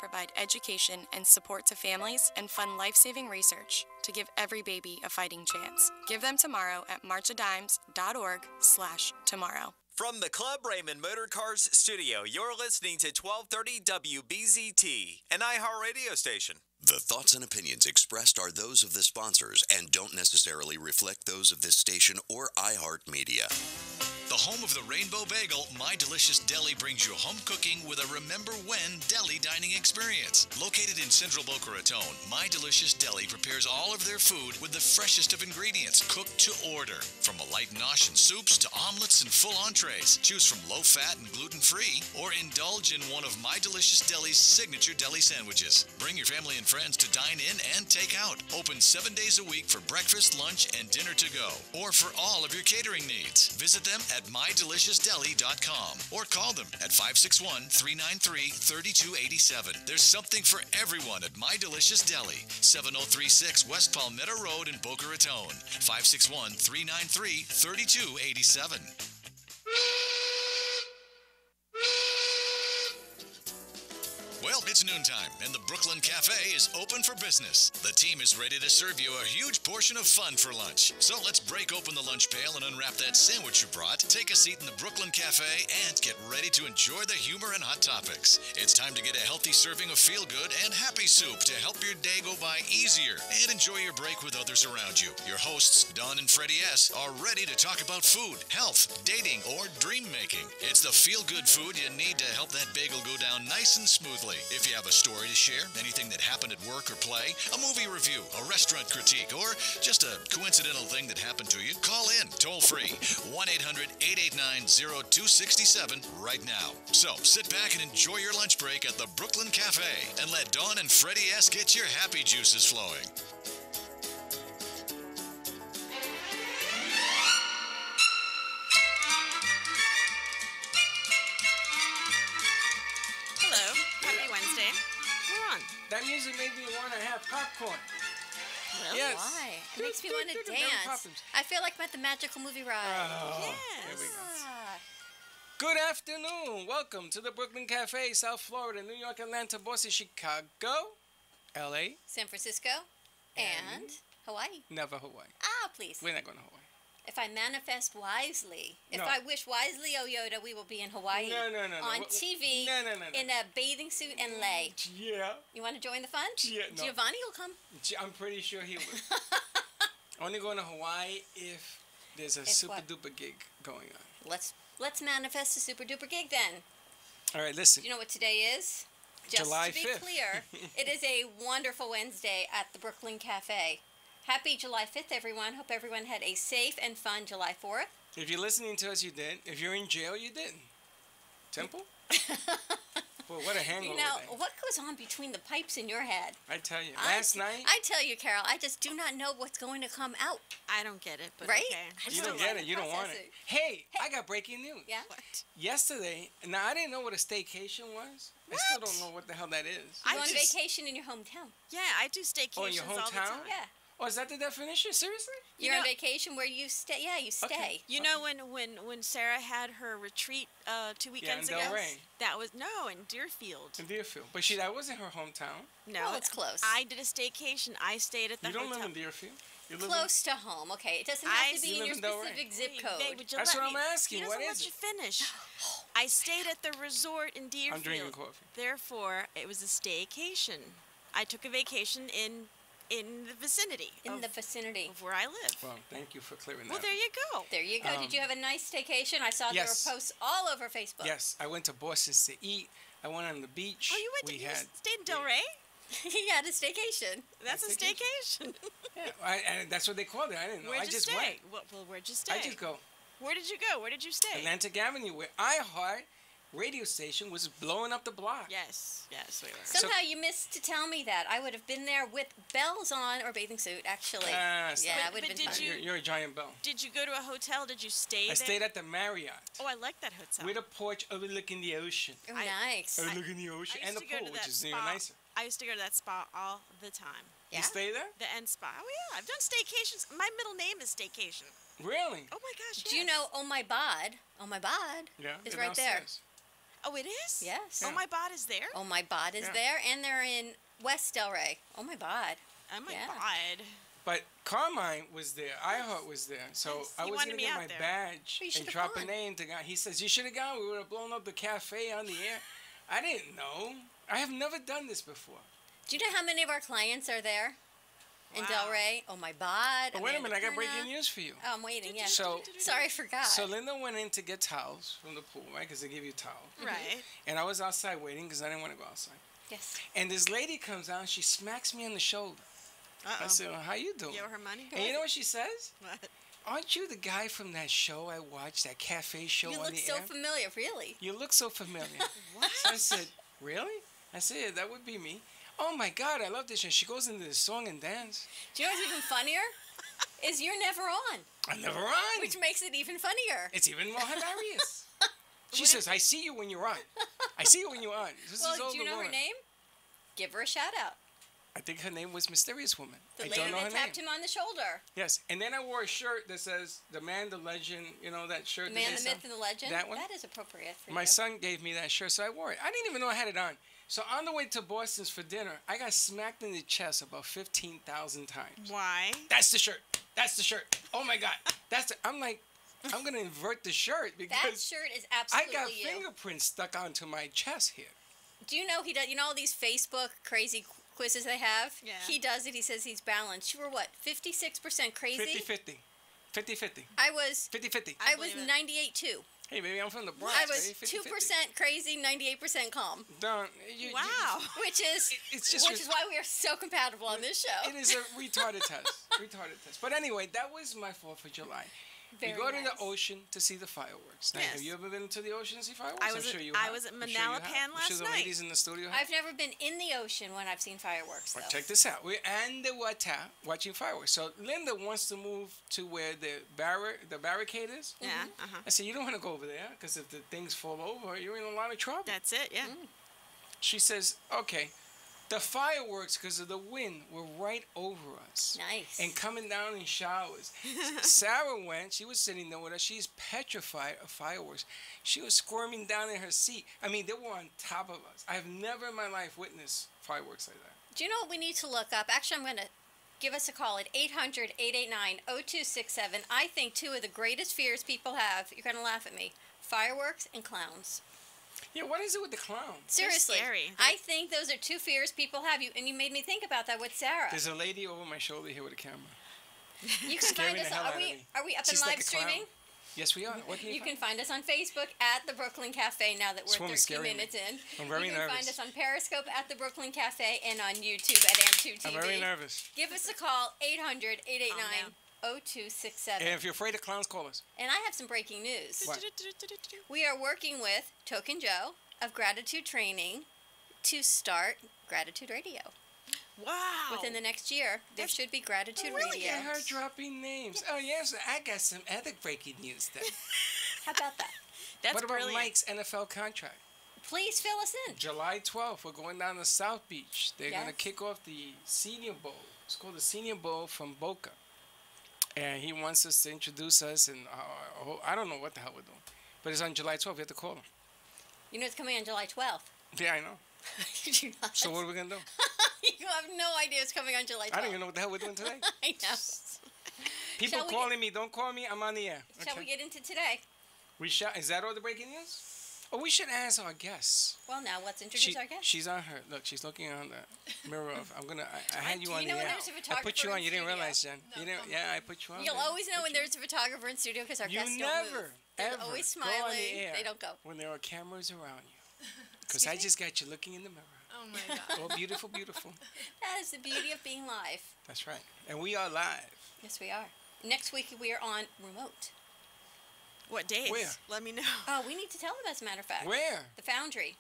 provide education and support to families and fund life-saving research to give every baby a fighting chance. Give them tomorrow at marchadimes.org/tomorrow. From the Club Raymond Motor Cars studio, you're listening to 1230 WBZT, an iHeartRadio station. The thoughts and opinions expressed are those of the sponsors and don't necessarily reflect those of this station or iHeartMedia. The home of the Rainbow Bagel, My Delicious Deli brings you home cooking with a Remember When deli dining experience. Located in central Boca Raton, My Delicious Deli prepares all of their food with the freshest of ingredients, cooked to order. From a light nosh and soups to omelets and full entrees, choose from low-fat and gluten-free, or indulge in one of My Delicious Deli's signature deli sandwiches. Bring your family and friends to dine in and take out. Open 7 days a week for breakfast, lunch, and dinner to go, or for all of your catering needs. Visit them at mydeliciousdeli.com or call them at 561-393-3287. There's something for everyone at My Delicious Deli, 7036 West Palmetto Road in Boca Raton, 561-393-3287. Well, it's noontime, and the Brooklyn Cafe is open for business. The team is ready to serve you a huge portion of fun for lunch. So let's break open the lunch pail and unwrap that sandwich you brought, take a seat in the Brooklyn Cafe, and get ready to enjoy the humor and hot topics. It's time to get a healthy serving of feel-good and happy soup to help your day go by easier and enjoy your break with others around you. Your hosts, Don and Freddy S., are ready to talk about food, health, dating, or dream-making. It's the feel-good food you need to help that bagel go down nice and smoothly. If you have a story to share, anything that happened at work or play, a movie review, a restaurant critique, or just a coincidental thing that happened to you, call in toll-free 1-800-889-0267 right now. So sit back and enjoy your lunch break at the Brooklyn Cafe and let Dawn and Freddy S. get your happy juices flowing. That music made me want to have popcorn. Well, yes. Why? It makes me want to dance. I feel like I'm at the magical movie ride. Oh, yes. There we go. Good afternoon. Welcome to the Brooklyn Cafe, South Florida, New York, Atlanta, Boston, Chicago, L.A., San Francisco, and Hawaii. Never Hawaii. Ah, please. We're not going to Hawaii. If I manifest wisely, No. if I wish wisely, oh Yoda, we will be in Hawaii. No. On TV, in a bathing suit and lay. Yeah. You want to join the fun? Yeah, no. Giovanni will come. I'm pretty sure he will. Only going to Hawaii if there's a super-duper gig going on. Let's manifest a super-duper gig then. All right, listen. Do you know what today is? Just July to be 5th. clear, it is a wonderful Wednesday at the Brooklyn Cafe. Happy July 5th, everyone. Hope everyone had a safe and fun July 4th. If you're listening to us, you did. If you're in jail, you didn't. Temple? Boy, what a hangover. You know, day. what goes on between the pipes in your head? I tell you, last night... I tell you, Carol, I just do not know what's going to come out. I don't get it, but right? okay. You don't get it. You don't want it. Hey, I got breaking news. Yeah? What? Yesterday, now I didn't know what a staycation was. What? I still don't know what the hell that is. You go on vacation in your hometown. Yeah, I do staycations Oh, in your all the hometown? time. Yeah. Oh, is that the definition? Seriously? You're on vacation where you stay. Yeah, you stay. Okay. You know when Sarah had her retreat 2 weekends in ago? Del Rey. That was in Deerfield. In Deerfield. But that wasn't her hometown. No, Well, it's close. I did a staycation. I stayed at the You don't hotel. live in Deerfield. You live Close to home. Okay, it doesn't have to be in your specific zip code. Would you That's let what me? I'm asking. He What doesn't is let it? you finish. I stayed at the resort in Deerfield. I'm drinking coffee. Therefore, it was a staycation. I took a vacation in the vicinity. Of where I live. Well, thank you for clearing that. Well, there you go. There you go. Did you have a nice staycation? I saw Yes. there were posts all over Facebook. Yes, I went to Boston to eat. I went on the beach. Oh, you went We you had, stayed in Del Rey? He had a staycation. That's a staycation. Yeah, and that's what they called it. I didn't know. Where'd I you just stay? went. Well, where'd you stay? I just go. Where did you go? Where did you stay? Atlantic Avenue, where iHeart radio station was blowing up the block. Yes, we were. Somehow you missed to tell me that. I would have been there with bells on or bathing suit, actually. Yeah, it would have been fun. You're a giant bell. Did you go to a hotel? Did you stay there? I stayed at the Marriott. Oh, I like that hotel. With a porch overlooking the ocean. Oh, nice. Overlooking the ocean and the pool, which is even nicer. I used to go to that spa all the time. Yeah? You stay there? The End Spa. Oh, yeah. I've done staycations. My middle name is Staycation. Really? Oh, my gosh, yes. Do you know Oh My Bod? Oh My Bod Yeah. is right there. Oh, it is? Yes. Oh, My Bod is there? Oh My Bod is there, and they're in West Delray. Oh My Bod. Oh, My Bod. But Carmine was there. iHeart was there. So I was going to get my badge and drop a name to guy. He says, you should have gone. We would have blown up the cafe on the air. I didn't know. I have never done this before. Do you know how many of our clients are there? In Delray? Oh My Bod. But wait a minute, I got breaking news for you. Oh, I'm waiting, yeah. So, sorry, I forgot. So Linda went in to get towels from the pool, right? Because they give you towels. Right. And I was outside waiting because I didn't want to go outside. Yes. And this lady comes out and she smacks me on the shoulder. I said, well, how you doing? You owe her money? And you know what she says? What? Aren't you the guy from that show I watched, that cafe show on the air? You look so familiar, really. You look so familiar. What? So I said, really? I said, yeah, that would be me. Oh, my God, I love this. And she goes into the song and dance. Do you know what's even funnier? Is you're never on. I'm never on. Which makes it even funnier. It's even more hilarious. She says, I see you when you're on. I see you when you're on. Well, do you know her name? Give her a shout out. I think her name was Mysterious Woman. The I don't know her lady that tapped him on the shoulder. Yes, and then I wore a shirt that says "The Man, the Legend." You know that shirt. The Man, the Myth, and the Legend. That one. That is appropriate for you. My son gave me that shirt, so I wore it. I didn't even know I had it on. So on the way to Boston's for dinner, I got smacked in the chest about 15,000 times. Why? That's the shirt. That's the shirt. Oh my God. I'm like, I'm gonna invert the shirt because that shirt is absolutely I got fingerprints stuck onto my chest here. Do you know he does? You know all these Facebook crazy quizzes they have? Yeah. He does it. He says he's balanced. You were what? 56% crazy. 50-50. 50-50. I was 50-50. I was 98.2. Hey, baby, I'm from the Bronx. I was 2% crazy, 98% calm. Wow. Which is why we are so compatible on this show. It is a retarded test. But anyway, that was my 4th of July. Very we go nice. to the ocean to see the fireworks. Now, Yes. Have you ever been to the ocean to see fireworks? I was at Manalapan last I'm sure the night. ladies in the studio have. I've never been in the ocean when I've seen fireworks, though. Well, check this out. We're in the water watching fireworks. So Linda wants to move to where the barricade is. Yeah. I said, you don't want to go over there because if the things fall over, you're in a lot of trouble. That's it, yeah. She says, okay. The fireworks, because of the wind, were right over us. Nice. And coming down in showers. Sarah went. She was sitting there with us. She's petrified of fireworks. She was squirming down in her seat. I mean, they were on top of us. I have never in my life witnessed fireworks like that. Do you know what we need to look up? Actually, I'm going to give us a call at 800-889-0267. I think two of the greatest fears people have, you're going to laugh at me, fireworks and clowns. Yeah, what is it with the clown? Seriously. They're scary. I think those are two fears people have. And you made me think about that with Sarah. There's a lady over my shoulder here with a camera. You can Scaring find us. the hell out of me. Are we up She's and live like a clown. streaming? Yes, we are. What You can find us on Facebook at the Brooklyn Cafe now that we're 13 minutes in. I'm very You can nervous. find us on Periscope at the Brooklyn Cafe and on YouTube at AM2 TV. I'm very nervous. Give us a call, 800-889-0267. And if you're afraid of clowns, call us. And I have some breaking news. What? We are working with Token Joe of Gratitude Training to start Gratitude Radio. Wow. Within the next year, there should be Gratitude Look Radio. at her dropping names. Oh, yes, I got some other breaking news then. How about that? That's what about brilliant. Mike's NFL contract? Please fill us in. July 12th, we're going down to South Beach. They're going to Yes. kick off the Senior Bowl. It's called the Senior Bowl from Boca. And he wants us to introduce us, and I don't know what the hell we're doing. But it's on July 12th. You have to call him. You know it's coming on July 12th. Yeah, I know. You do not. So what are we going to do? You have no idea it's coming on July 12th. I don't even know what the hell we're doing today. I know. People Shall we calling me. Don't call me. I'm on the air. Shall we get into today? Is that all the breaking news? Oh, we should ask our guests. Well, now let's introduce our guest. She's on her. Look, she's looking on the mirror of. I had you on You the know when air. there's a I put photographer you on. in You didn't studio? realize, Jen. You didn't. Yeah, I put you on. You'll there. always know when there's a photographer in studio because our You guests don't move. never, They're ever always go on the smiling. air They don't go. when there are cameras around you. Because I just got you looking in the mirror. Oh my God. Oh, beautiful, beautiful. That is the beauty of being live. That's right. And we are live. Yes, we are. Next week we are on remote. What days? Where? Let me know. Oh, we need to tell them as a matter of fact. Where? The Foundry.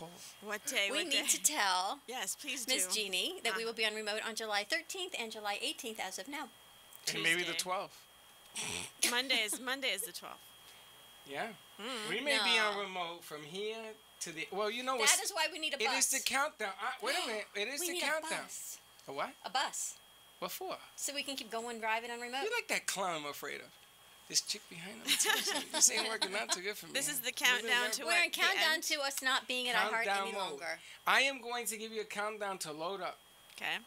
Oh, What day? We what need day? to tell Yes, please do. Miss Jeannie that we will be on remote on July 13th and July 18th as of now. and maybe the Tuesday. 12th. Monday is the 12th. Yeah. We may be No. on remote from here to the. Well, you know what? That is why we need a bus. It is the countdown. Wait a minute. It is we the need countdown. a bus. A what? A bus. What for? So we can keep going driving on remote. You like that clown I'm afraid of. This chick behind him. This ain't working out too good for me. This is the countdown to We're in countdown to us not being at iHeart any longer. I am going to give you a countdown to load up. Okay.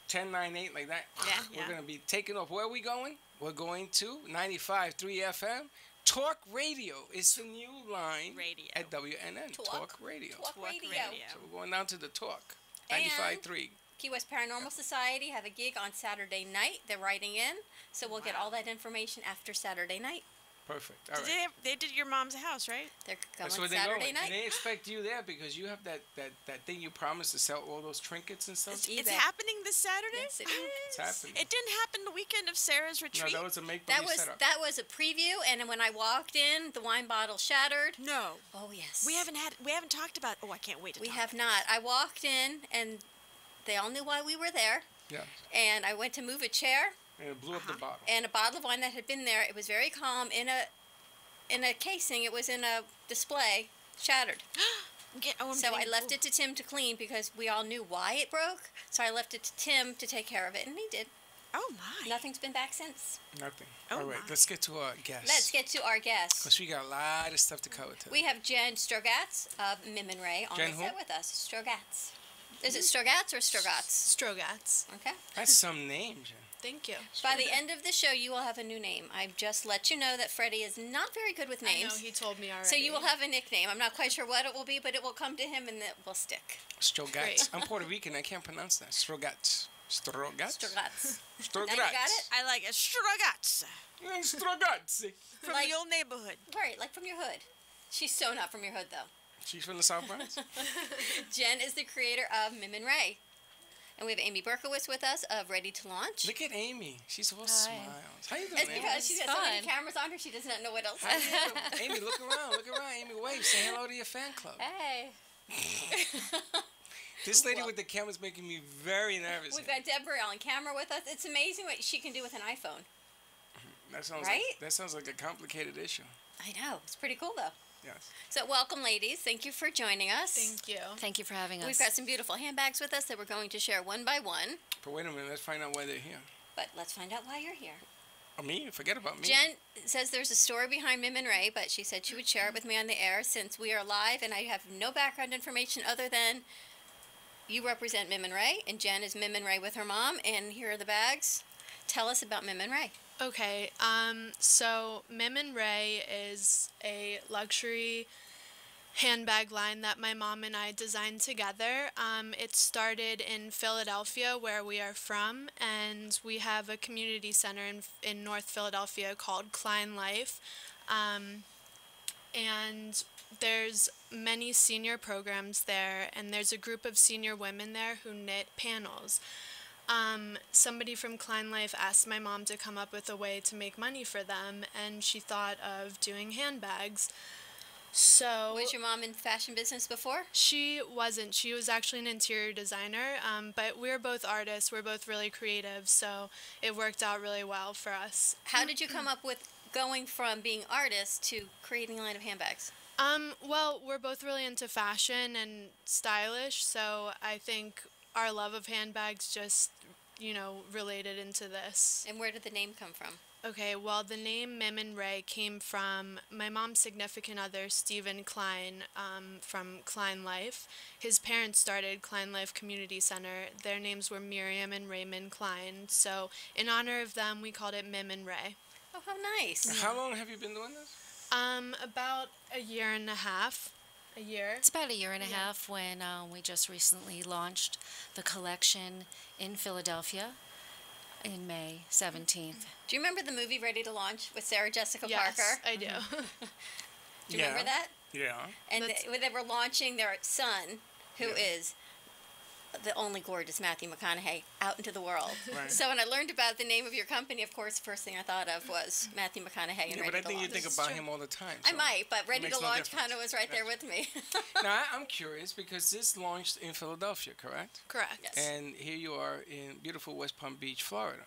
10, 9, 8, like that. Yeah. We're going to be taking off. Where are we going? We're going to 95.3 FM. Talk Radio is the new line at WNN. Talk Radio. Talk Radio. So we're going down to the Talk. 95.3. Key West Paranormal Society have a gig on Saturday night. They're writing in, so we'll get all that information after Saturday night. Perfect. All right. They did your mom's house, right? They're going That's where Saturday night. And they expect you there because you have that thing you promised to sell all those trinkets and stuff. It's happening this Saturday? Yes, it is. It's happening. It didn't happen the weekend of Sarah's retreat? No, that was a make-believe setup. That was a preview, and when I walked in, the wine bottle shattered. No. Oh, yes. We haven't talked about. Oh, I can't wait to talk. We have not. I walked in, and they all knew why we were there. Yeah. And I went to move a chair. And it blew up the bottle. And a bottle of wine that had been there. It was very calm in a casing. It was in a display. Shattered. So I left it to Tim to clean because we all knew why it broke. So I left it to Tim to take care of it, and he did. Oh my! Nothing's been back since. Nothing. Oh, all right, let's get to our guests. Let's get to our guests. Because we got a lot of stuff to cover today. We have Jen Strogatz of Mim and Ray on Jen the who? set with us. Strogatz. Is it Strogatz or Strogatz? Strogatz. Okay. That's some name, Jen. Thank you. By the end of the show, you will have a new name. I've just let you know that Freddy is not very good with names. I know, he told me already. So you will have a nickname. I'm not quite sure what it will be, but it will come to him and it will stick. Strogatz. I'm Puerto Rican. I can't pronounce that. Strogatz. Strogatz? Strogatz. Strogatz. Now you got it? I like it. Strogatz. Strogatz. From the old neighborhood. Right, like from your hood. She's so not from your hood, though. She's from the South Bronx? Jen is the creator of Mim and Ray. And we have Amy Berkowitz with us of Ready to Launch. Look at Amy. She's all smiles. How you doing, It's Amy? because she's got so many cameras on her, she does not know what else to do. Amy, look around. Look around. Amy, wave. Say hello to your fan club. Hey. This lady with the camera's making me very nervous. We've got Deborah on camera with us. It's amazing what she can do with an iPhone. That sounds right? that sounds like a complicated issue. I know. It's pretty cool, though. Yes. So welcome, ladies. Thank you for joining us. Thank you. Thank you for having us. We've got some beautiful handbags with us that we're going to share one by one. But wait a minute. Let's find out why they're here. But let's find out why you're here. Me? Forget about me. Jen says there's a story behind Mim and Ray, but she said she would share it with me on the air since we are live and I have no background information other than you represent Mim and Ray, and Jen is Mim and Ray with her mom, and here are the bags. Tell us about Mim and Ray. Okay, so Mim and Ray is a luxury handbag line that my mom and I designed together. It started in Philadelphia, where we are from, and we have a community center in North Philadelphia called Klein Life. And there's many senior programs there, and there's a group of senior women there who knit panels. Somebody from Klein Life asked my mom to come up with a way to make money for them, and she thought of doing handbags. So was your mom in fashion business before? She wasn't. She was actually an interior designer, but we're both artists. We're both really creative, so it worked out really well for us. How did you come up with going from being artists to creating a line of handbags? Well, we're both really into fashion and stylish, so I think our love of handbags just, related into this. And where did the name come from? Okay, well, the name Mim and Ray came from my mom's significant other, Stephen Klein, from Klein Life. His parents started Klein Life Community Center. Their names were Miriam and Raymond Klein, so in honor of them, we called it Mim and Ray. Oh, how nice. How long have you been doing this? About a year and a half. A year. It's about a year and a half when we just recently launched the collection in Philadelphia in May 17th. Do you remember the movie Ready to Launch with Sarah Jessica Parker? Yes, I do. Do you remember that? Yeah. And they were launching their son, who is the only gorgeous Matthew McConaughey, out into the world. Right. So when I learned about the name of your company, of course, the first thing I thought of was Matthew McConaughey and Ready to Launch. But I think you think about him all the time. I might, but Ready to Launch difference. kind of was right there with me. Now, I'm curious because this launched in Philadelphia, correct? Correct. Yes. And here you are in beautiful West Palm Beach, Florida.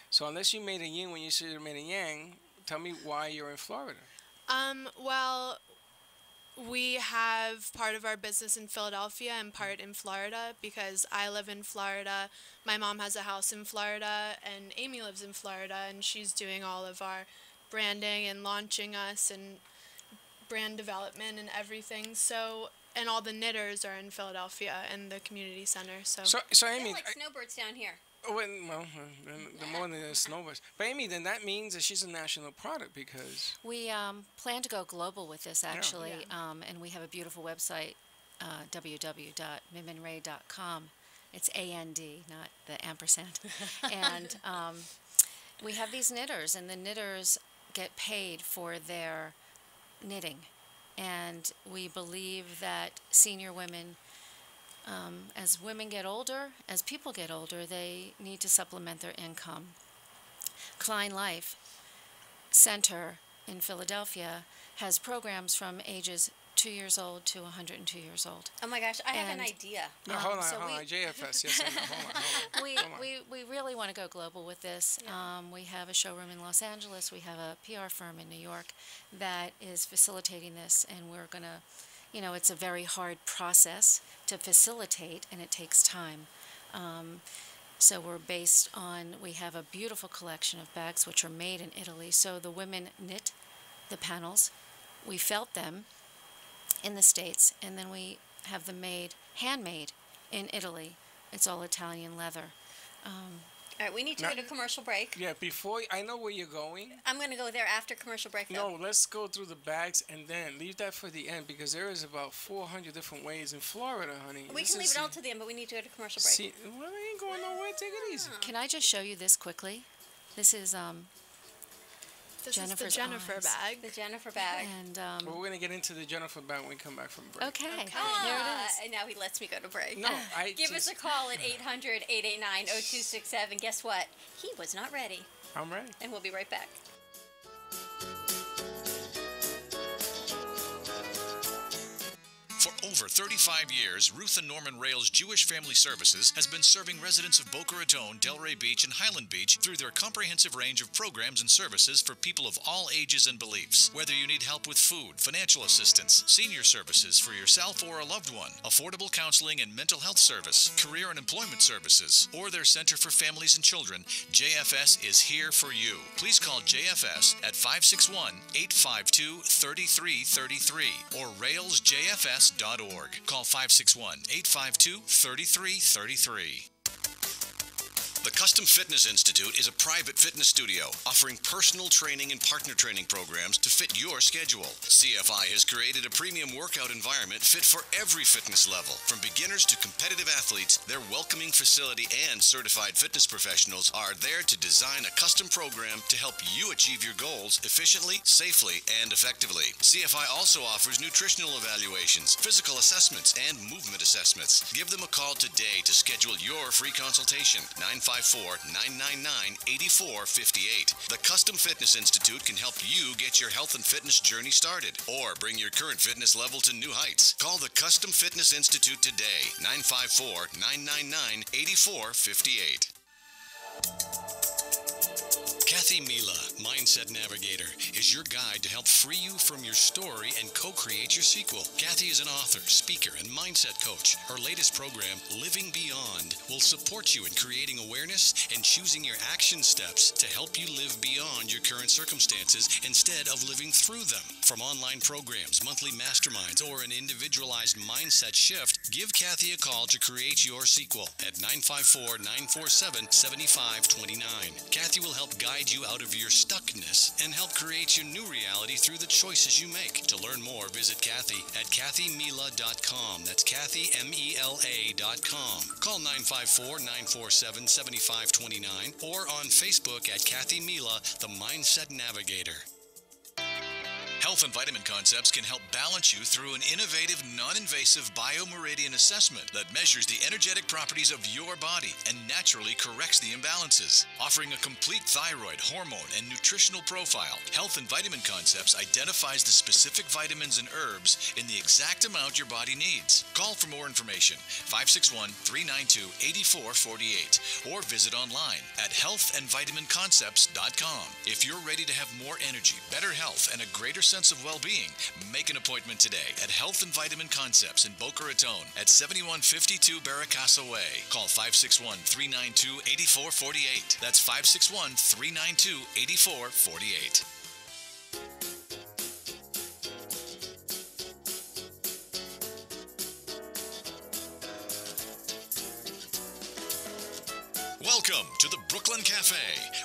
So unless you made a yin when you should have made a yang, tell me why you're in Florida. Well, we have part of our business in Philadelphia and part in Florida because I live in Florida. My mom has a house in Florida, and Amy lives in Florida, and she's doing all of our branding and launching us and brand development and everything. So, and all the knitters are in Philadelphia and the community center. So Amy, they're like snowbirds down here. Well, the more than the snowbirds. But Amy, then that means that she's a national product because We plan to go global with this, actually, Yeah. and we have a beautiful website, www.miminray.com. It's A-N-D, not the ampersand. And we have these knitters, and the knitters get paid for their knitting. And we believe that senior women, as women get older, as people get older, they need to supplement their income. Klein Life Center in Philadelphia has programs from ages 2 years old to 102 years old. Oh my gosh, I have an And- idea. no, hold on, so hold we- on, JFS. Yes, I know. Hold on. We really want to go global with this. We have a showroom in Los Angeles. We have a PR firm in New York that is facilitating this, and we're going to, it's a very hard process to facilitate, and it takes time. So we have a beautiful collection of bags which are made in Italy. So the women knit the panels. We felt them in the States, and then we have them handmade in Italy. It's all Italian leather. All right, we need to go to commercial break. Yeah, before I know where you're going. I'm going to go there after commercial break, though. No, let's go through the bags and then leave that for the end because there is about 400 different ways in Florida, honey. We can leave it all to the end, but we need to go to commercial break. See, well, I ain't going nowhere. Take it easy. Can I just show you this quickly? This is This Jennifer's is the Jennifer eyes. bag. The Jennifer bag. and Well, we're gonna get into the Jennifer bag when we come back from break. okay, there it is. And now he lets me go to break. No, I Give just, us a call at 800-889-0267. Guess what? He was not ready. I'm ready. And we'll be right back. For over 35 years, Ruth and Norman Rails Jewish Family Services has been serving residents of Boca Raton, Delray Beach, and Highland Beach through their comprehensive range of programs and services for people of all ages and beliefs. Whether you need help with food, financial assistance, senior services for yourself or a loved one, affordable counseling and mental health service, career and employment services, or their Center for Families and Children, JFS is here for you. Please call JFS at 561-852-3333 or railsjfs.org. Call 561-852-3333. The Custom Fitness Institute is a private fitness studio offering personal training and partner training programs to fit your schedule. CFI has created a premium workout environment fit for every fitness level. From beginners to competitive athletes, their welcoming facility and certified fitness professionals are there to design a custom program to help you achieve your goals efficiently, safely, and effectively. CFI also offers nutritional evaluations, physical assessments, and movement assessments. Give them a call today to schedule your free consultation. 954-999-8458. The Custom Fitness Institute can help you get your health and fitness journey started or bring your current fitness level to new heights. Call the Custom Fitness Institute today. 954-999-8458. Kathy Mila, Mindset Navigator, is your guide to help free you from your story and co-create your sequel. Kathy is an author, speaker, and mindset coach. Her latest program, Living Beyond, will support you in creating awareness and choosing your action steps to help you live beyond your current circumstances instead of living through them. From online programs, monthly masterminds, or an individualized mindset shift, give Kathy a call to create your sequel at 954-947-7529. Kathy will help guide you out of your stuckness and help create your new reality through the choices you make. To learn more, visit Kathy at kathymila.com. That's Kathy, MELA.com. Call 954-947-7529 or on Facebook at Kathy Mila, the Mindset Navigator. Health and Vitamin Concepts can help balance you through an innovative, non-invasive biomeridian assessment that measures the energetic properties of your body and naturally corrects the imbalances. Offering a complete thyroid, hormone, and nutritional profile, Health and Vitamin Concepts identifies the specific vitamins and herbs in the exact amount your body needs. Call for more information, 561-392-8448, or visit online at healthandvitaminconcepts.com. If you're ready to have more energy, better health, and a greater sense of well-being, make an appointment today at Health and Vitamin Concepts in Boca Raton at 7152 Barracasa Way. Call 561-392-8448. That's 561-392-8448. Welcome to the Brooklyn Cafe,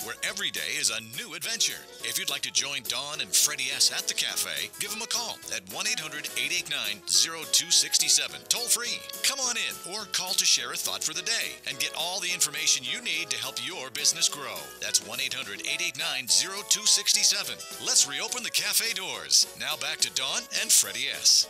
where every day is a new adventure. If you'd like to join Dawn and Freddy S. at the cafe, give them a call at 1-800-889-0267, toll free. Come on in or call to share a thought for the day and get all the information you need to help your business grow. That's 1-800-889-0267. Let's reopen the cafe doors. Now back to Dawn and Freddy S.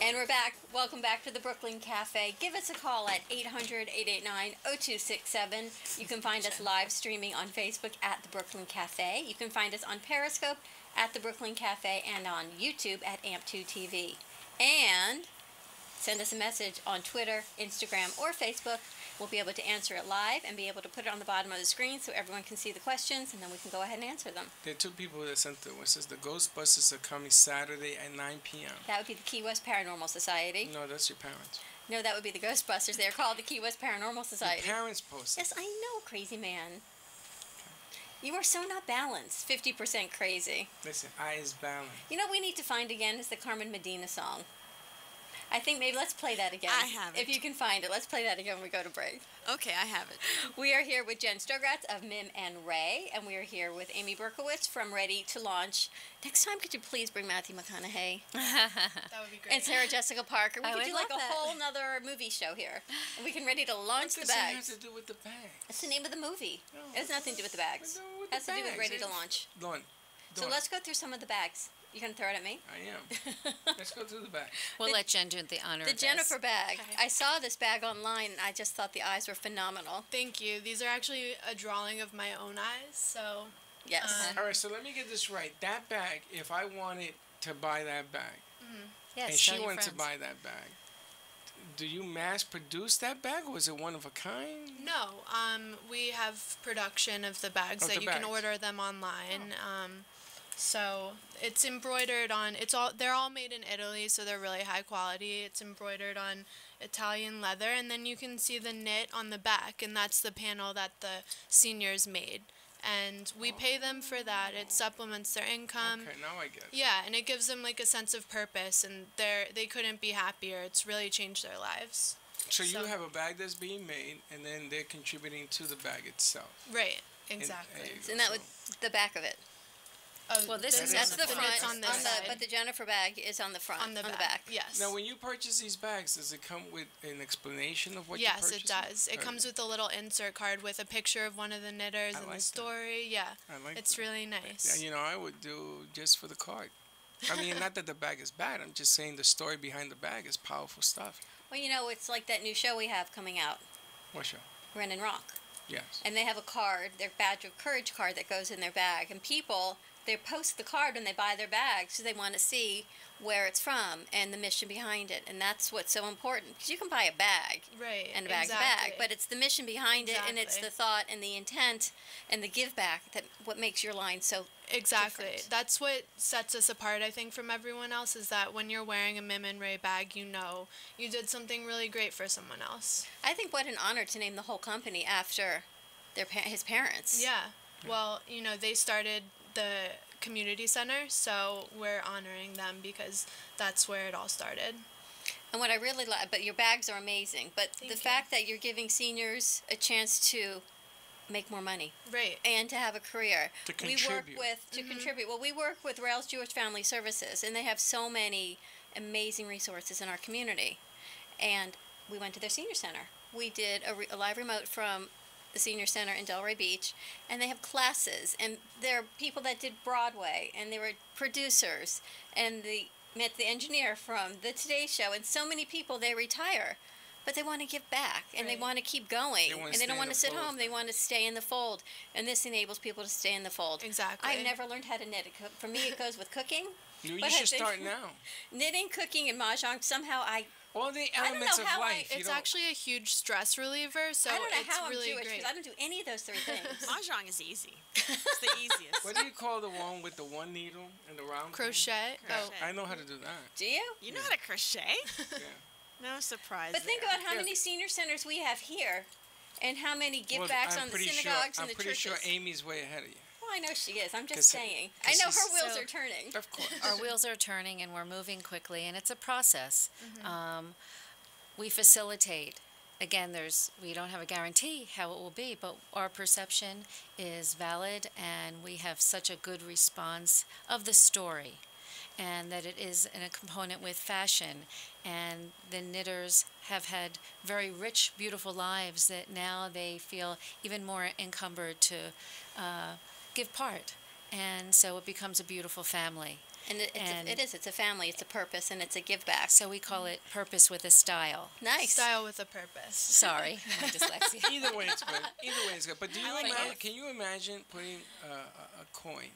And we're back. Welcome back to the Brooklyn Cafe. Give us a call at 800-889-0267. You can find us live streaming on Facebook at the Brooklyn Cafe. You can find us on Periscope at the Brooklyn Cafe and on YouTube at AMP2 TV. And send us a message on Twitter, Instagram, or Facebook. We'll be able to answer it live and be able to put it on the bottom of the screen so everyone can see the questions, and then we can go ahead and answer them. There are two people that sent the one. It says the Ghostbusters are coming Saturday at 9 p.m. That would be the Key West Paranormal Society. No, that's your parents. No, that would be the Ghostbusters. They're called the Key West Paranormal Society. Your parents posted. Yes, I know, crazy man. You are so not balanced. 50% crazy. Listen, I is balanced. You know what we need to find again is the Carmen Medina song. I think maybe let's play that again. I have it. If you can find it, let's play that again when we go to break. Okay, I have it. We are here with Jen Stogratz of Mim and Ray, and we are here with Amy Berkowitz from Ready to Launch. Next time, could you please bring Matthew McConaughey? That would be great. And Sarah Jessica Parker. We I could would do like love a that. whole nother movie show here. And we can ready to launch the What does it have bags. to do with the bags? It's the name of the movie. No. It has nothing to do with the bags. What do with It has the to do with bags? Ready to Launch. Dawn. So let's go through some of the bags. You gonna throw it at me? I am. Let's go through the bags. We'll let Jen do the honor The of this. Jennifer bag. Okay. I saw this bag online, and I just thought the eyes were phenomenal. Thank you. These are actually a drawing of my own eyes, so Yes. All right, so let me get this right. That bag, if I wanted to buy that bag, Yes. and she tell your wanted to friends. buy that bag, do you mass produce that bag, or is it one of a kind? no. We have production of the bags Of that the you can bags. order them online. So it's embroidered on. They're all made in Italy, so they're really high quality. It's embroidered on Italian leather, and then you can see the knit on the back, and that's the panel that the seniors made. And we pay them for that. It supplements their income. Okay, now I get it. Yeah, and it gives them like a sense of purpose, and they couldn't be happier. It's really changed their lives. So you So- have a bag that's being made, and then they're contributing to the bag itself. Right, And- exactly. there you go. And that was the back of it. Well, this is That's on the the front. It's on this side. But the Jennifer bag is on the front. on the back. Yes. Now, when you purchase these bags, does it come with an explanation of what Yes, you're it purchasing? does. It Okay. comes with a little insert card with a picture of one of the knitters I and like the that. story. Yeah, I like it's that. really Yeah, nice. you know, I would do just for the card. I mean, not that the bag is bad. I'm just saying the story behind the bag is powerful stuff. Well, you know, it's like that new show we have coming out, What show? Ren and Rock. Yes. And they have a card, their Badge of Courage card that goes in their bag. And people, they post the card when they buy their bags because they want to see where it's from and the mission behind it. And that's what's so important. Because you can buy a bag. Right. And a bag's exactly. a bag. But it's the mission behind it, and it's Exactly. the thought and the intent and the give back that what makes your line so Exactly. different. That's what sets us apart, I think, from everyone else, is that when you're wearing a Mim and Ray bag, you know you did something really great for someone else. I think what an honor to name the whole company after his parents. Yeah. Well, you know, they started the community center, so we're honoring them because that's where it all started. And what I really like, but your bags are amazing. But Thank the you. fact that you're giving seniors a chance to make more money Right. and to have a career. To We work contribute. with contribute. Well, we work with Rails Jewish Family Services, and they have so many amazing resources in our community. And we went to their senior center. We did a live remote from the senior center in Delray Beach, and they have classes, and there are people that did Broadway, and there were producers, and met the engineer from the Today Show, and so many people. They retire, but they want to give back, and they Right. want to keep going, They wanna and they stay don't in want the to sit fold. home. They want to stay in the fold, and this enables people to stay in the fold. Exactly. I've never learned how to knit. For me, it goes with cooking. You But I should think- start now. Knitting, cooking, and mahjong. Somehow All the don't elements know of how life. you It's don't- actually a huge stress reliever, so I don't know it's how I'm really Jewish great. because I don't do any of those three things. Mahjong is easy. It's the easiest. What do you call the one with the one needle and the round thing? Crochet. Crochet. I know how to do that. Do you? You know how to crochet? Yeah. No surprise. But think there. about how Yeah. many senior centers we have here, and how many give Well, backs I'm on the pretty synagogues sure, and the I'm pretty churches. sure Amy's way ahead of you. Well, Well, I know she is. I'm just 'Cause- saying. I know her wheels So- are turning. Of course. Our wheels are turning and we're moving quickly, and it's a process. We facilitate. Again, we don't have a guarantee how it will be, but our perception is valid, and we have such a good response of the story, and that it is in a component with fashion, and the knitters have had very rich, beautiful lives that now they feel even more encumbered to give part, and so it becomes a beautiful family. And it is. It's a family. It's a purpose, and it's a give back. So we call it purpose with a style. Nice. Style with a purpose. Sorry, my dyslexia. Either way, it's good. Either way, it's good. But like both. can you imagine putting a coin,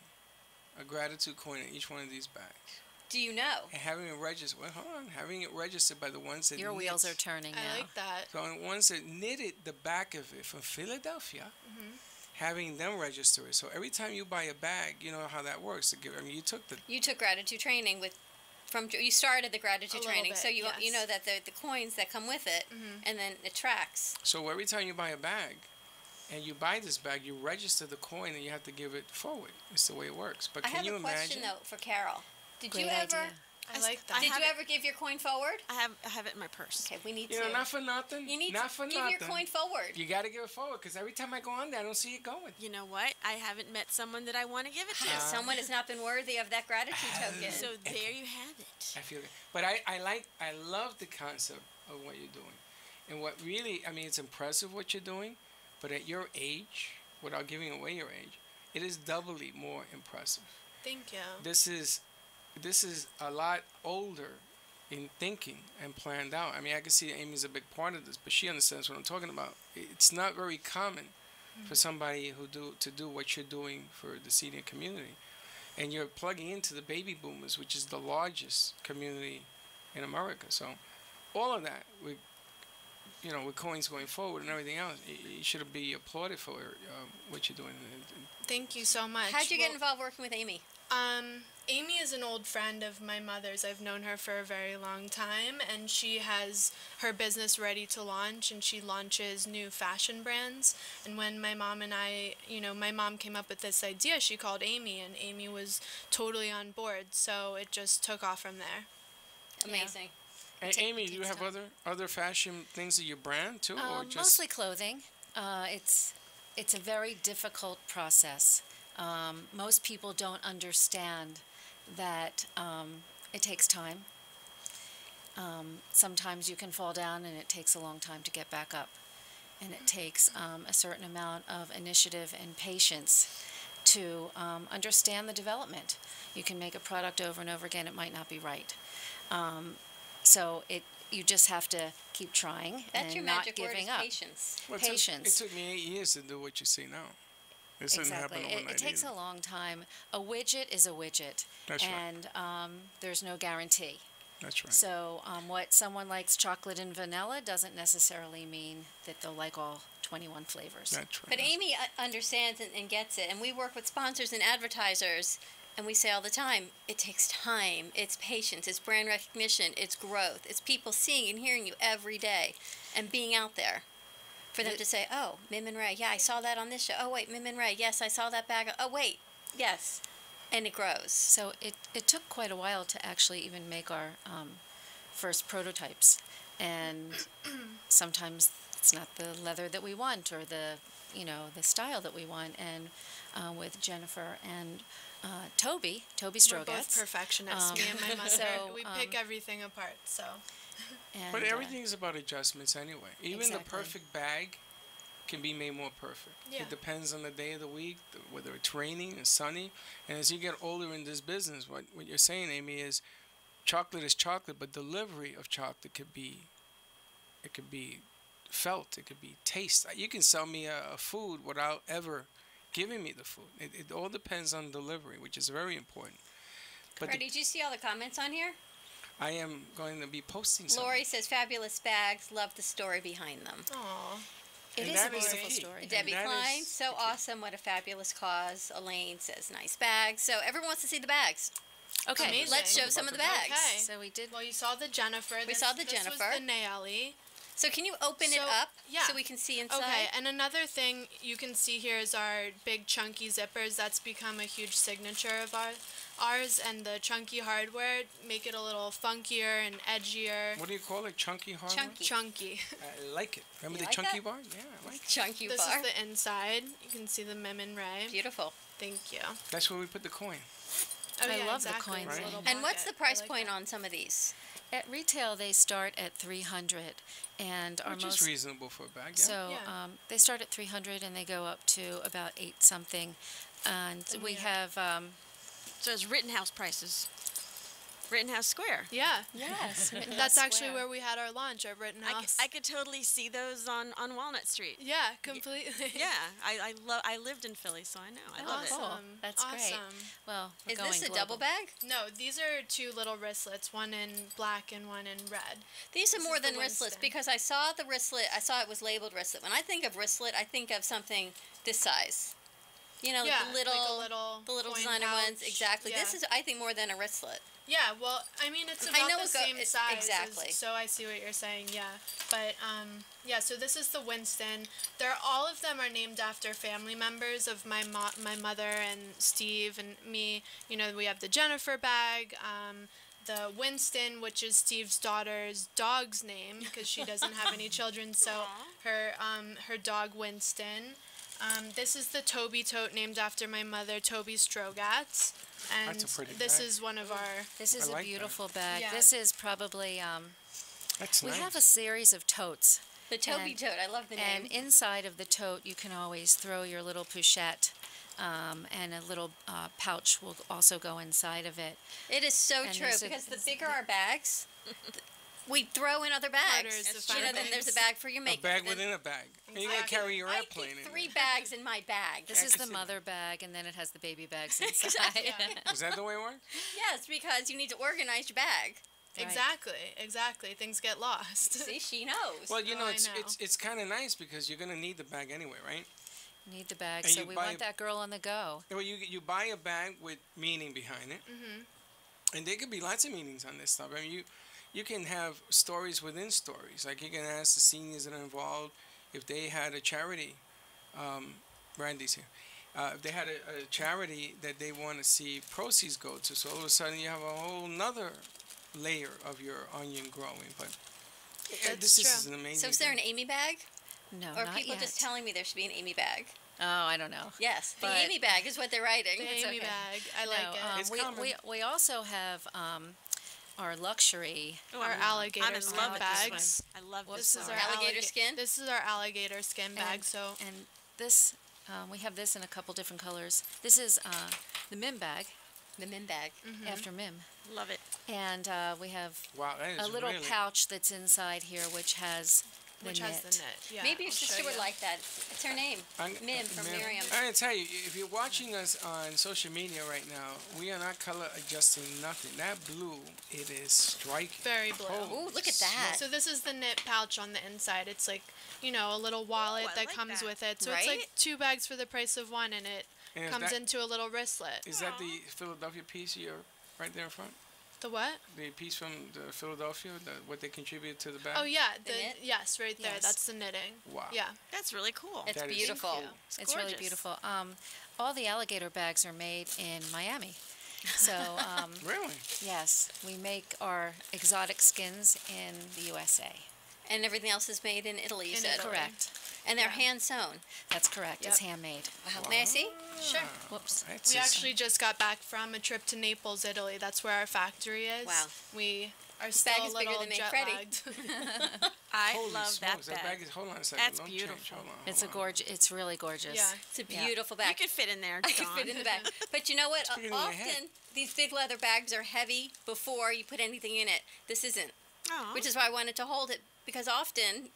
a gratitude coin in each one of these bags? Do you know? And having it registered, having it registered by the ones that Your wheels are turning now. I like that. So the ones that knitted the back of it from Philadelphia, having them register it. So every time you buy a bag, you know how that works. You took the You took gratitude training you started the gratitude A little training, bit, so you yes. know that the coins that come with it, and then it tracks. So every time you buy a bag, and you buy this bag, you register the coin, and you have to give it forward. It's the way it works. But I can have you a question imagine? though for Carol. Did Great you ever? idea. I like that. I Did have you it. ever give your coin forward? I have it in my purse. Okay, we need You to. know, not for nothing. You need not to for give nothing. your coin forward. You got to give it forward because every time I go on there, I don't see it going. You know what? I haven't met someone that I want to give it to. Someone has not been worthy of that gratitude token. So there you have it. I feel it. But I love the concept of what you're doing. And what really, it's impressive what you're doing, but at your age, without giving away your age, it is doubly more impressive. Thank you. This is a lot older in thinking and planned out. I can see Amy's a big part of this, but she understands what I'm talking about. It's not very common for somebody to do what you're doing for the senior community. And you're plugging into the baby boomers, which is the largest community in America. So all of that, with coins going forward and everything else, you should be applauded for what you're doing. Thank you so much. How'd you get involved working with Amy? Amy is an old friend of my mother's. I've known her for a very long time, and she has her business ready to launch, and she launches new fashion brands. And when my mom and my mom came up with this idea, she called Amy, and Amy was totally on board. So it just took off from there. Amazing. And Amy, do you have other fashion things that you brand too, or just Mostly clothing. It's a very difficult process. Most people don't understand that it takes time. Sometimes you can fall down and it takes a long time to get back up. And it takes a certain amount of initiative and patience to understand the development. You can make a product over and over again, it might not be right. So you just have to keep trying That's your and not magic word giving is up. patience. Well, Patience. It took me 8 years to do what you see now. This didn't happen Exactly. overnight It takes either. a long time. A widget is a widget. That's right. And there's no guarantee. That's right. So what someone likes chocolate and vanilla doesn't necessarily mean that they'll like all 21 flavors. That's right. But Amy understands and gets it, and we work with sponsors and advertisers, and we say all the time, it takes time, it's patience, it's brand recognition, it's growth, it's people seeing and hearing you every day, and being out there. For them to say, oh, Mim and Ray, yeah, I saw that on this show. Oh, wait, Mim and Ray, yes, I saw that bag. Oh, wait, yes. And it grows. So it took quite a while to actually even make our first prototypes. And sometimes it's not the leather that we want or the style that we want. And with Jennifer and Toby We're both Strogatz. perfectionists, me and my mother. so, we pick everything apart, so. And, But everything is about adjustments anyway. Even Exactly. the perfect bag can be made more perfect. Yeah. It depends on the day of the week, whether it's raining or sunny. And as you get older in this business, what you're saying, Amy, is chocolate is chocolate, but delivery of chocolate could be felt. It could be taste. You can sell me a food without ever giving me the food. It all depends on delivery, which is very important. But Freddy, did you see all the comments on here? I am going to be posting some. Lori says, fabulous bags, love the story behind them. Aw. It And is a that is beautiful key. story. And Debbie that Klein, is so the key. awesome, what a fabulous cause. Elaine says, nice bags. So everyone wants to see the bags. Okay, Amazing. Let's show some of the bags. Okay. So we did. Well, you saw the Jennifer. We saw the This Jennifer. was the Naomi. So can you open it So, up yeah. so we can see inside? Okay, and another thing you can see here is our big chunky zippers. That's become a huge signature of ours, and the chunky hardware make it a little funkier and edgier. What do you call it? Chunky hardware? Chunky. I like it. Remember You the like chunky that? bar? Yeah, I like it. Chunky This bar. is the inside. You can see the Mim and Ray. Beautiful. Thank you. That's where we put the coin. Oh, I yeah, love the exactly. coins. It's a Right. little And what's the pocket. price I like point that. on some of these? At retail, they start at 300, and our Which most is reasonable for a bag, yeah. so Yeah. they start at 300 and they go up to about 8 something, and we Yeah. have So it's Rittenhouse prices. Rittenhouse Square. Yeah. yes, That's actually where we had our lunch at Rittenhouse. I could totally see those on Walnut Street. Yeah, completely. Yeah, I lived in Philly, so I know. I love cool. Awesome. That's great. awesome. well, we're Is going this a global. double bag? No, these are two little wristlets, one in black and one in red. These are This more is the than wristlets Winston. because I saw the wristlet. I saw it was labeled wristlet. When I think of wristlet, I think of something this size. You know, Yeah, like the little, like a the little coin designer ones. pouch. Exactly. Yeah. This is, I think, more than a wristlet. Yeah, well, I mean, it's I about know the it go- same it- size. exactly. So I see what you're saying, yeah. But, yeah, so this is the Winston. All of them are named after family members of my mother and Steve and me. You know, we have the Jennifer bag, the Winston, which is Steve's daughter's dog's name, because she doesn't have any children, so her dog Winston. This is the Toby tote named after my mother, Toby Strogatz. And That's a pretty this bag. is one of our... This is I a like that. beautiful bag. Yeah. This is probably That's we nice. have a series of totes. The Toby And- tote. I love the And name. inside of the tote, you can always throw your little pochette, and a little pouch will also go inside of it. It is so and true there's a- because the bigger our bags, we throw in other Harder bags. is the You find know, then bags. there's a bag for your a makeup. bag then within a bag. And you can Exactly. carry your I airplane keep in 3 there. bags in my bag. This is can the see mother bag, and then it has the baby bags inside. Is that the way it works? Yes, because you need to organize your bag. Right. Exactly. Things get lost. See, she knows. Well, you know, Oh, I it's know. it's kind of nice because you're gonna need the bag anyway, right? Need the bag, And so you we buy want that girl on the go. Well, you buy a bag with meaning behind it, and there could be lots of meanings on this stuff. I mean, you can have stories within stories. Like you can ask the seniors that are involved if they had a charity. Randy's here. If they had a charity that they want to see proceeds go to, so all of a sudden you have a whole nother layer of your onion growing. But this is true. an amazing. So is there an thing. Amy bag? No, Or are not people yet. just telling me there should be an Amy bag? Oh, I don't know. Yes, the But- Amy bag is what they're writing. The It's Amy okay. bag. I No, like it. It's we, common. we also have our luxury. Our alligator I'm in skin love with bags. this one. I love This this is one. our Alligator skin? This is our alligator skin bag. And- So And this, we have this in a couple different colors. This is the Mim bag, The Min bag. after Mim. Love it. And we have Wow, that is a little really, pouch that's inside here, which has the which knit. has the knit. Yeah, Maybe your I'll show sister would you. like that. It's her name. Mim from Miriam. I'm gonna tell you, if you're watching us on social media right now, we are not color adjusting nothing. That blue, it is striking. Very blue. Ooh, look at that. So this is the knit pouch on the inside. It's like, you know, a little wallet I that like comes that. with it. So Right? it's like 2 bags for the price of one, and it And is comes that- into a little wristlet. Is that the Philadelphia piece here, right there in front? The what? The piece from the Philadelphia, what they contributed to the bag? Oh yeah, knit? yes, right there. Yes. That's the knitting. Wow. Yeah. That's really cool. It's That is beautiful. Thank you. It's really gorgeous. beautiful. All the alligator bags are made in Miami. So, Really? yes, we make our exotic skins in the USA. And everything else is made in Italy, you In said. Italy. Correct. And they're Yeah. hand sewn. That's correct. It's Yep. handmade. Wow. May I see? Sure. Whoops. That's We just- actually just got back from a trip to Naples, Italy. That's where our factory is. Wow. We are bag still a is bigger little than me, jet Freddie. lagged. I Holy love smokes, that bag. is, hold on a second. That's Don't beautiful. Change. Hold on, It's a hold on. gorgeous. It's really gorgeous. Yeah. It's a Yeah. beautiful You bag. could fit in there. I could Dawn. fit in the bag. But you know what? bigger than your head. Often these big leather bags are heavy before you put anything in it. This isn't. Aw. Which is why I wanted to hold it, because often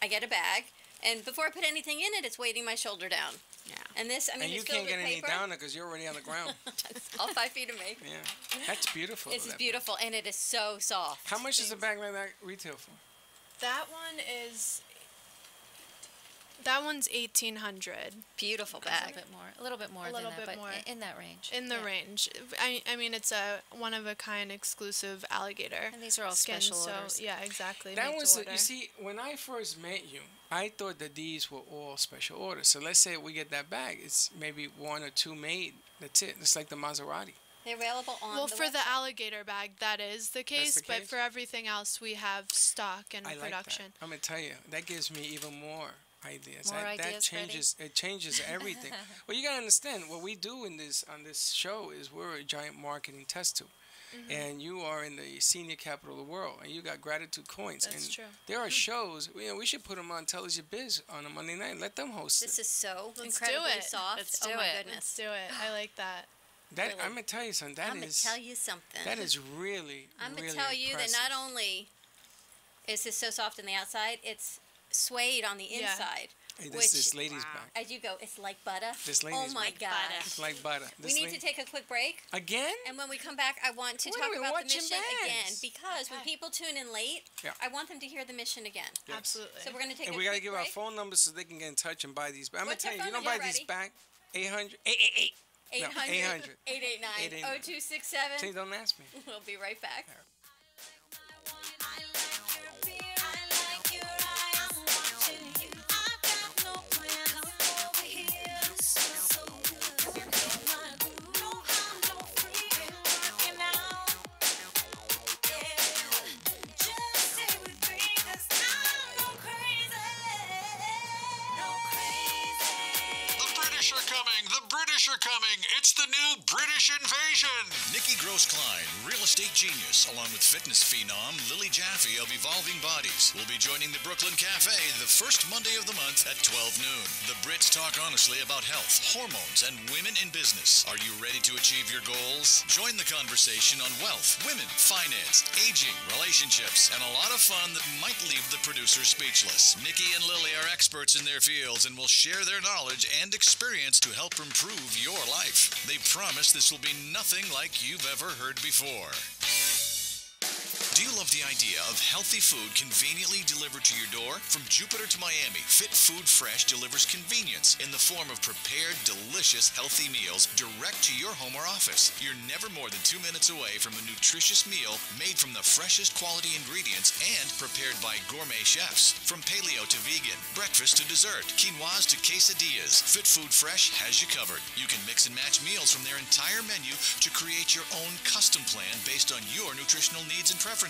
I get a bag and before I put anything in it, it's weighting my shoulder down. Yeah. And this, I mean, And you it's filled can't get with any paper. down there because you're already on the ground. All 5 feet of me. Yeah. That's beautiful. This is that- beautiful, and it is so soft. How much does a bag like that retail for? That one is That one's 1,800. Beautiful A bag. little bit more A than little that, bit but more. in that range. In the range. I mean, it's a one-of-a-kind exclusive alligator. And these are all skin, special so, orders. Yeah, exactly. That made to was, order. you see, when I first met you, I thought that these were all special orders. So let's say we get that bag, it's maybe 1 or 2 made. That's it. It's like the Maserati. They're available on Well, the for the website. alligator bag, that is the case, the but case? for everything else, we have stock and I production. like that. I'm gonna tell you, that gives me even more ideas. More that ideas, Freddy? changes everything. Well, you gotta understand what we do in this on this show is we're a giant marketing test tube. And you are in the senior capital of the world, and you got gratitude coins. That's and true. There are shows. We should put them on Tell Us Your Biz on a Monday night. Let them host This it. is so Let's incredibly do it. soft. Let's oh do my it. goodness. Let's do it. I like that. That I'm gonna tell you something. I'm gonna tell you something. That is really. I'm gonna really tell you that impressive. not only is this so soft on the outside, it's suede on the Yeah. inside. Hey, which, this lady's back. as you go, it's like butter. This Oh lady's my back. gosh. It's like butter. We This need lady- to take a quick break, again. and when we come back, I want to Wait a talk minute, about the watch your mission again bags. because when people tune in late, Yeah. I want them to hear the mission again. Yes. Absolutely. So we're gonna take And a we gotta quick give break. our phone numbers so they can get in touch and buy these. But I'm What's gonna your tell you, you phone don't buy number, these Freddy? back. 800 888. 800 889 889. 0267. Please don't ask me. We'll be right back. The British are coming. It's the new British invasion. Nikki Gross-Klein, real estate genius, along with fitness phenom Lily Jaffe of Evolving Bodies, will be joining the Brooklyn Cafe the first Monday of the month at 12 noon. The Brits talk honestly about health, hormones, and women in business. Are you ready to achieve your goals? Join the conversation on wealth, women, finance, aging, relationships, and a lot of fun that might leave the producer speechless. Nikki and Lily are experts in their fields and will share their knowledge and experience to help improve your life. They promise this will be nothing like you've ever heard before. Do you love the idea of healthy food conveniently delivered to your door? From Jupiter to Miami, Fit Food Fresh delivers convenience in the form of prepared, delicious, healthy meals direct to your home or office. You're never more than 2 minutes away from a nutritious meal made from the freshest quality ingredients and prepared by gourmet chefs. From paleo to vegan, breakfast to dessert, quinoas to quesadillas, Fit Food Fresh has you covered. You can mix and match meals from their entire menu to create your own custom plan based on your nutritional needs and preferences.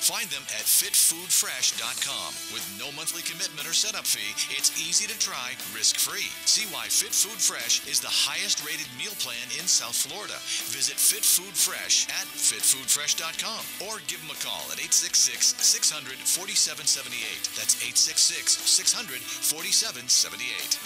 Find them at fitfoodfresh.com. With no monthly commitment or setup fee, it's easy to try, risk-free. See why Fit Food Fresh is the highest rated meal plan in South Florida. Visit Fit Food Fresh at fitfoodfresh.com or give them a call at 866-600-4778. That's 866-600-4778.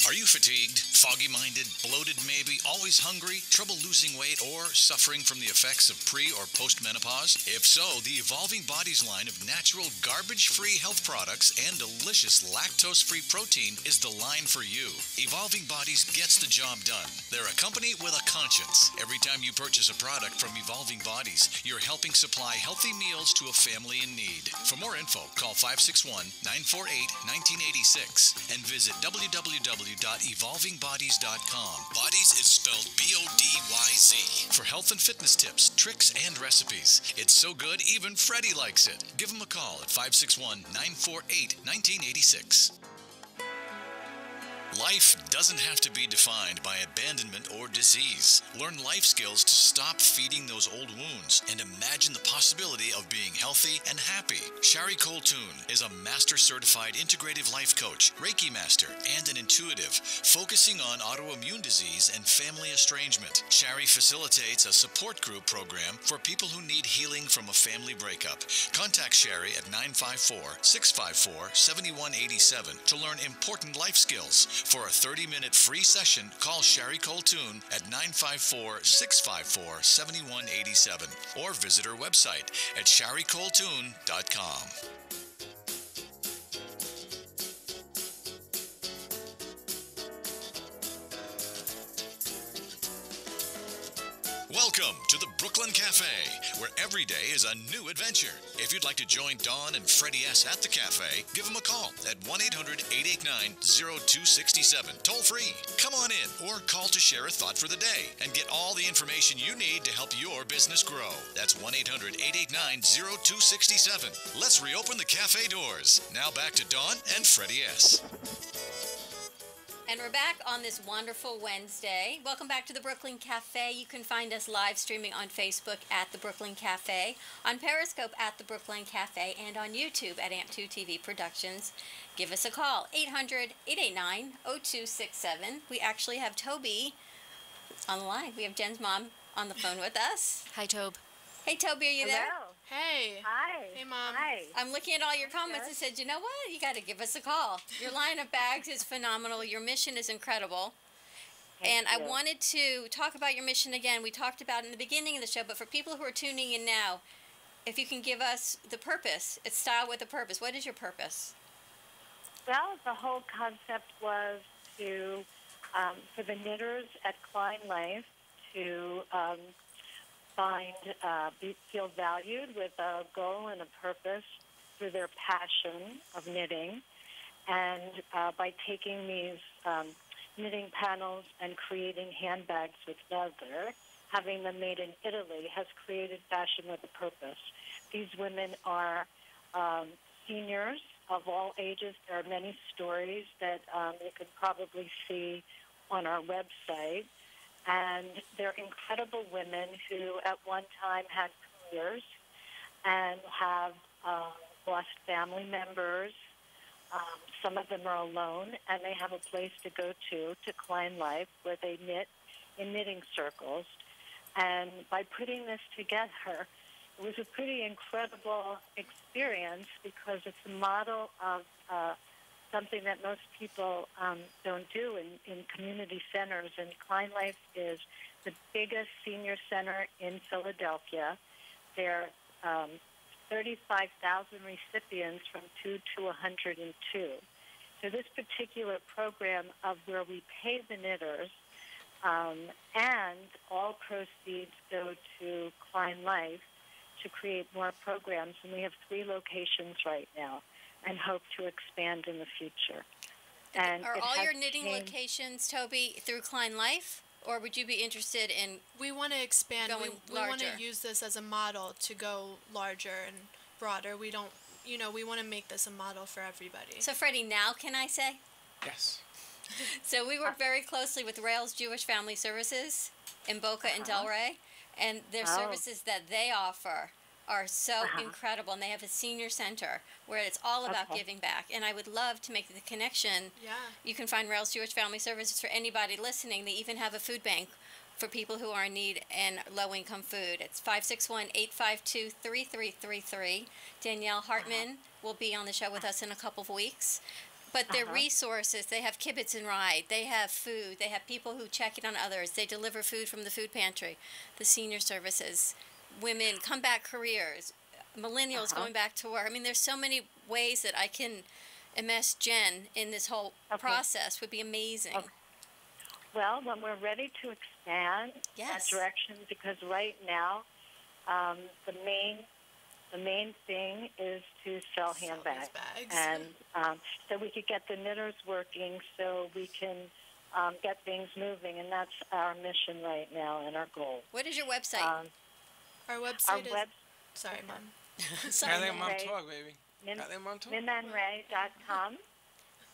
Are you fatigued, foggy-minded, bloated maybe, always hungry, trouble losing weight, or suffering from the effects of pre- or post-menopause? If so, the Evolving Bodies line of natural, garbage-free health products and delicious lactose-free protein is the line for you. Evolving Bodies gets the job done. They're a company with a conscience. Every time you purchase a product from Evolving Bodies, you're helping supply healthy meals to a family in need. For more info, call 561-948-1986 and visit www.evolvingbodies.com. Bodies is spelled B-O-D-Y-Z. For health and fitness tips, tricks, and recipes. It's so good, even Freddy likes it. Give him a call at 561-948-1986. Life doesn't have to be defined by abandonment or disease. Learn life skills to stop feeding those old wounds and imagine the possibility of being healthy and happy. Shari Coltoon is a master-certified integrative life coach, Reiki master, and an intuitive, focusing on autoimmune disease and family estrangement. Shari facilitates a support group program for people who need healing from a family breakup. Contact Shari at 954-654-7187 to learn important life skills. For a 30-minute free session, call Shari Coltoon at 954-654-7187 or visit her website at sharicoltoon.com. Welcome to the Brooklyn Cafe, where every day is a new adventure. If you'd like to join Dawn and Freddy S. at the cafe, give them a call at 1-800-889-0267, toll free. Come on in or call to share a thought for the day and get all the information you need to help your business grow. That's 1-800-889-0267. Let's reopen the cafe doors. Now back to Dawn and Freddy S. And we're back on this wonderful Wednesday. Welcome back to the Brooklyn Cafe. You can find us live streaming on Facebook at the Brooklyn Cafe, on Periscope at the Brooklyn Cafe, and on YouTube at AMP2 TV Productions. Give us a call, 800-889-0267. We actually have Toby on the line. We have Jen's mom on the phone with us. Hi, Tobe. Hey, Toby, are you there? Hey. Hi. Hey, Mom. Hi. I'm looking at all your comments and said, you know what? You got to give us a call. Your line of bags is phenomenal. Your mission is incredible. Thank I you. wanted to talk about your mission again. We talked about it in the beginning of the show, but for people who are tuning in now, if you can give us the purpose. It's Style with a Purpose. What is your purpose? Well, the whole concept was to, for the knitters at Klein Life to feel valued with a goal and a purpose through their passion of knitting. And by taking these knitting panels and creating handbags with leather, having them made in Italy has created fashion with a purpose. These women are seniors of all ages. There are many stories that you can probably see on our website. And they're incredible women who at one time had careers and have lost family members. Some of them are alone, and they have a place to go to Klein Life, where they knit in knitting circles. And by putting this together, it was a pretty incredible experience because it's a model of something that most people don't do in community centers. And Klein Life is the biggest senior center in Philadelphia. There are 35,000 recipients from 2 to 102. So this particular program of where we pay the knitters and all proceeds go to Klein Life to create more programs. And we have 3 locations right now and hope to expand in the future. And are all your knitting locations, Toby, through Klein Life? Or would you be interested in We want to expand. going We want larger? to use this as a model to go larger and broader. We don't, we want to make this a model for everybody. So, Freddie, now can I say? Yes. So we work very closely with Rails Jewish Family Services in Boca and Delray, and their services that they offer are so incredible, and they have a senior center where it's all about giving back. And I would love to make the connection. Yeah. You can find Rails Jewish Family Services for anybody listening. They even have a food bank for people who are in need and low-income food. It's 561-852-3333. Danielle Hartman will be on the show with us in a couple of weeks. But their resources, they have kibbutz and ride, they have food, they have people who check in on others, they deliver food from the food pantry, the senior services, women, comeback careers, millennials going back to work. I mean, there's so many ways that I can MS Jen in this whole process would be amazing. Well, when we're ready to expand that direction, because right now the main thing is to sell handbags. And so we could get the knitters working so we can get things moving, and that's our mission right now and our goal. What is your website? Our website is... Sorry, Mom. Sorry, Let Mom talk, baby. Let Mom talk. MimandRay.com.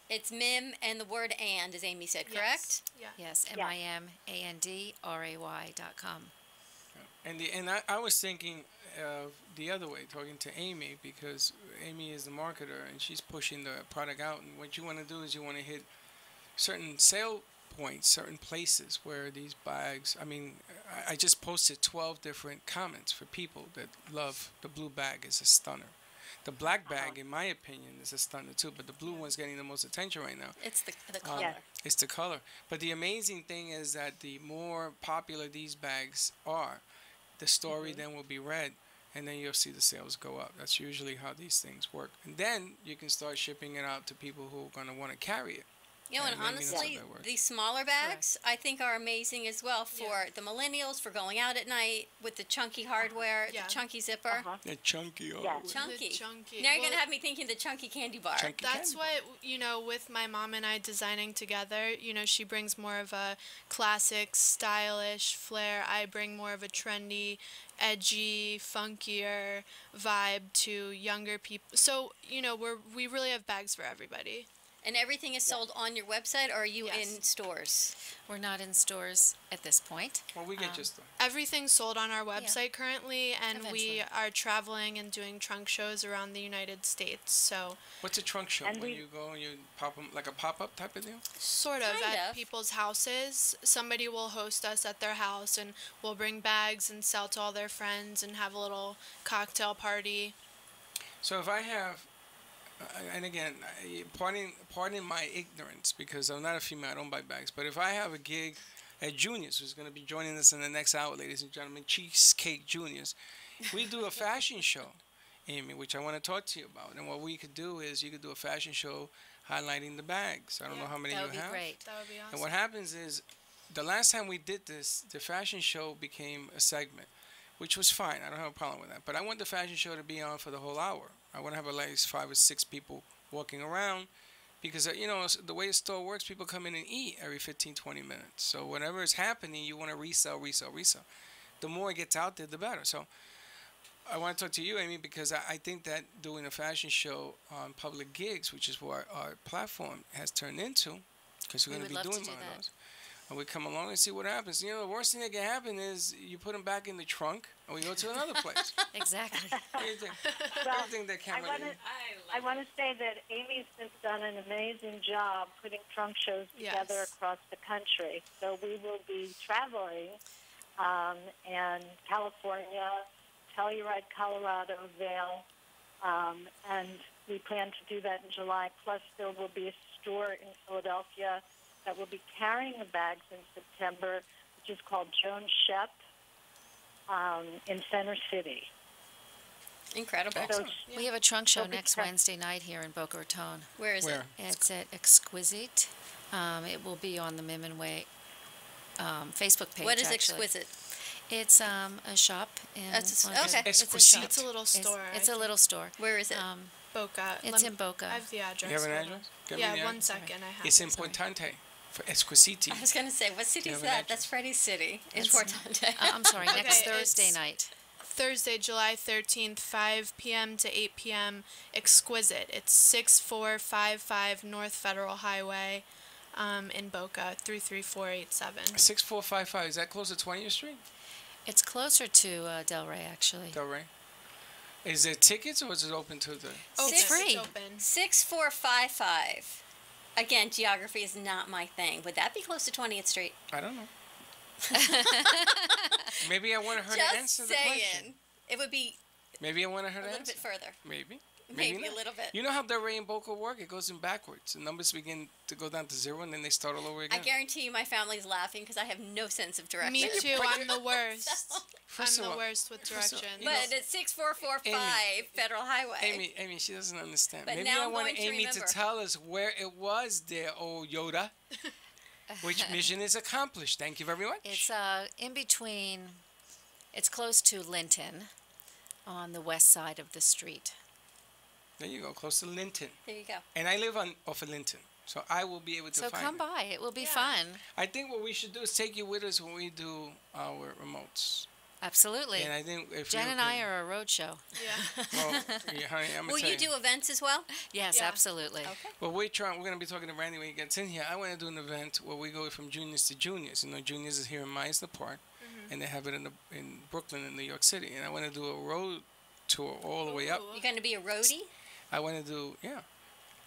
It's Mim and the word and, as Amy said, correct? Yeah. Yes, MIMANDRAY.com. And I was thinking the other way, talking to Amy, because Amy is the marketer and she's pushing the product out. And what you want to do is you want to hit certain sale points, certain places where these bags. I mean, I just posted 12 different comments for people that love the blue bag. It's a stunner. The black bag, in my opinion, is a stunner too, but the blue one's getting the most attention right now. It's the color. It's the color. But the amazing thing is that the more popular these bags are, the story then will be read, and then you'll see the sales go up. That's usually how these things work. And then you can start shipping it out to people who are going to want to carry it. You know, and honestly, these smaller bags I think are amazing as well for the millennials, for going out at night with the chunky hardware, the chunky zipper. The chunky. Chunky. The chunky. Now you're going to have me thinking the chunky candy bar. That's what, you know, with my mom and I designing together, you know, she brings more of a classic, stylish flair. I bring more of a trendy, edgy, funkier vibe to younger people. So, you know, we really have bags for everybody. And everything is sold on your website, or are you in stores? We're not in stores at this point. Well, we get your stuff. Everything's sold on our website currently, and we Eventually. are traveling and doing trunk shows around the United States. So What's a trunk show? When you go and you pop them, like a pop-up type of deal? sort of at people's houses. Somebody will host us at their house, and we'll bring bags and sell to all their friends and have a little cocktail party. So if I have, and again, pardon my ignorance, because I'm not a female, I don't buy bags, but if I have a gig at Junior's, who's going to be joining us in the next hour, ladies and gentlemen, Cheesecake Junior's, we do a fashion show, Amy, which I want to talk to you about. And what we could do is you could do a fashion show highlighting the bags. I don't know how many you have. That would be great. That would be awesome. And what happens is, the last time we did this, the fashion show became a segment, which was fine. I don't have a problem with that. But I want the fashion show to be on for the whole hour. I want to have at least 5 or 6 people walking around, because, you know, the way a store works, people come in and eat every 15, 20 minutes. So whatever is happening, you want to resell. The more it gets out there, the better. So I want to talk to you, Amy, because I think that doing a fashion show on public gigs, which is what our platform has turned into, because we're going to be doing one of those. And we come along and see what happens. You know, the worst thing that can happen is you put them back in the trunk, and we go to another place. Exactly. Everything that can I want to say that Amy's just done an amazing job putting trunk shows together across the country. So we will be traveling in California, Telluride, Colorado, Vail, and we plan to do that in July. Plus, there will be a store in Philadelphia that will be carrying the bags in September, which is called Joan Shep in Center City. Incredible. So We have a trunk show next Wednesday night here in Boca Raton. Where is it? It's at Exquisite. It will be on the Mimin Way Facebook page. What is Exquisite? It's a shop. Okay. It's a shop. It's a little store. It's a little store. Where is it? Boca. It's in Boca. I have the address. You have an address? Give me the Yeah, one address. second. I have It's it. importante for Esquisiti. I was going to say, what city is that? That's Freddy's city. It's Importante. I'm sorry, next Okay, Thursday it's night. Thursday, July 13th, 5 p.m. to 8 p.m. Exquisite. It's 6455 North Federal Highway in Boca, 33487. 6455, is that close to 20th Street? It's closer to Delray, actually. Delray. Is there tickets, or is it open to the... Oh, it's free. It's open. 6455. Again, geography is not my thing. Would that be close to 20th Street? I don't know. Maybe I wanted her to answer the question. It would be Maybe I wanted her a to little answer. bit further. Maybe. Maybe not. a little bit. You know how Delray and Boca work? It goes in backwards. The numbers begin to go down to 0, and then they start all over I again. guarantee you my family's laughing because I have no sense of direction. Me too. I'm the worst. First I'm of the all- worst with first of all, directions. you know- But it's 6445 Federal Highway. Amy, she doesn't understand. But Maybe now I I'm want going to Amy to remember. tell us where it was there, old Yoda. Which mission is accomplished. Thank you very much. It's in between, it's close to Linton on the west side of the street. There you go, close to Linton. There you go. And I live off of Linton, so I will be able to So find come it. by. It will be fun. I think what we should do is take you with us when we do our remotes. Absolutely. And I think if Jen you and I are a road show. Yeah. Well, yeah, honey, I'm Will tell you do events as well? Yes, Yeah. absolutely. Okay. Well, we're going to be talking to Randy when he gets in here. I want to do an event where we go from juniors to juniors. You know, juniors is here in Meisner Park, and they have it in Brooklyn and New York City. And I want to do a road tour all the way up. You're going to be a roadie? I want to do,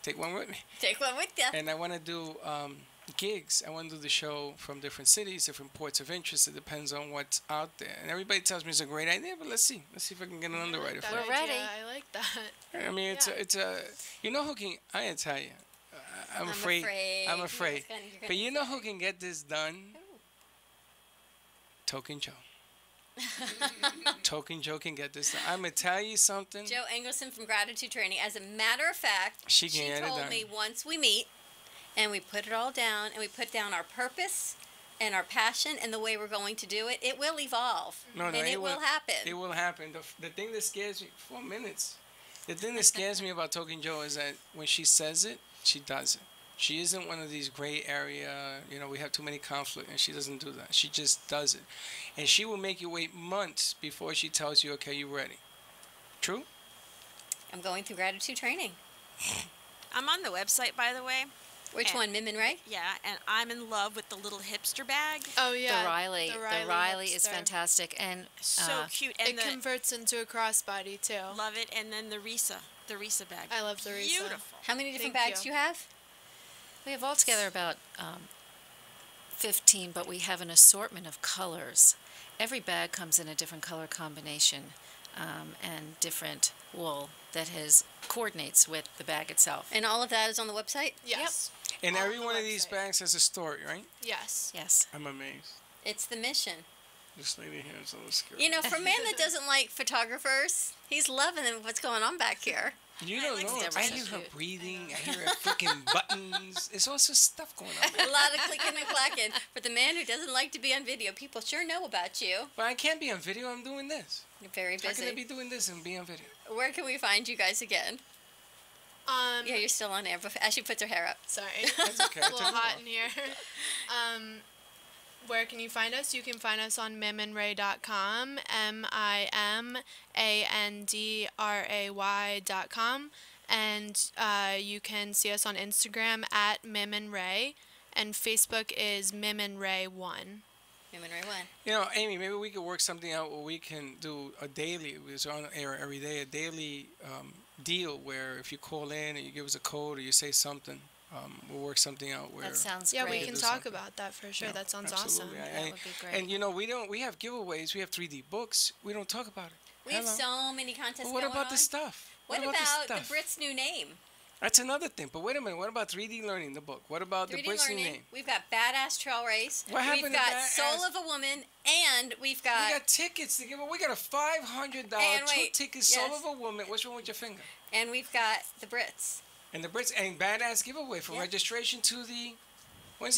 take one with me. Take one with you. And I want to do gigs. I want to do the show from different cities, different ports of interest. It depends on what's out there. And everybody tells me it's a great idea, but let's see. Let's see if I can get an underwriter for That it. We're ready. idea, I like that. I mean, it's a, you know who can, I gotta tell you, I'm afraid. I'm afraid. But you know who can get this done? Token Joe. Token Joe can get this done. I'm gonna tell you something. Joe Engelson from Gratitude Training. As a matter of fact, She can get it told done. me once we meet, and we put it all down, and we put down our purpose and our passion and the way we're going to do it, it will evolve. And it will happen. It will happen. The thing that scares me, 4 minutes. The thing that scares me about Talking Joe is that when she says it, she does it. She isn't one of these gray area, we have too many conflict, and she doesn't do that. She just does it. And she will make you wait months before she tells you, okay, you're ready. True? I'm going through gratitude training. I'm on the website, by the way. Which one, Mim and Ray? Yeah, and I'm in love with the little hipster bag. Oh, yeah. The Riley is hipster. fantastic. And So cute. And It converts into a crossbody, too. Love it. And then the Risa bag. I love the Risa. Beautiful. How many different Thank bags you. do you have? we have altogether about 15, but we have an assortment of colors. Every bag comes in a different color combination and different wool that coordinates with the bag itself. And all of that is on the website? Yes. And All every on the one of these website. bags has a story, right? Yes. Yes. I'm amazed. It's the mission. This lady here is a little scary. You know, for a man that doesn't like photographers, he's loving what's going on back here. You don't know. I hear her breathing. I hear her freaking buttons. There's all sorts of stuff going on. A lot of clicking and clacking. For the man who doesn't like to be on video, people sure know about you. But I can't be on video. I'm doing this. You're very How can I busy. be doing this and be on video? Where can we find you guys again? Yeah, you're still on air, but as she puts her hair up. Sorry. That's okay. It's a little hot in here. Where can you find us? You can find us on mimandray.com, MIMANDRAY.com, and you can see us on Instagram at mimandray, and Facebook is mimandray1. Mim and Ray 1. You know, Amy, maybe we could work something out where we can do a daily, it's on air every day, a daily deal where if you call in and you give us a code or you say something, we'll work something out where... That sounds Yeah, great. we can do talk something. about that for sure. Yeah, That sounds absolutely. awesome. That would be great. And we have giveaways. We have 3D books. We don't talk about it. We have Hello. so many contests But what going about on. the stuff? What about about the the stuff? Brit's new name? That's another thing. But wait a minute. What about 3D Learning, the book? What about the 3D Brit's new Learning. name? We've got Badass Trail Race. What happened We've to got Badass? Soul of a Woman, and we've got... We got tickets to give away. We got a $500 And 2 wait, tickets, yes. Soul of a Woman. What's wrong with your finger? And we've got the Brits. And the Brits and badass giveaway for Yeah. registration to the. What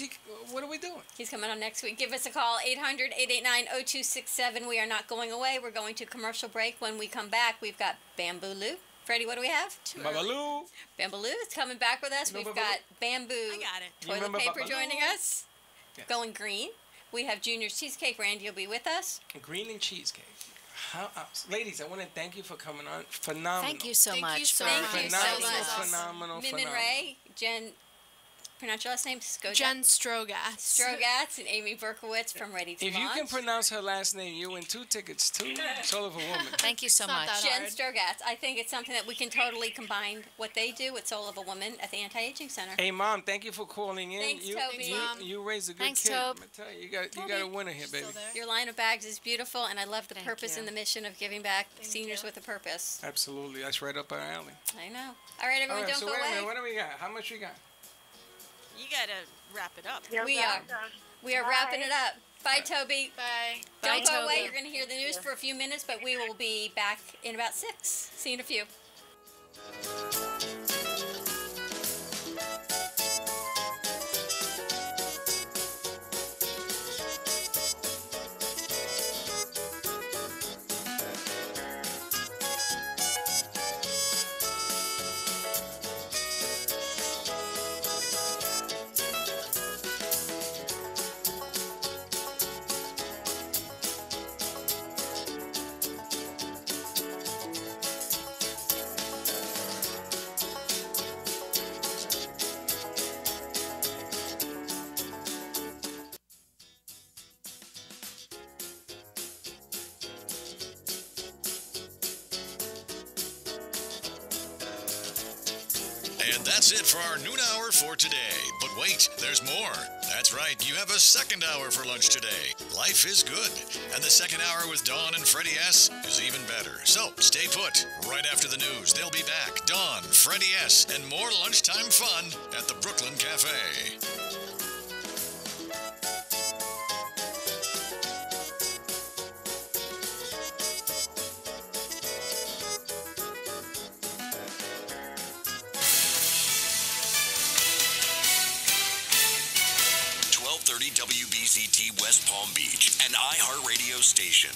are we doing? He's coming on next week. Give us a call, 800-889-0267. We are not going away. We're going to commercial break. When we come back, we've got Bamboo Lou. Freddie, what do we have? Babaloo. Bamboo Lou is coming back with us. You know We've Babaloo? got Bamboo I got it. You Toilet remember Paper Babaloo? joining us. Yes. Going green. We have Junior's Cheesecake. Randy will be with us. Green and cheesecake. How else? Ladies, I want to thank you for coming on. Phenomenal. Thank you so Thank much. you so for much. Thank you so having much. us. Phenomenal. Mim and Ray, Jen, pronounce your last name? Jen Strogatz. Strogatz and Amy Berkowitz from Ready to If you Launch. can pronounce her last name, you win 2 tickets to Soul of a Woman. Thank you so It's not much. that Jen Strogatz. I think it's something that we can totally combine what they do with Soul of a Woman at the Anti-Aging Center. Hey, Mom, thank you for calling in. Thanks, you, Toby. You, Mom. you raised a good Thanks, kid. Tobe. I'm tell you, you got a winner here, baby. Still there? Your line of bags is beautiful, and I love the Thank purpose you. and the mission of giving back Thank seniors you. with a purpose. Absolutely, that's right up our alley. I know. All right, everyone, All right, don't so go wait a minute. away. What do we got? How much we got? You gotta wrap it up. You're We are. welcome. We are Bye. wrapping it up. Bye, Toby. Bye. Don't Bye, go away. Toby. You're going to hear the news for a few minutes, but we will be back in about 6. See you in a few. And that's it for our noon hour for today. But wait, there's more. That's right, you have a second hour for lunch today. Life is good. And the second hour with Dawn and Freddie S. is even better. So stay put. Right after the news, they'll be back. Dawn, Freddie S. and more lunchtime fun at the Brooklyn Cafe. WBZT West Palm Beach, an iHeartRadio station.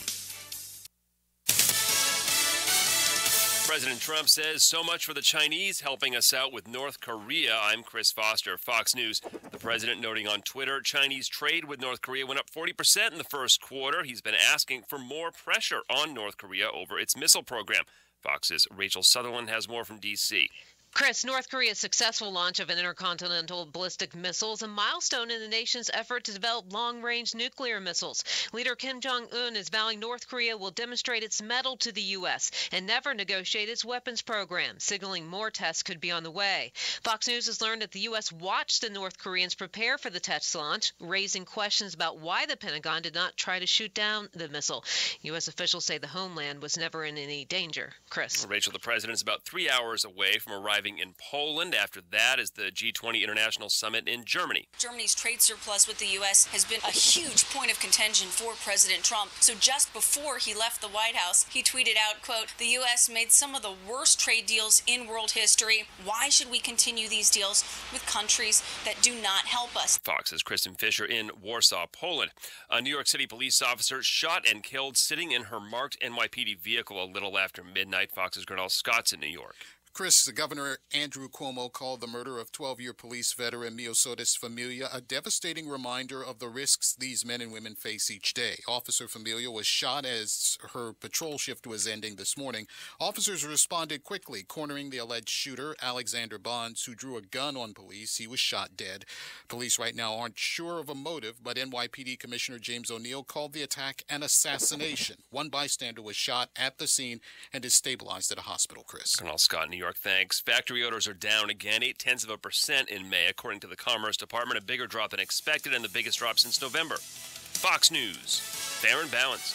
President Trump says so much for the Chinese helping us out with North Korea. I'm Chris Foster, Fox News. The president noting on Twitter, Chinese trade with North Korea went up 40% in the first quarter. He's been asking for more pressure on North Korea over its missile program. Fox's Rachel Sutherland has more from D.C. Chris, North Korea's successful launch of an intercontinental ballistic missile is a milestone in the nation's effort to develop long-range nuclear missiles. Leader Kim Jong-un is vowing North Korea will demonstrate its mettle to the U.S. and never negotiate its weapons program, signaling more tests could be on the way. Fox News has learned that the U.S. watched the North Koreans prepare for the test launch, raising questions about why the Pentagon did not try to shoot down the missile. U.S. officials say the homeland was never in any danger. Chris. Rachel, the president is about 3 hours away from arriving in Poland. After that is the G20 International Summit in Germany. Germany's trade surplus with the U.S. has been a huge point of contention for President Trump. So just before he left the White House, he tweeted out, quote, "The U.S. made some of the worst trade deals in world history. Why should we continue these deals with countries that do not help us?" Fox's Kristen Fisher in Warsaw, Poland. A New York City police officer shot and killed sitting in her marked NYPD vehicle a little after midnight. Fox's Gernal Scott's in New York. Chris, Governor Andrew Cuomo called the murder of 12-year police veteran Miosotis Familia a devastating reminder of the risks these men and women face each day. Officer Familia was shot as her patrol shift was ending this morning. Officers responded quickly, cornering the alleged shooter, Alexander Bonds, who drew a gun on police. He was shot dead. Police right now aren't sure of a motive, but NYPD Commissioner James O'Neill called the attack an assassination. One bystander was shot at the scene and is stabilized at a hospital, Chris. Colonel Scott, New York. Thanks. Factory orders are down again, 0.8% in May, according to the Commerce Department. A bigger drop than expected and the biggest drop since November. Fox News. Fair and balanced.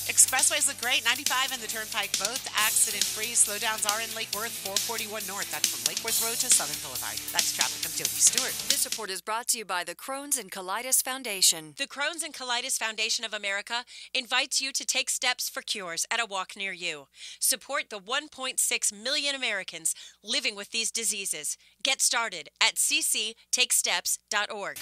Expressways look great. 95 and the Turnpike both accident-free. Slowdowns are in Lake Worth, 441 North. That's from Lake Worth Road to Southern Boulevard. That's traffic. I'm Jody Stewart. This report is brought to you by the Crohn's and Colitis Foundation. The Crohn's and Colitis Foundation of America invites you to take steps for cures at a walk near you. Support the 1.6 million Americans living with these diseases. Get started at cctakesteps.org.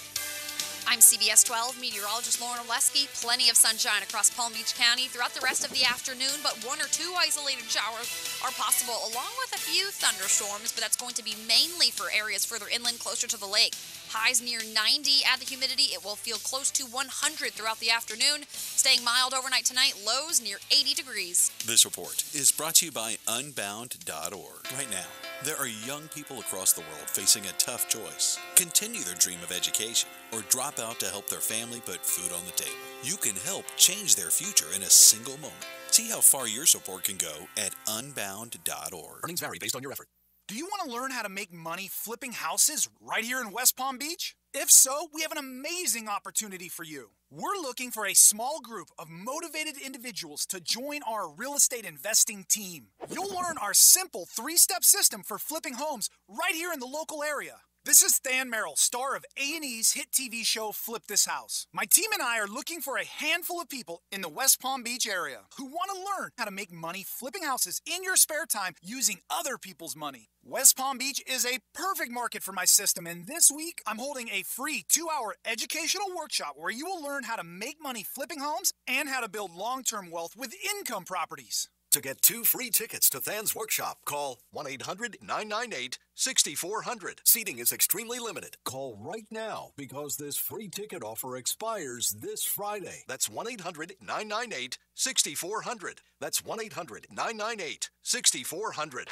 I'm CBS 12 meteorologist Lauren Oleski. Plenty of sunshine across Palm Beach County throughout the rest of the afternoon, but 1 or 2 isolated showers are possible, along with a few thunderstorms, but that's going to be mainly for areas further inland, closer to the lake. Highs near 90. Add the humidity, it will feel close to 100 throughout the afternoon. Staying mild overnight tonight, lows near 80 degrees. This report is brought to you by Unbound.org. Right now, there are young people across the world facing a tough choice. Continue their dream of education or drop out to help their family put food on the table. You can help change their future in a single moment. See how far your support can go at Unbound.org. Earnings vary based on your effort. Do you want to learn how to make money flipping houses right here in West Palm Beach? If so, we have an amazing opportunity for you. We're looking for a small group of motivated individuals to join our real estate investing team. You'll learn our simple 3-step system for flipping homes right here in the local area. This is Than Merrill, star of A&E's hit TV show Flip This House. My team and I are looking for a handful of people in the West Palm Beach area who want to learn how to make money flipping houses in your spare time using other people's money. West Palm Beach is a perfect market for my system, and this week I'm holding a free 2-hour educational workshop where you will learn how to make money flipping homes and how to build long-term wealth with income properties. To get 2 free tickets to Than's workshop, call 1-800-998-6400. Seating is extremely limited. Call right now because this free ticket offer expires this Friday. That's 1-800-998-6400. That's 1-800-998-6400.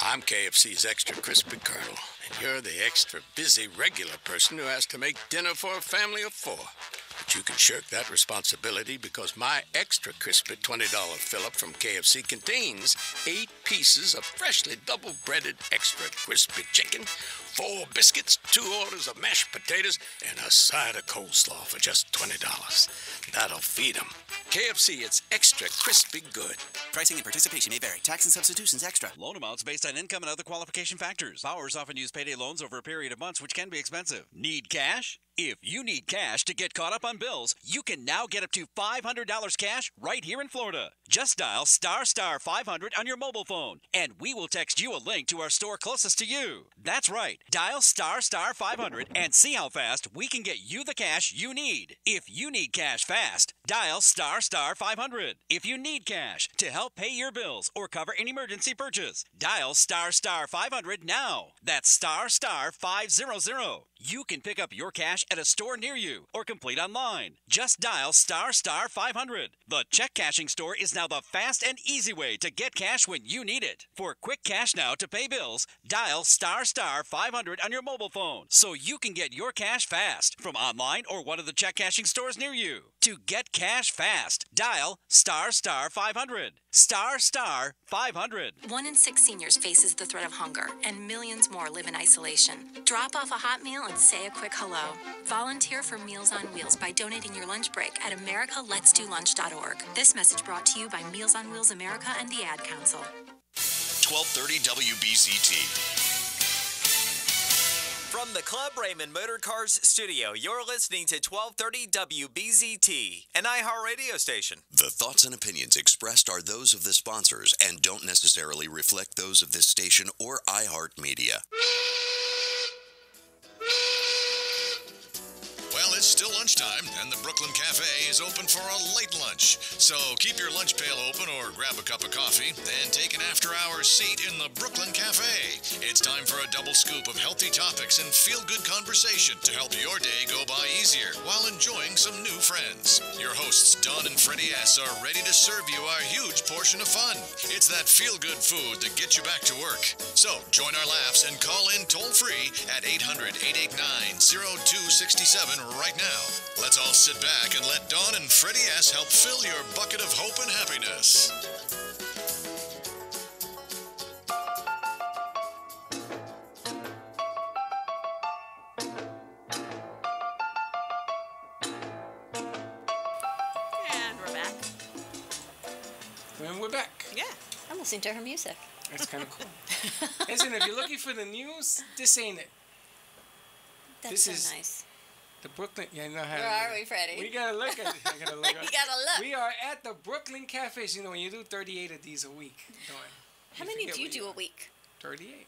I'm KFC's extra crispy Colonel, and you're the extra busy regular person who has to make dinner for a family of 4. But you can shirk that responsibility because my extra crispy $20 fill-up from KFC contains 8 pieces of freshly double-breaded extra crispy chicken, 4 biscuits, 2 orders of mashed potatoes, and a side of coleslaw for just $20. That'll feed 'em. KFC, it's extra crispy good. Pricing and participation may vary. Tax and substitutions extra. Loan amounts based on income and other qualification factors. Borrowers often use payday loans over a period of months, which can be expensive. Need cash? If you need cash to get caught up on bills, you can now get up to $500 cash right here in Florida. Just dial *500 on your mobile phone, and we will text you a link to our store closest to you. That's right. Dial *500 and see how fast we can get you the cash you need. If you need cash fast, dial *500. If you need cash to help pay your bills or cover an emergency purchase, dial *500 now. That's *500. You can pick up your cash at a store near you or complete online. Just dial *500. The check cashing store is now the fast and easy way to get cash when you need it. For quick cash now to pay bills, dial *500 on your mobile phone so you can get your cash fast from online or one of the check cashing stores near you. To get cash fast, dial *500. *500. 1 in 6 seniors faces the threat of hunger, and millions more live in isolation. Drop off a hot meal and say a quick hello. Volunteer for Meals on Wheels by donating your lunch break at americaletsdolunch.org. This message brought to you by Meals on Wheels America and the Ad Council. 1230 WBZT. From the Club Raymond Motor Cars studio, you're listening to 1230 WBZT, an iHeartRadio station. The thoughts and opinions expressed are those of the sponsors and don't necessarily reflect those of this station or iHeart Media. Well, it's still lunchtime, and the Brooklyn Cafe is open for a late lunch. So keep your lunch pail open or grab a cup of coffee and take an after-hours seat in the Brooklyn Cafe. It's time for a double scoop of healthy topics and feel-good conversation to help your day go by easier while enjoying some new friends. Your hosts, Don and Freddy S., are ready to serve you a huge portion of fun. It's that feel-good food that gets you back to work. So join our laughs and call in toll-free at 800-889-0267 right now. Let's all sit back and let Dawn and Freddy S. help fill your bucket of hope and happiness. And we're back. And we're back. Yeah. I'm listening to her music. That's kind of cool. Listen, if you're looking for the news, this ain't it. That's this so is nice. The Brooklyn. Yeah, I know how. Where are we, Freddie? We gotta look at it. I gotta look. We gotta look. We are at the Brooklyn Cafe. So, you know, when you do 38 of these a week, How many do you do a week? 38.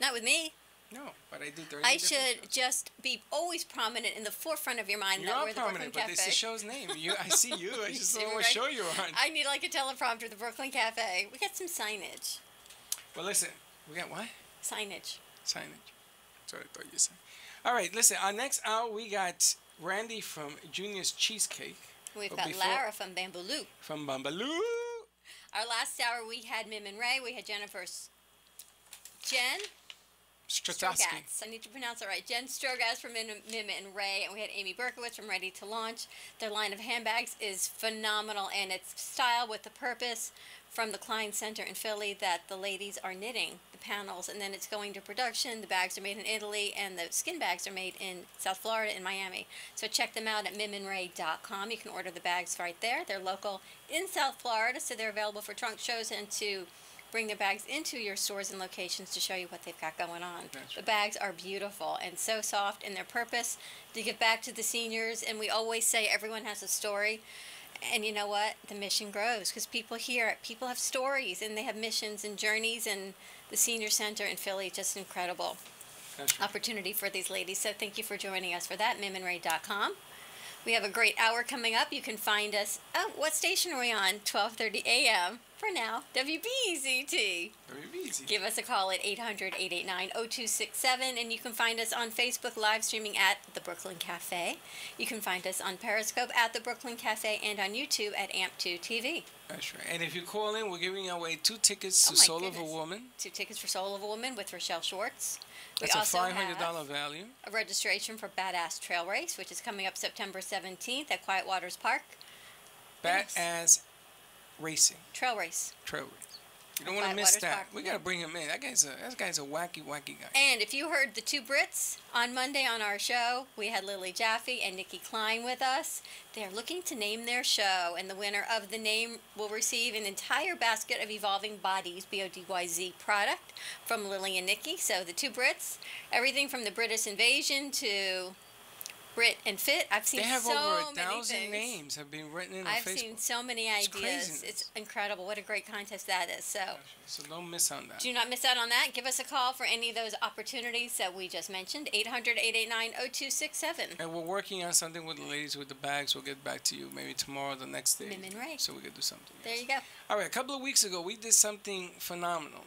Not with me. No, but I do 38. I should just be always prominent in the forefront of your mind. You that are we're the prominent, Brooklyn but Cafe. it's the show's name. I see you. I just See don't know me, what right? show you're on. I need like a teleprompter. The Brooklyn Cafe. We got some signage. Well, listen. We got what? Signage. Signage. That's what I thought you said. All right, listen. Our next hour, we got Randy from Junior's Cheesecake. We've But got before- Lara from Bambooloo. From Bambaloo. Our last hour, we had Mim and Ray. We had Jen Stratotsky. Strogatz. I need to pronounce it right. Jen Strogatz from Mim and Ray, and we had Amy Berkowitz from Ready to Launch. Their line of handbags is phenomenal, and it's style with a purpose from the Klein Center in Philly that the ladies are knitting the panels, and then it's going to production. The bags are made in Italy, and the skin bags are made in South Florida and Miami. So check them out at mimandray.com. You can order the bags right there. They're local in South Florida, so they're available for trunk shows and to bring their bags into your stores and locations to show you what they've got going on. The bags are beautiful and so soft, and their purpose to give back to the seniors. And we always say everyone has a story. And you know what? The mission grows because people hear it. People have stories, and they have missions and journeys. And the Senior Center in Philly, just incredible opportunity for these ladies. So thank you for joining us for that, mimandray.com. We have a great hour coming up. You can find us. Oh, what station are we on? 12:30 a.m. For now, WBZT. WBZT. Give us a call at 800-889-0267, and you can find us on Facebook live streaming at The Brooklyn Cafe. You can find us on Periscope at The Brooklyn Cafe and on YouTube at AMP2 TV. That's right. And if you call in, we're giving away 2 tickets to my Soul of a goodness. Woman. 2 tickets for Soul of a Woman with Rochelle Schwartz. That's we a also $500 have value. a registration for Badass Trail Race, which is coming up September 17th at Quiet Waters Park. Badass Racing. Trail Race. Trail Race. You don't At want to Quiet miss Waters that. Park. We got to bring him in. That guy's a wacky guy. And if you heard the 2 Brits on Monday on our show, we had Lily Jaffe and Nikki Klein with us. They're looking to name their show, and the winner of the name will receive an entire basket of Evolving Bodies, BODYZ product from Lily and Nikki. So the 2 Brits, everything from the British invasion to Brit and Fit. I've seen They have so over many 1,000 things. names have been written in on I've Facebook. seen so many ideas. craziness. It's incredible. What a great contest that is. So don't miss on that. Do not miss out on that. Give us a call for any of those opportunities that we just mentioned. 800-889-0267. And we're working on something with the ladies with the bags. We'll get back to you maybe tomorrow or the next day. Mim and Ray. So we could do something. There you go. All right, a couple of weeks ago, we did something phenomenal.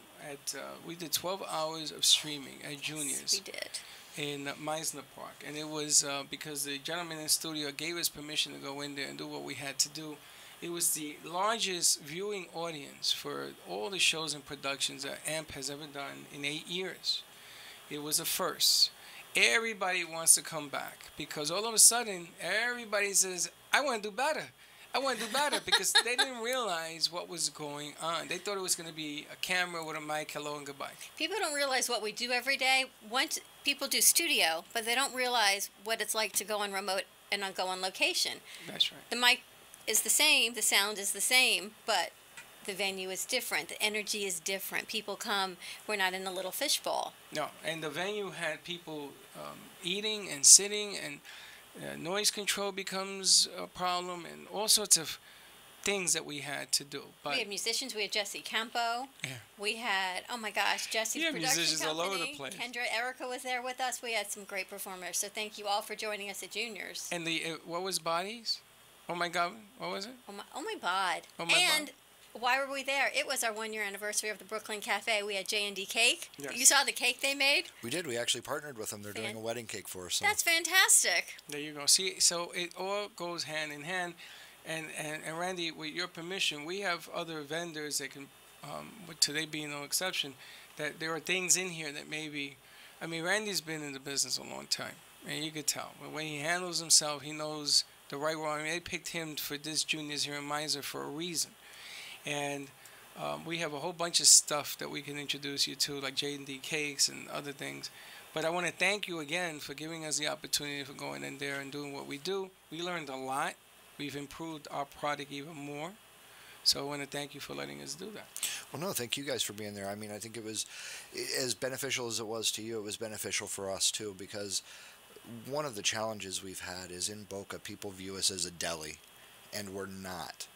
We did 12 hours of streaming at Junior's. We did. In Meisner Park. And it was because the gentleman in the studio gave us permission to go in there and do what we had to do. It was the largest viewing audience for all the shows and productions that AMP has ever done in 8 years. It was a first. Everybody wants to come back because all of a sudden, everybody says, I want to do better. I want to do better because they didn't realize what was going on. They thought it was going to be a camera with a mic, hello and goodbye. People don't realize what we do every day. Once people do studio, but they don't realize what it's like to go on remote and go on location. That's right. The mic is the same, the sound is the same, but the venue is different. The energy is different. People come. We're not in a little fishbowl. No, and the venue had people eating and sitting, and noise control becomes a problem, and all sorts of things that we had to do. But we had musicians. We had Jesse Campo. Yeah. We had, oh my gosh, Jesse's production musicians company. all over the place. Kendra, Erica was there with us. We had some great performers. So thank you all for joining us at Junior's. And the what was Bodies? Oh my God, what was it? Oh my bod. Oh my and why were we there? It was our 1-year anniversary of the Brooklyn Cafe. We had J&D Cake. Yes. You saw the cake they made? We did. We actually partnered with them. They're doing a wedding cake for us. So. That's fantastic. There you go. See, so it all goes hand in hand. And Randy, with your permission, we have other vendors that can, with today being no exception, that there are things in here that maybe, I mean, Randy's been in the business a long time, and you could tell. But when he handles himself, he knows the right wrong. I mean, they picked him for this Junior's here in Miser for a reason. And we have a whole bunch of stuff that we can introduce you to, like J&D Cakes and other things. But I want to thank you again for giving us the opportunity for going in there and doing what we do. We learned a lot. We've improved our product even more. So I want to thank you for letting us do that. Well, no, thank you guys for being there. I mean, I think it was as beneficial as it was to you. It was beneficial for us, too, because one of the challenges we've had is in Boca, people view us as a deli, and we're not.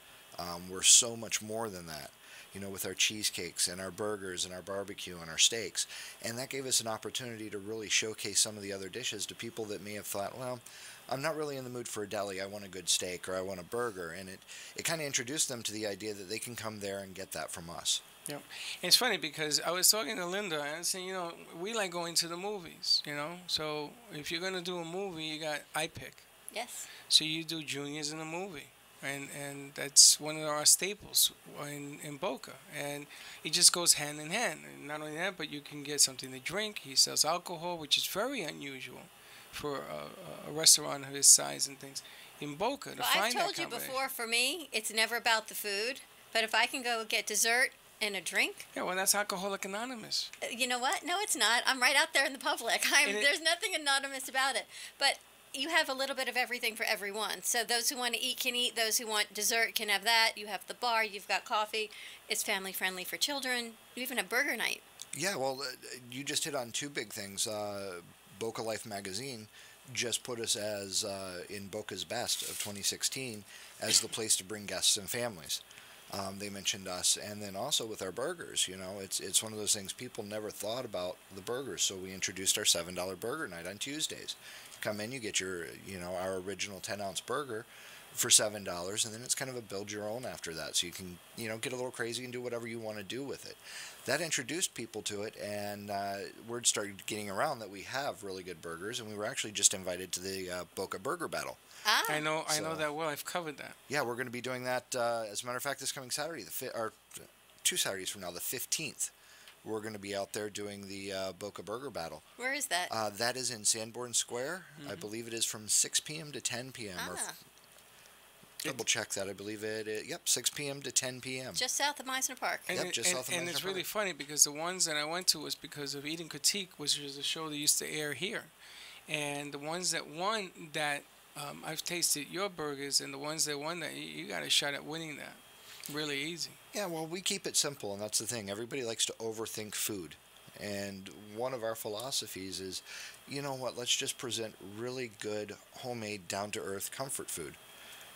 We're so much more than that, you know, with our cheesecakes and our burgers and our barbecue and our steaks. And that gave us an opportunity to really showcase some of the other dishes to people that may have thought, well, I'm not really in the mood for a deli. I want a good steak or I want a burger. And it kind of introduced them to the idea that they can come there and get that from us. Yeah. And it's funny because I was talking to Linda and I was saying, you know, we like going to the movies, you know. So if you're going to do a movie, you got iPick. Yes. So you do Junior's in a movie. And that's one of our staples in Boca. And it just goes hand in hand. And not only that, but you can get something to drink. He sells alcohol, which is very unusual for a restaurant of his size and things. In Boca, to Well, find I've that told you combination. before, for me, it's never about the food. But if I can go get dessert and a drink, Yeah, well, that's Alcoholic Anonymous. you know what? No, it's not. I'm right out there in the public. There's nothing anonymous about it. But you have a little bit of everything for everyone. So those who want to eat can eat. Those who want dessert can have that. You have the bar. You've got coffee. It's family friendly for children. You even have burger night. Yeah, well, you just hit on two big things. Boca Life magazine just put us as in Boca's Best of 2016 as the place to bring guests and families. They mentioned us, and then also with our burgers, you know, it's one of those things people never thought about the burgers. So we introduced our $7 burger night on Tuesdays. Come in, you get your, you know, our original 10-ounce burger for $7, and then it's kind of a build your own after that. So you can, you know, get a little crazy and do whatever you want to do with it. That introduced people to it, and word started getting around that we have really good burgers, and we were actually just invited to the Boca Burger Battle. I know that well. I've covered that. Yeah, we're going to be doing that, as a matter of fact, this coming Saturday, or 2 Saturdays from now, the 15th. We're going to be out there doing the Boca Burger Battle. Where is that? That is in Sanborn Square. I believe it is from 6 p.m. to 10 p.m. Or double check that. I believe it is, 6 p.m. to 10 p.m. Just south of Meisner Park. And just south of and Meisner it's Park. really funny because the ones that I went to was because of Eating Critique, which was a show that used to air here. And the ones that won that, I've tasted your burgers, and the ones that won that, you got a shot at winning that. Really easy. Yeah, well, we keep it simple, and that's the thing. Everybody likes to overthink food. And one of our philosophies is, you know what, let's just present really good, homemade, down-to-earth comfort food.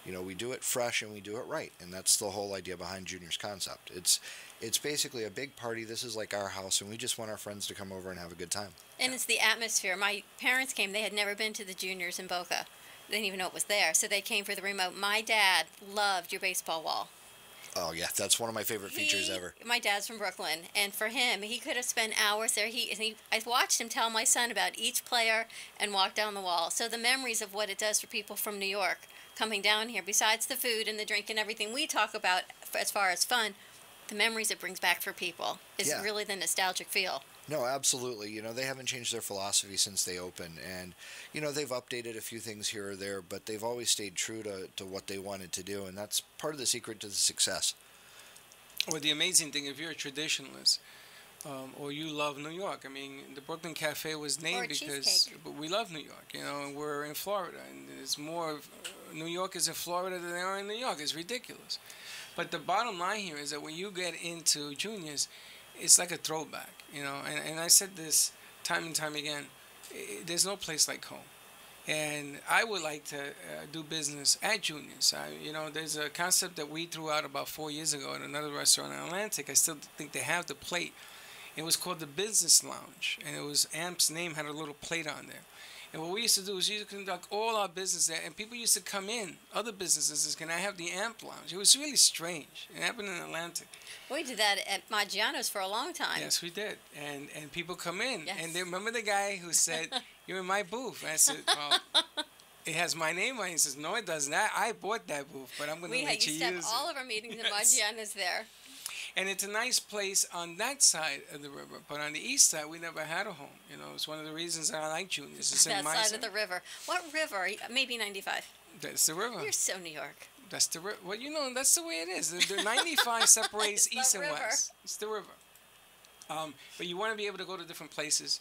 You know, we do it fresh and we do it right, and that's the whole idea behind Junior's concept. It's basically a big party. This is like our house, and we just want our friends to come over and have a good time. And it's the atmosphere. My parents came. They had never been to the Juniors in Boca. They didn't even know it was there, so they came for the remote. My dad loved your baseball wall. Oh, yeah, that's one of my favorite features ever. My dad's from Brooklyn, and for him, he could have spent hours there. I watched him tell my son about each player and walk down the wall. So the memories of what it does for people from New York coming down here, besides the food and the drink and everything we talk about as far as fun, the memories it brings back for people is really the nostalgic feel. No, absolutely. You know, they haven't changed their philosophy since they opened. And, you know, they've updated a few things here or there, but they've always stayed true to what they wanted to do. And that's part of the secret to the success. Well, the amazing thing, if you're a traditionalist or you love New York, I mean, the Brooklyn Cafe was named because we love New York, you know, and we're in Florida. And there's more, New York is in Florida than they are in New York. It's ridiculous. But the bottom line here is that when you get into Juniors, it's like a throwback, you know, and I said this time and time again, there's no place like home. And I would like to do business at Juniors. You know, there's a concept that we threw out about 4 years ago at another restaurant in Atlantic. I still think they have the plate. It was called the Business Lounge, and it was Amp's name had a little plate on there. And what we used to do is we used to conduct all our business there, and people used to come in, other businesses, says, can I have the Amp Lounge? It was really strange. It happened in Atlantic. We did that at Maggiano's for a long time. Yes, we did. And people come in. Yes. And they remember the guy who said, you're in my booth. And I said, well, it has my name on it. He says, no, it doesn't. I bought that booth, but I'm going to let you use it. We used to have all of our meetings in Maggiano's there. And it's a nice place on that side of the river. But on the east side, we never had a home. You know, it's one of the reasons I like Juniors. It's that side of the river. What river? Maybe 95. That's the river. You're so New York. That's the river. Well, you know, that's the way it is. The 95 separates east and west. It's the river. But you want to be able to go to different places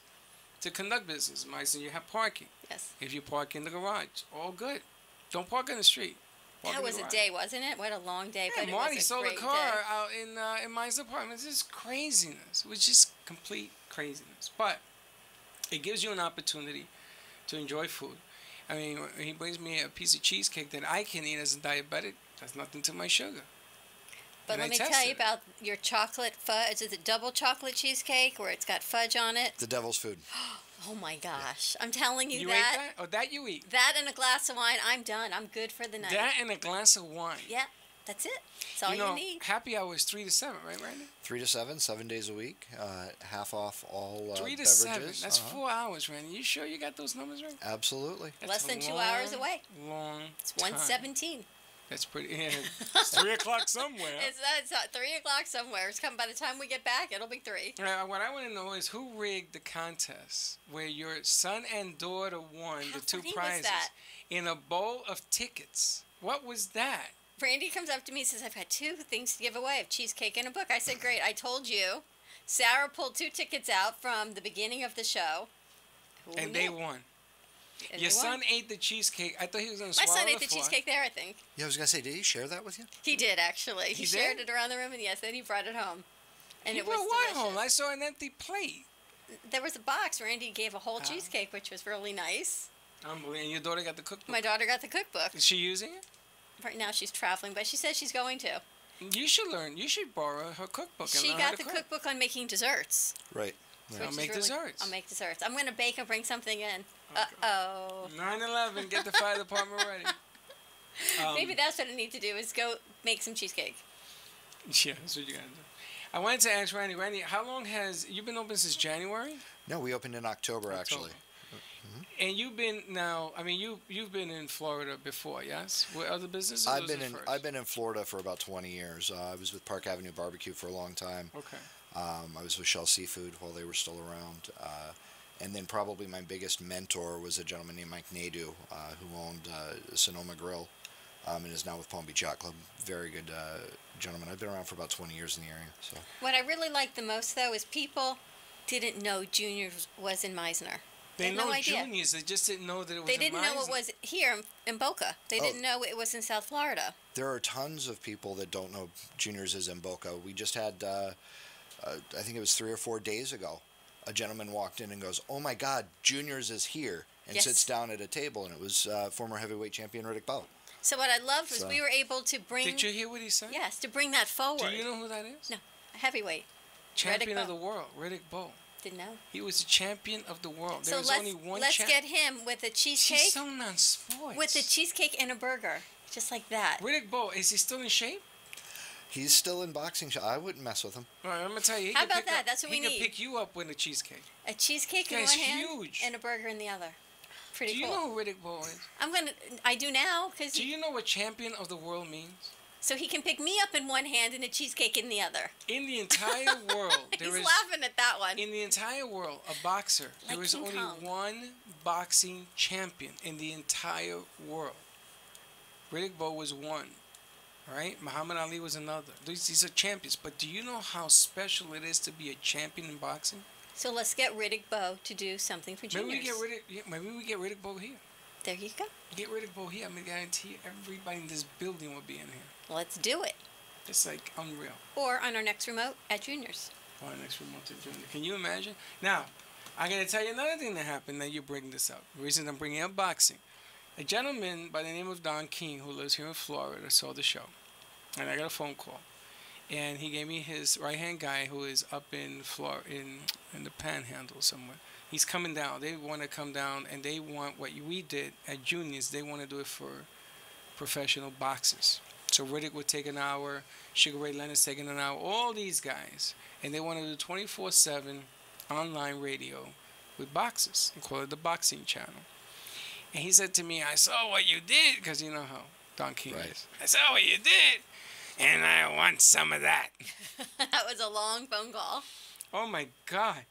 to conduct business. So you have parking. Yes. If you park in the garage, all good. Don't park in the street. That was a day, wasn't it? What a long day. Yeah, but Marty it was a sold a great car day. out in my apartment. It's just craziness. It was just complete craziness. But it gives you an opportunity to enjoy food. I mean, when he brings me a piece of cheesecake that I can eat as a diabetic, that's nothing to my sugar. But And let I me tell you tested it. about your chocolate fudge. Is it double chocolate cheesecake where it's got fudge on it? The devil's food. Oh my gosh. I'm telling you, You that. ate that? Oh, that you eat. That and a glass of wine, I'm done. I'm good for the night. That and a glass of wine. Yeah, that's it. That's all you know, you need. Happy hour is 3 to 7, right, Randy? 3 to 7, 7 days a week. Half off all 3 to beverages. 7. That's 4 hours, Randy. You sure you got those numbers right? Absolutely. That's Less a than 2 long, hours away. Long It's time. 1:17. That's pretty. Yeah. It's 3 o'clock somewhere. It's 3 o'clock somewhere. It's come by the time we get back, it'll be 3. What I want to know is who rigged the contest where your son and daughter won the 2 funny was prizes that? in a bowl of tickets. What was that? Randy comes up to me and says, I've got 2 things to give away, a cheesecake and a book. I said, great. I told you. Sarah pulled 2 tickets out from the beginning of the show. Who And knew? they won. And Your they won. son ate the cheesecake. I thought he was going to My swallow son ate the floor. cheesecake there, I think. Yeah, I was going to say, did he share that with you? He did, actually. He He shared did? it around the room, and yes, then he brought it home. And He it was brought what delicious. home? I saw an empty plate. There was a box. Randy gave a whole Ah. cheesecake, which was really nice. Unbelievable. And your daughter got the cookbook. My daughter got the cookbook. Is she using it? Right now she's traveling, but she says she's going to. You should learn. You should borrow her cookbook. And She learn how got to the cook. cookbook on making desserts. Right. which I'll is make really- desserts. I'll make desserts. I'm going to bake and bring something in. Uh-oh. 9/11. Get the fire department ready. Maybe that's what I need to do is go make some cheesecake. Yeah, that's what you gotta do. I wanted to ask Randy. Randy, how long has you been open since January? No, we opened in October, actually. And you've been now. I mean, you've been in Florida before, yes? With other businesses. or I've was been it in first? I've been in Florida for about 20 years. I was with Park Avenue Barbecue for a long time. Okay. I was with Shell Seafood while they were still around. And then probably my biggest mentor was a gentleman named Mike Nadu, who owned Sonoma Grill and is now with Palm Beach Yacht Club. Very good gentleman. I've been around for about 20 years in the area. So What I really liked the most, though, is people didn't know Junior was in Meisner. They had know no idea. juniors. They just didn't know that it was. They in didn't know it Meisner. was here in Boca. They Oh. didn't know it was in South Florida. there are tons of people that don't know Juniors is in Boca. We just had, I think it was 3 or 4 days ago, a gentleman walked in and goes, "Oh my God, Juniors is here," and Yes. sits down at a table, and it was former heavyweight champion Riddick Bowe. So what I loved was So- we were able to bring. Did you hear what he said? Yes, to bring that forward. Do you know who that is? No, a heavyweight. Champion Riddick of the Bowe. world, Riddick Bowe. Didn't know. He was the champion of the world. There So was let's only one let's champ. get him with a cheesecake. She's so non-sports. With a cheesecake and a burger, just like that. Riddick Bowe, is he still in shape? He's still in boxing. I wouldn't mess with him. All right, I'm gonna tell you. He How can about pick that? Up, That's what he we need. can pick you up with a cheesecake. A cheesecake in Guy's one hand huge. and a burger in the other. Pretty Do you cool. know who Riddick Bowe is? I do now because. Do you know what champion of the world means? So he can pick me up in one hand and a cheesecake in the other. In the entire world, there He's is laughing at that one. in the entire world a boxer. Like there is King only Kong. one boxing champion in the entire world. Riddick Bowe was one. All right, Muhammad Ali was another. These are champions. But do you know how special it is to be a champion in boxing? So let's get Riddick Bowe to do something for Maybe juniors. maybe we get Riddick Bowe here. There you go. Get Riddick Bowe here. I guarantee you everybody in this building will be in here. Let's do it. It's like unreal. Or on our next remote at juniors. Our next remote to junior. Can you imagine? Now, I gotta tell you another thing that happened that you bring this up. The reason I'm bringing up boxing. A gentleman by the name of Don King, who lives here in Florida, saw the show. And I got a phone call. And he gave me his right-hand guy who is up in Florida, in the Panhandle somewhere. He's coming down. They want to come down, and they want what we did at juniors. They want to do it for professional boxers. So Riddick would take an hour, Sugar Ray Leonard's taking an hour, all these guys. And they want to do 24/7 online radio with boxers and call it the Boxing Channel. And he said to me, I saw what you did, because you know how Don King is. I saw what you did, and I want some of that. That was a long phone call. Oh my God.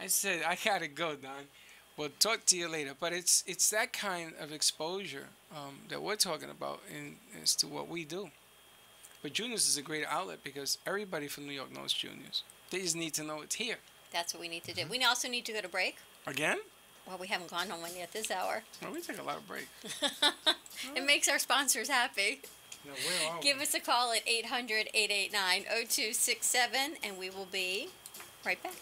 I said, I gotta go, Don. We'll talk to you later. But it's that kind of exposure that we're talking about as to what we do. But Juniors is a great outlet because everybody from New York knows Juniors. They just need to know it's here. That's what we need to do. We also need to go to break. Again? Well, we haven't gone on one yet this hour. Well, we take a lot of breaks. It makes our sponsors happy. No, where are Give us a call at 800-889-0267, and we will be right back.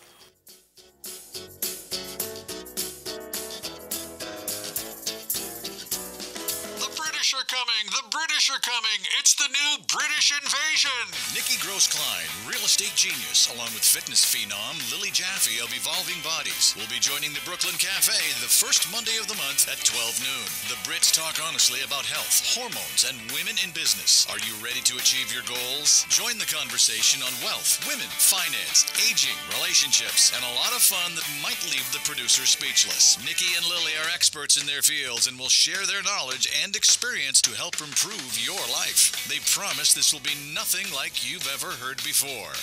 The British are coming! The British are coming! It's the new British invasion! Nikki Gross-Klein, real estate genius, along with fitness phenom Lily Jaffe of Evolving Bodies, will be joining the Brooklyn Cafe the first Monday of the month at 12 noon. The Brits talk honestly about health, hormones, and women in business. Are you ready to achieve your goals? Join the conversation on wealth, women, finance, aging, relationships, and a lot of fun that might leave the producer speechless. Nikki and Lily are experts in their fields and will share their knowledge and experience to help improve your life. They promise this will be nothing like you've ever heard before.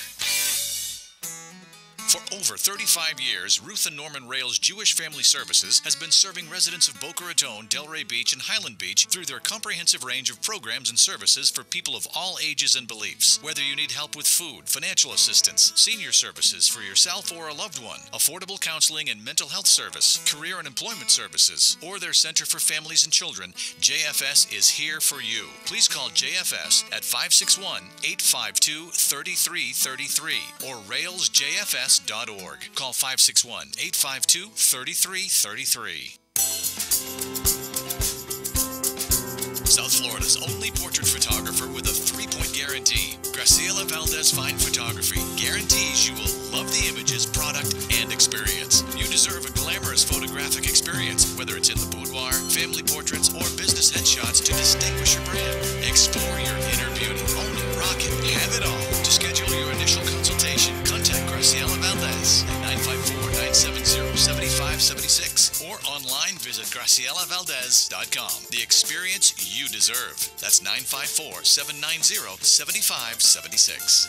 For over 35 years, Ruth and Norman Rails Jewish Family Services has been serving residents of Boca Raton, Delray Beach, and Highland Beach through their comprehensive range of programs and services for people of all ages and beliefs. Whether you need help with food, financial assistance, senior services for yourself or a loved one, affordable counseling and mental health service, career and employment services, or their Center for Families and Children, JFS is here for you. Please call JFS at 561-852-3333 or railsjfs.org. Call 561-852-3333. South Florida's only portrait photographer with a 3-point guarantee. Graciela Valdez Fine Photography guarantees you will love the images, product, and experience. You deserve a glamorous photographic experience, whether it's in the boudoir, family portraits, or business headshots to distinguish your brand. Explore your inner beauty. Own it, rock it, have it all. To schedule your initial consultation, contact Graciela Valdez at 954-970-7576 or online visit GracielaValdez.com. The experience you deserve. That's 954-790-7576.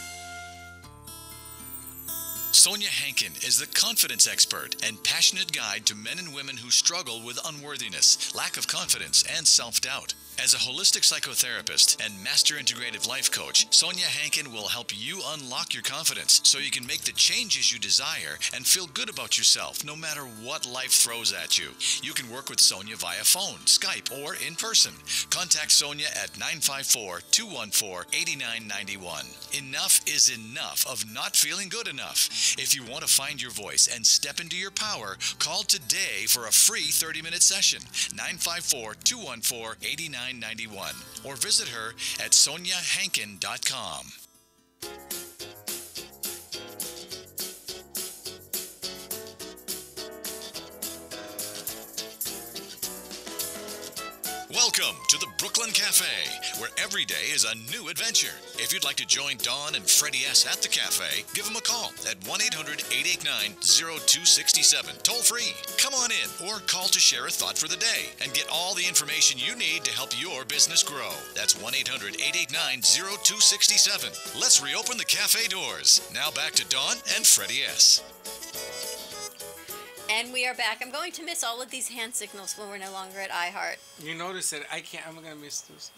Sonia Hankin is the confidence expert and passionate guide to men and women who struggle with unworthiness, lack of confidence, and self-doubt. As a holistic psychotherapist and master integrative life coach, Sonia Hankin will help you unlock your confidence so you can make the changes you desire and feel good about yourself no matter what life throws at you. You can work with Sonia via phone, Skype, or in person. Contact Sonia at 954-214-8991. Enough is enough of not feeling good enough. If you want to find your voice and step into your power, call today for a free 30-minute session. 954-214-8991. Or visit her at soniahankin.com. Welcome to the Brooklyn Cafe, where every day is a new adventure. If you'd like to join Dawn and Freddy S. at the cafe, give them a call at 1-800-889-0267, toll free. Come on in or call to share a thought for the day and get all the information you need to help your business grow. That's 1-800-889-0267. Let's reopen the cafe doors. Now back to Dawn and Freddy S. And we are back. I'm going to miss all of these hand signals when we're no longer at iHeart. You notice that I'm going to miss those.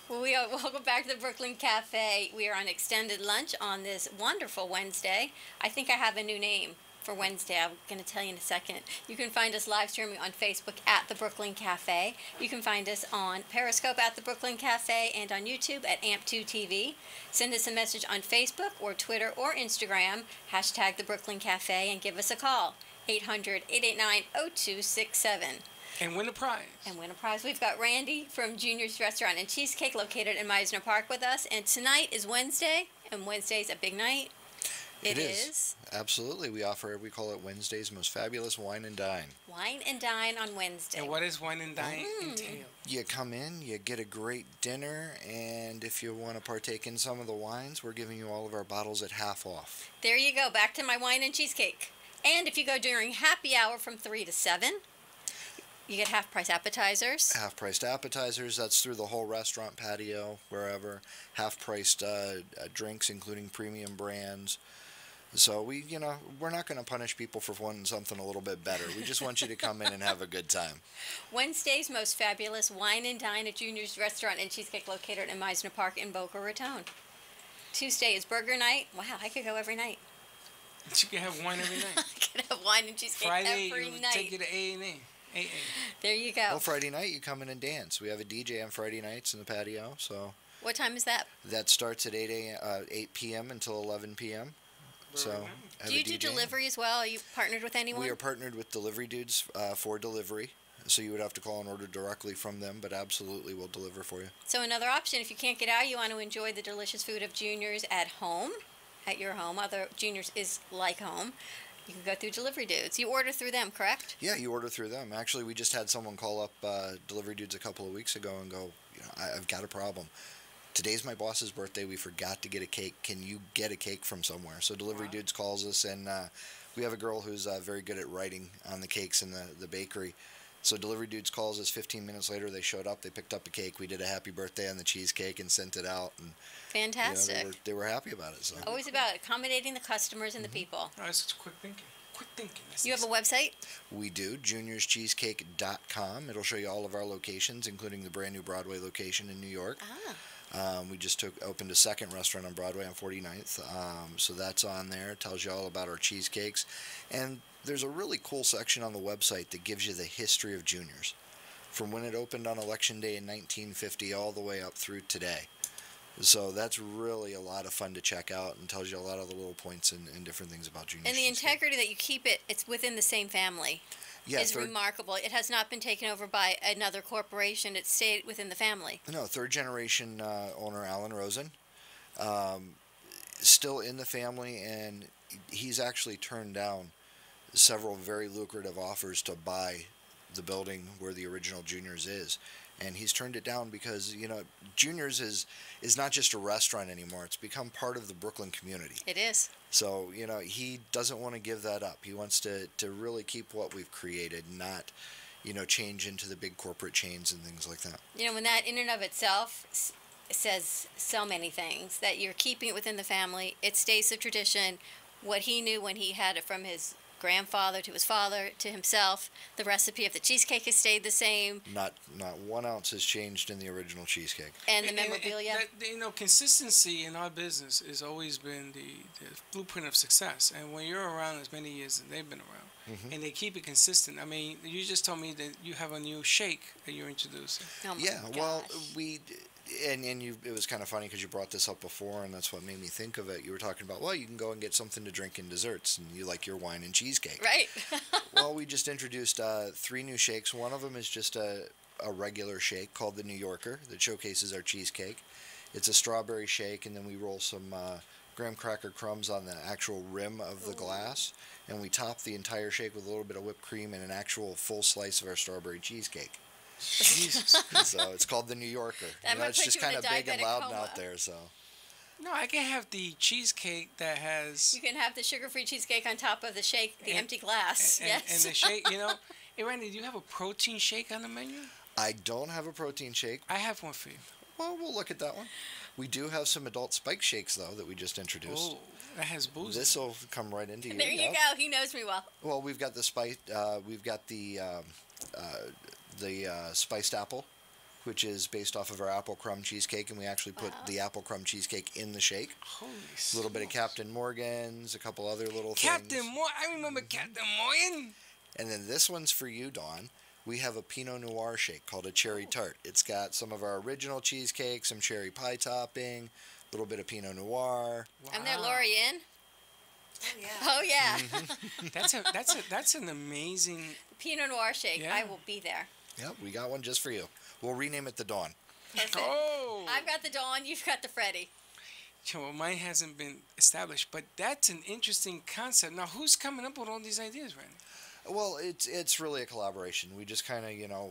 Well, welcome back to the Brooklyn Cafe. We are on extended lunch on this wonderful Wednesday. I think I have a new name for Wednesday. I'm going to tell you in a second. You can find us live streaming on Facebook at the Brooklyn Cafe. You can find us on Periscope at the Brooklyn Cafe and on YouTube at AMP2 TV. Send us a message on Facebook or Twitter or Instagram, hashtag the Brooklyn Cafe, and give us a call. 800-889-0267. And win a prize. We've got Randy from Junior's Restaurant and Cheesecake located in Meisner Park with us. And tonight is Wednesday, and Wednesday's a big night. It is. Absolutely. We call it Wednesday's Most Fabulous Wine and Dine. Wine and Dine on Wednesday. And what does Wine and Dine entail? You come in, you get a great dinner, and if you want to partake in some of the wines, we're giving you all of our bottles at half off. There you go. Back to my wine and cheesecake. And if you go during happy hour from 3 to 7, you get half-price appetizers. Half-priced appetizers. That's through the whole restaurant patio, wherever. Half-priced drinks, including premium brands. So we're not going to punish people for wanting something a little bit better. We just want you to come in and have a good time. Wednesday's Most Fabulous Wine and Dine at Junior's Restaurant and Cheesecake located in Meisner Park in Boca Raton. Tuesday is burger night. Wow, I could go every night. You can have wine every night. I could have wine and cheesecake Friday, every night. Take you to A&A. There you go. Well, Friday night you come in and dance. We have a DJ on Friday nights in the patio. So. What time is that? That starts at 8 p.m. until 11 p.m. So. Do you do delivery as well? Are you partnered with anyone? We are partnered with Delivery Dudes for delivery. So you would have to call and order directly from them, but absolutely we'll deliver for you. So another option, if you can't get out, you want to enjoy the delicious food of Junior's at home. At your home. Other Junior's is like home. You can go through Delivery Dudes. You order through them, correct? Yeah, you order through them. Actually, we just had someone call up Delivery Dudes a couple of weeks ago and go, I've got a problem. Today's my boss's birthday. We forgot to get a cake. Can you get a cake from somewhere? So Delivery Dudes calls us, and we have a girl who's very good at writing on the cakes in the bakery. So Delivery Dudes calls us 15 minutes later. They showed up. They picked up a cake. We did a happy birthday on the cheesecake and sent it out. And fantastic. They were happy about it. So. Always about accommodating the customers and the people. Oh, that's such quick thinking. Quick thinking. You have a website? We do, juniorscheesecake.com. It'll show you all of our locations, including the brand new Broadway location in New York. We just opened a second restaurant on Broadway on 49th. So that's on there. It tells you all about our cheesecakes. And there's a really cool section on the website that gives you the history of Junior's, from when it opened on Election Day in 1950 all the way up through today. So that's really a lot of fun to check out and tells you a lot of the little points and different things about Junior's. And the integrity that you keep it's within the same family is remarkable. It has not been taken over by another corporation. It stayed within the family. No, third generation owner Alan Rosen, still in the family, and he's actually turned down several very lucrative offers to buy the building where the original Junior's is. And he's turned it down because, Junior's is not just a restaurant anymore. It's become part of the Brooklyn community. It is. So, he doesn't want to give that up. He wants to really keep what we've created, not, change into the big corporate chains and things like that. When that in and of itself says so many things, that you're keeping it within the family. It stays the tradition. What he knew when he had it from his grandfather to his father to himself. The recipe of the cheesecake has stayed the same. Not 1 ounce has changed in the original cheesecake. And the memorabilia. Consistency in our business has always been the blueprint of success. And when you're around as many years as they've been around, and they keep it consistent. I mean, you just told me that you have a new shake that you're introducing. Oh my Yeah, gosh. well, it was kind of funny because you brought this up before, and that's what made me think of it. You were talking about, well, you can go and get something to drink and desserts, and you like your wine and cheesecake. Right. Well, we just introduced 3 new shakes. One of them is just a regular shake called the New Yorker that showcases our cheesecake. It's a strawberry shake, and then we roll some graham cracker crumbs on the actual rim of the glass, and we top the entire shake with a little bit of whipped cream and an actual full slice of our strawberry cheesecake. Jesus. So it's called the New Yorker. That might It's put just you in kind a of big and diabetic loud coma. out there. So No, I can have the cheesecake that has. You can have the sugar-free cheesecake on top of the shake, the empty glass. And, Yes. and the shake, Hey, Randy, do you have a protein shake on the menu? I don't have a protein shake. I have one for you. Well, we'll look at that one. We do have some adult spike shakes though that we just introduced. Oh, that has booze. This will come right into you. There you go. He knows me well. Well, we've got the spice. We've got the spiced apple, which is based off of our apple crumb cheesecake, and we actually put the apple crumb cheesecake in the shake. Holy A little bit of Captain Morgan's, a couple other little Captain things. I remember Captain Morgan. And then this one's for you, Dawn. We have a Pinot Noir shake called a Cherry Tart. It's got some of our original cheesecake, some cherry pie topping, a little bit of Pinot Noir. I'm there, Lori in. Oh yeah. That's an amazing Pinot Noir shake. Yeah. I will be there. Yep, we got one just for you. We'll rename it the Dawn. Perfect. Oh. I've got the Dawn. You've got the Freddy. Well, mine hasn't been established, but that's an interesting concept. Now, who's coming up with all these ideas, Randy? Well, it's really a collaboration. We just kind of,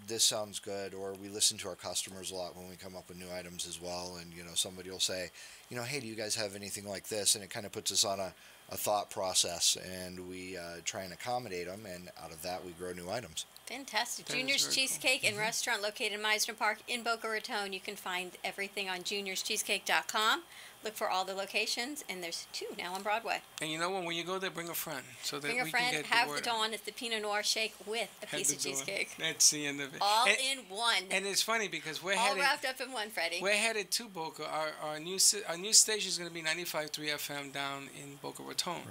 this sounds good, or we listen to our customers a lot when we come up with new items as well. And, somebody will say, hey, do you guys have anything like this? And it kind of puts us on a thought process, and we try and accommodate them, and out of that we grow new items. Fantastic. That is Junior's very Cheesecake cool. and Restaurant located in Meisner Park in Boca Raton. You can find everything on juniorscheesecake.com. Look for all the locations, and there's 2 now on Broadway. And you know what? When you go there, bring a friend so that Bring we a friend, can get have the the word out. Dawn. It's the Pinot Noir shake with a Head piece the of door. cheesecake. That's the end of it. All and, in one. And it's funny because we're all headed. wrapped up in one, Freddie. We're headed to Boca. Our new station is going to be 95.3 FM down in Boca Raton.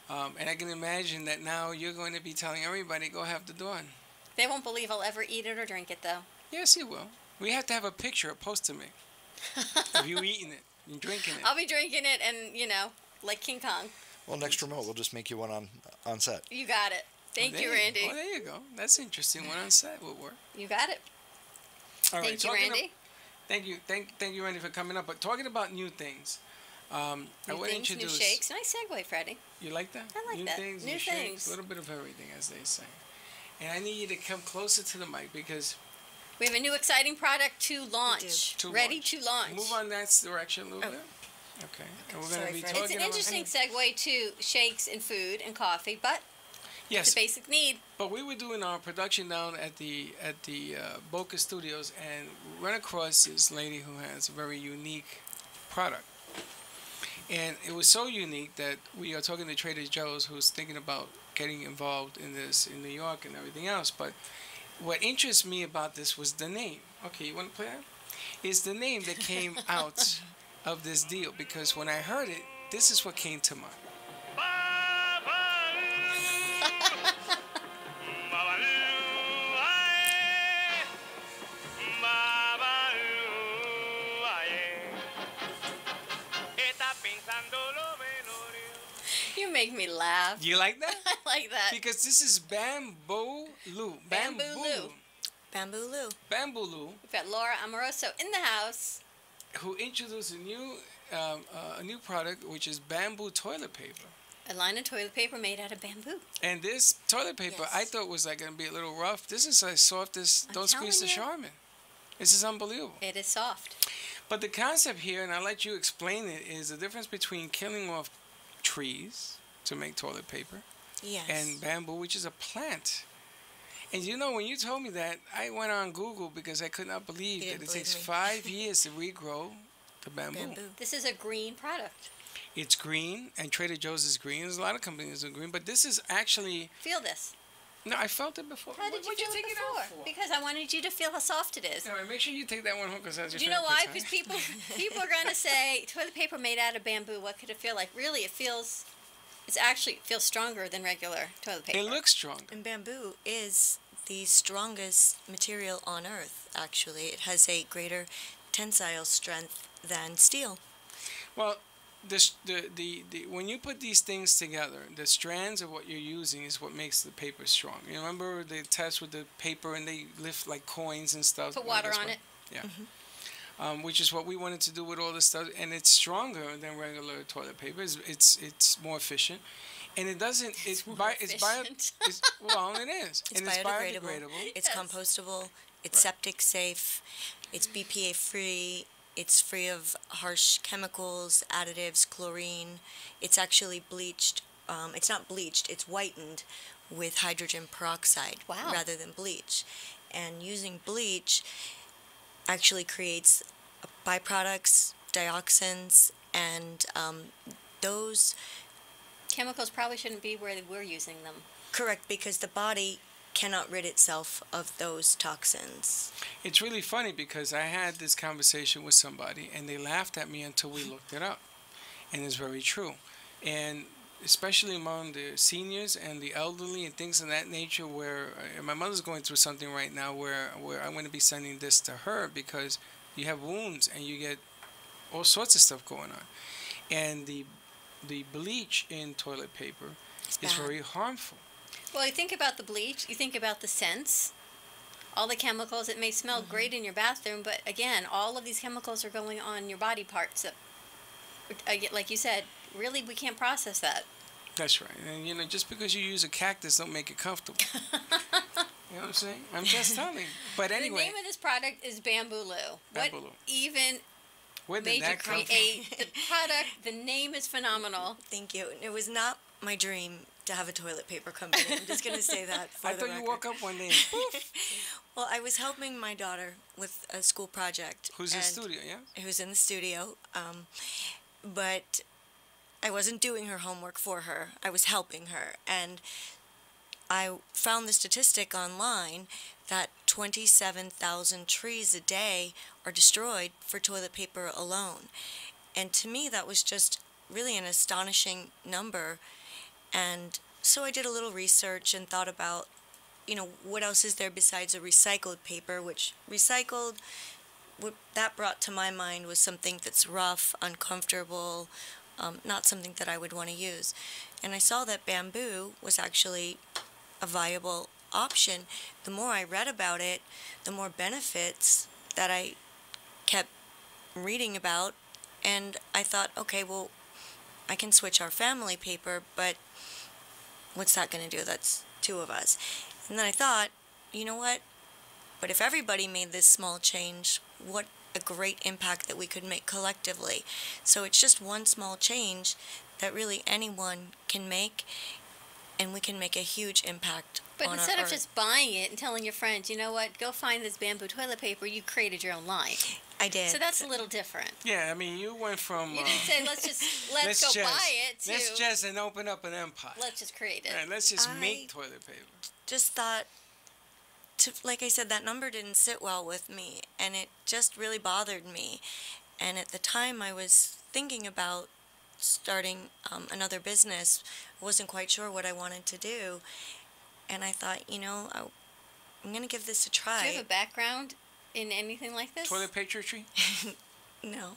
Right. And I can imagine that now you're going to be telling everybody, go have the Dawn. They won't believe I'll ever eat it or drink it, though. Yes, you will. We have to have a picture, a post to me, of you eating it and drinking it. I'll be drinking it and, like King Kong. Well, next remote, we'll just make you one on set. You got it. Thank you, Randy. Oh, there you go. That's interesting. One on set would work. You got it. All right, Thank you, talking Randy. Thank you, Randy, for coming up. But talking about new things, I New would things, introduce. new shakes. Nice segue, Freddie. You like that? I like new that. Things, New shakes, things. a little bit of everything, as they say. And I need you to come closer to the mic because We have a new exciting product to launch. Ready to launch. Move on that direction a little bit. Okay. And we're going to be talking It's an about. interesting segue to shakes and food and coffee, but Yes. it's a basic need. But we were doing our production down at the Boca Studios and run across this lady who has a very unique product. And it was so unique that we are talking to Trader Joe's, who's thinking about getting involved in this in New York and everything else. But what interests me about this was the name. Okay, you want to play that? It's the name that came out of this deal, because when I heard it, this is what came to mind. You make me laugh. You like that? I like that. Because this is Bamboo Lou. Bamboo Lou. Bamboo Lou. Bamboo Lou, We've got Laura Amoroso in the house. who introduced a new product, which is bamboo toilet paper. A line of toilet paper made out of bamboo. And this toilet paper, I thought was like going to be a little rough. This is as soft as don't squeeze the telling Charmin. This is unbelievable. It is soft. But the concept here, and I'll let you explain it, is the difference between killing off trees to make toilet paper Yes. and bamboo, which is a plant. And you know, when you told me that, I went on Google because I could not believe You that didn't it takes believe me. 5 years to regrow the bamboo. This is a green product. It's green, and Trader Joe's is green. There's a lot of companies that are green, but this is actually. Feel this. No, I felt it before. How did you What'd feel take it out before? for? Because I wanted you to feel how soft it is. All right, make sure you take that one home because that's your Do you know why? favorite, Because people are going to say, toilet paper made out of bamboo, what could it feel like? Really, it feels stronger than regular toilet paper. It looks stronger. And bamboo is the strongest material on earth, actually. It has a greater tensile strength than steel. Well, when you put these things together, the strands of what you're using is what makes the paper strong. You remember the test with the paper and they lift like coins and stuff? Put water on it. Yeah. Which is what we wanted to do with all this stuff, and it's stronger than regular toilet paper. It's more efficient, and it doesn't. Well, it is. It's biodegradable. It's compostable. It's septic safe. It's BPA free. It's free of harsh chemicals, additives, chlorine. It's actually bleached. It's not bleached. It's whitened with hydrogen peroxide rather than bleach. And using bleach actually creates byproducts, dioxins, and those chemicals probably shouldn't be where we're using them. Correct, because the body cannot rid itself of those toxins. It's really funny because I had this conversation with somebody and they laughed at me until we looked it up. And it's very true. And especially among the seniors and the elderly and things of that nature where my mother's going through something right now where I'm going to be sending this to her because you have wounds and you get all sorts of stuff going on. And the bleach in toilet paper is very harmful. Well, you think about the bleach, you think about the scents, all the chemicals. It may smell great in your bathroom, but again, all of these chemicals are going on your body parts. So, like you said, really, we can't process that. That's right. And, just because you use a cactus don't make it comfortable. You know what I'm saying? I'm just telling you. But anyway. The name of this product is Bamboo Lou. Bamboo Lou. What even Where did made that you come create the product? The name is phenomenal. Thank you. It was not my dream to have a toilet paper company. I'm just going to say that for I the thought record. you woke up one day and poof. Well, I was helping my daughter with a school project. Who's in the studio, yeah? Who's in the studio. But I wasn't doing her homework for her. I was helping her. And I found the statistic online that 27,000 trees a day are destroyed for toilet paper alone. And to me, that was just really an astonishing number. And so I did a little research and thought about, what else is there besides a recycled paper, which recycled, what that brought to my mind was something that's rough, uncomfortable, not something that I would want to use. And I saw that bamboo was actually a viable option. The more I read about it, the more benefits that I kept reading about, and I thought, okay, well, I can switch our family paper, but what's that going to do? That's two of us. And then I thought, you know what? But if everybody made this small change, what a great impact that we could make collectively. So it's just one small change that really anyone can make, and we can make a huge impact But on instead our of just buying it and telling your friends, you know what, go find this bamboo toilet paper, you created your own line. I did. So that's a little different. Yeah, I mean, you went from... You didn't say, let's go buy it, to... Let's just and open up an empire. Let's just create it. Right, let's just make toilet paper. Just thought, like I said, that number didn't sit well with me, and it just really bothered me. And at the time I was thinking about starting another business, I wasn't quite sure what I wanted to do. And I thought, I'm going to give this a try. Do you have a background in anything like this? Toilet patriotry? No.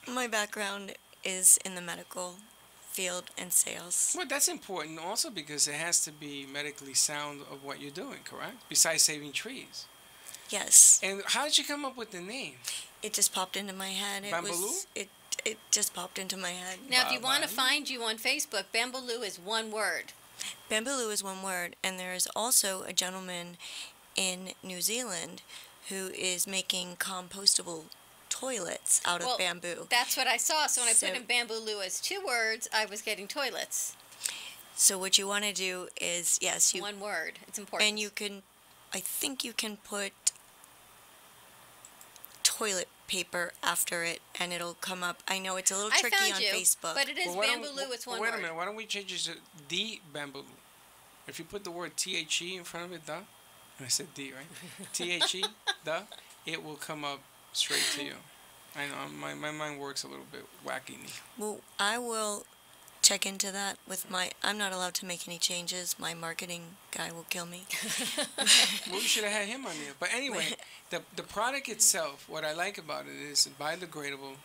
My background is in the medical field and sales. Well, that's important also because it has to be medically sound of what you're doing, correct? Besides saving trees. Yes. And how did you come up with the name? It just popped into my head. Bamboo Lou? It just popped into my head. Now, if you want to find you on Facebook, Bamboo Lou is one word. Bamboo Lou is one word, and there is also a gentleman in New Zealand who is making compostable toilets out of bamboo. That's what I saw. So when I put in Bamboo Lou as two words, I was getting toilets. So what you want to do is, yes, one word. It's important. And I think you can put toilet paper after it, and it'll come up. I know it's a little tricky found on you, Facebook. but it is Bamboo. It's one wait word. Wait a minute. Why don't we change it to the Bamboo? If you put the word THE in front of it, the, I said D, right? THE, the, it will come up straight to you. I know, my mind works a little bit wacky. Well, I will check into that with I'm not allowed to make any changes. My marketing guy will kill me. Well, you should have had him on there. But anyway, the product itself, what I like about it is biodegradable.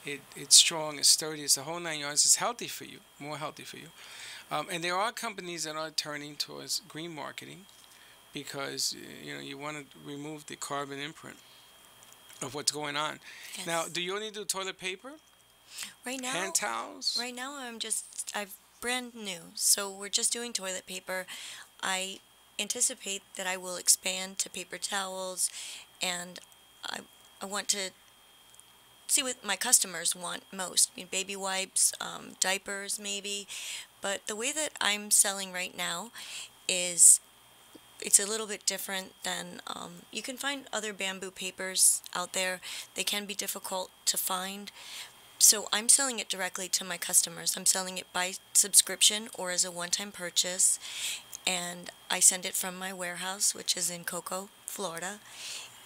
It's strong, it's sturdy, it's the whole 9 yards. It's healthy for you, more healthy for you. And there are companies that are turning towards green marketing because you want to remove the carbon imprint of what's going on. Yes. Now, do you only do toilet paper? Right now, hand towels? Right now, I'm brand new, so we're just doing toilet paper. I anticipate that I will expand to paper towels, and I want to see what my customers want most. Baby wipes, diapers maybe. But the way that I'm selling right now is it's a little bit different than you can find other bamboo papers out there. They can be difficult to find. So I'm selling it directly to my customers. I'm selling it by subscription or as a one-time purchase. And I send it from my warehouse, which is in Cocoa, Florida.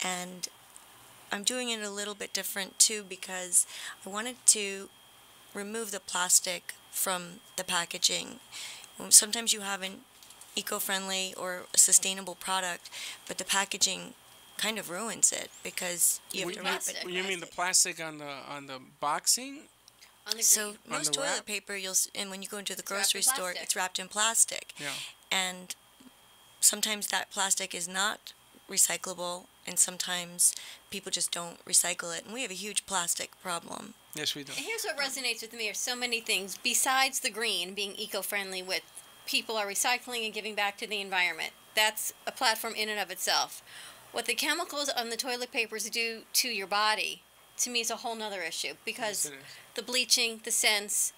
And I'm doing it a little bit different too because I wanted to remove the plastic from the packaging. Sometimes you have an eco-friendly or a sustainable product, but the packaging kind of ruins it because you have to wrap it. You mean the plastic on the boxing? So most toilet paper, and when you go into the grocery store, it's wrapped in plastic. Yeah. And sometimes that plastic is not recyclable, and sometimes people just don't recycle it. And we have a huge plastic problem. Yes, we do. And here's what resonates with me are so many things besides the green being eco-friendly with people are recycling and giving back to the environment. That's a platform in and of itself. What the chemicals on the toilet papers do to your body, to me, is a whole nother issue because the bleaching, the scents,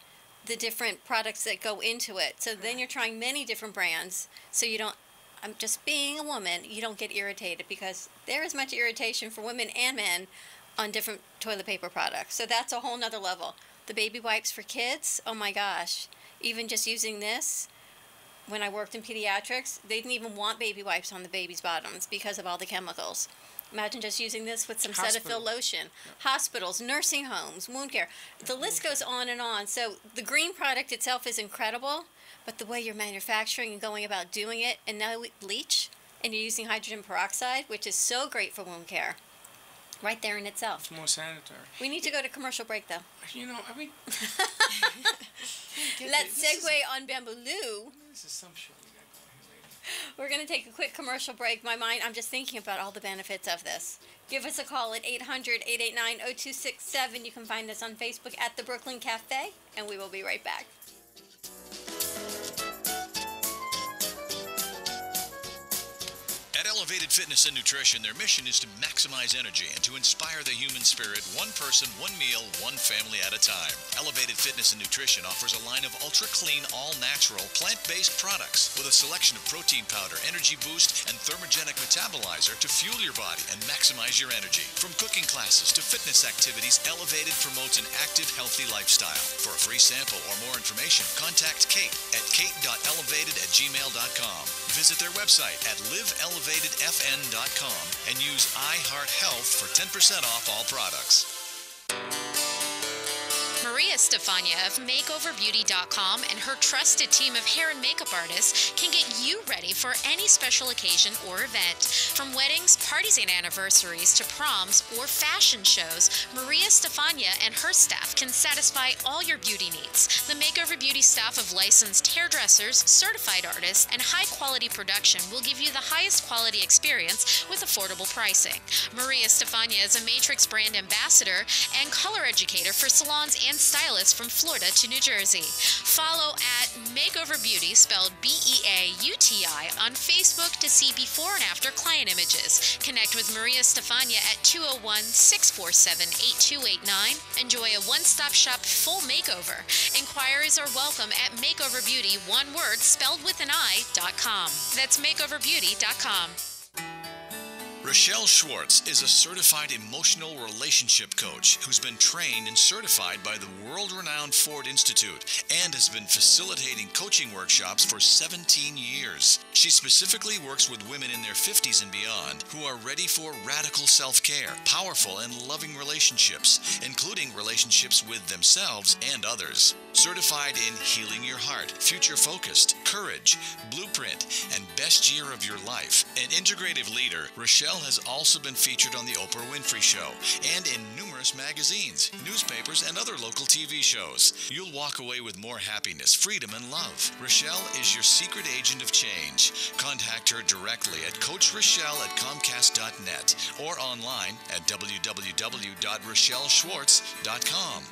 the different products that go into it. So then you're trying many different brands so you don't, I'm just being a woman, you don't get irritated because there is much irritation for women and men on different toilet paper products. So that's a whole nother level. The baby wipes for kids, oh my gosh. Even just using this, when I worked in pediatrics, they didn't even want baby wipes on the baby's bottoms because of all the chemicals. Imagine just using this with some Cetaphil lotion. Hospitals, nursing homes, wound care. The list goes on and on. So the green product itself is incredible, but the way you're manufacturing and going about doing it, and now bleach, and you're using hydrogen peroxide, which is so great for wound care. Right there in itself. It's more sanitary. We need to go to commercial break, though. I mean... Let's segue on Bambooloo. This is some show we got going here later. We're going to take a quick commercial break. I'm just thinking about all the benefits of this. Give us a call at 800-889-0267. You can find us on Facebook at The Brooklyn Cafe, and we will be right back. At Elevated Fitness and Nutrition, their mission is to maximize energy and to inspire the human spirit, one person, one meal, one family at a time. Elevated Fitness and Nutrition offers a line of ultra-clean, all-natural, plant-based products with a selection of protein powder, energy boost, and thermogenic metabolizer to fuel your body and maximize your energy. From cooking classes to fitness activities, Elevated promotes an active, healthy lifestyle. For a free sample or more information, contact Kate at kate.elevated@gmail.com. Visit their website at liveelevatedfn.com and use iHeartHealth for 10% off all products. Maria Stefania of MakeOverBeauty.com and her trusted team of hair and makeup artists can get you ready for any special occasion or event. From weddings, parties, and anniversaries to proms or fashion shows, Maria Stefania and her staff can satisfy all your beauty needs. The Makeover Beauty staff of licensed hairdressers, certified artists, and high-quality production will give you the highest quality experience with affordable pricing. Maria Stefania is a Matrix brand ambassador and color educator for salons and stylists from Florida to New Jersey. Follow at Makeover Beauty, spelled B-E-A-U-T-I, on Facebook to see before and after client images. Connect with Maria Stefania at 201-647-8289. Enjoy a one-stop shop full makeover. Inquiries are welcome at MakeoverBeauty, one word, spelled with an I.com. That's MakeoverBeauty.com. Rochelle Schwartz is a certified emotional relationship coach who's been trained and certified by the world-renowned Ford Institute and has been facilitating coaching workshops for 17 years. She specifically works with women in their 50s and beyond who are ready for radical self-care, powerful and loving relationships, including relationships with themselves and others. Certified in Healing Your Heart, Future Focused, Courage, Blueprint, and Best Year of Your Life. An integrative leader, Rochelle has also been featured on The Oprah Winfrey Show and in numerous magazines, newspapers, and other local TV shows. You'll walk away with more happiness, freedom, and love. Rochelle is your secret agent of change. Contact her directly at CoachRochelle@Comcast.net or online at www.rochelleschwartz.com.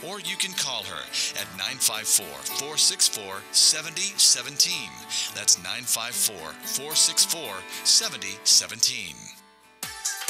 Or you can call her at 954-464-7017. That's 954-464-7017.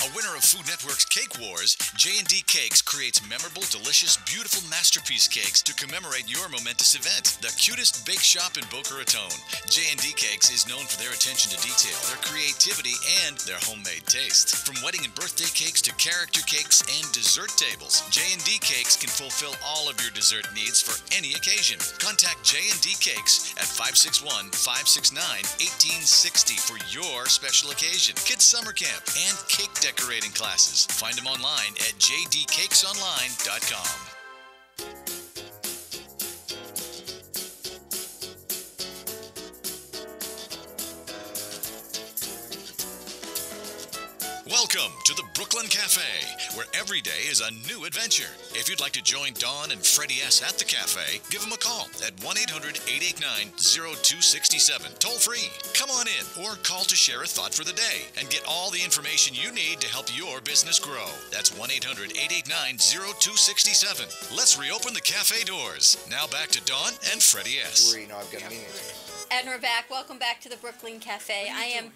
A winner of Food Network's Cake Wars, J&D Cakes creates memorable, delicious, beautiful masterpiece cakes to commemorate your momentous event. The cutest bake shop in Boca Raton, J&D Cakes is known for their attention to detail, their creativity, and their homemade taste. From wedding and birthday cakes to character cakes and dessert tables, J&D Cakes can fulfill all of your dessert needs for any occasion. Contact J&D Cakes at 561-569-1860 for your special occasion, kids summer camp, and cake decorating classes. Find them online at jdcakesonline.com. Welcome to the Brooklyn Cafe, where every day is a new adventure. If you'd like to join Dawn and Freddy S. at the cafe, give them a call at 1-800-889-0267, toll free. Come on in or call to share a thought for the day and get all the information you need to help your business grow. That's 1-800-889-0267. Let's reopen the cafe doors. Now back to Dawn and Freddy S. I've got a meeting. And we're back. Welcome back to the Brooklyn Cafe. I am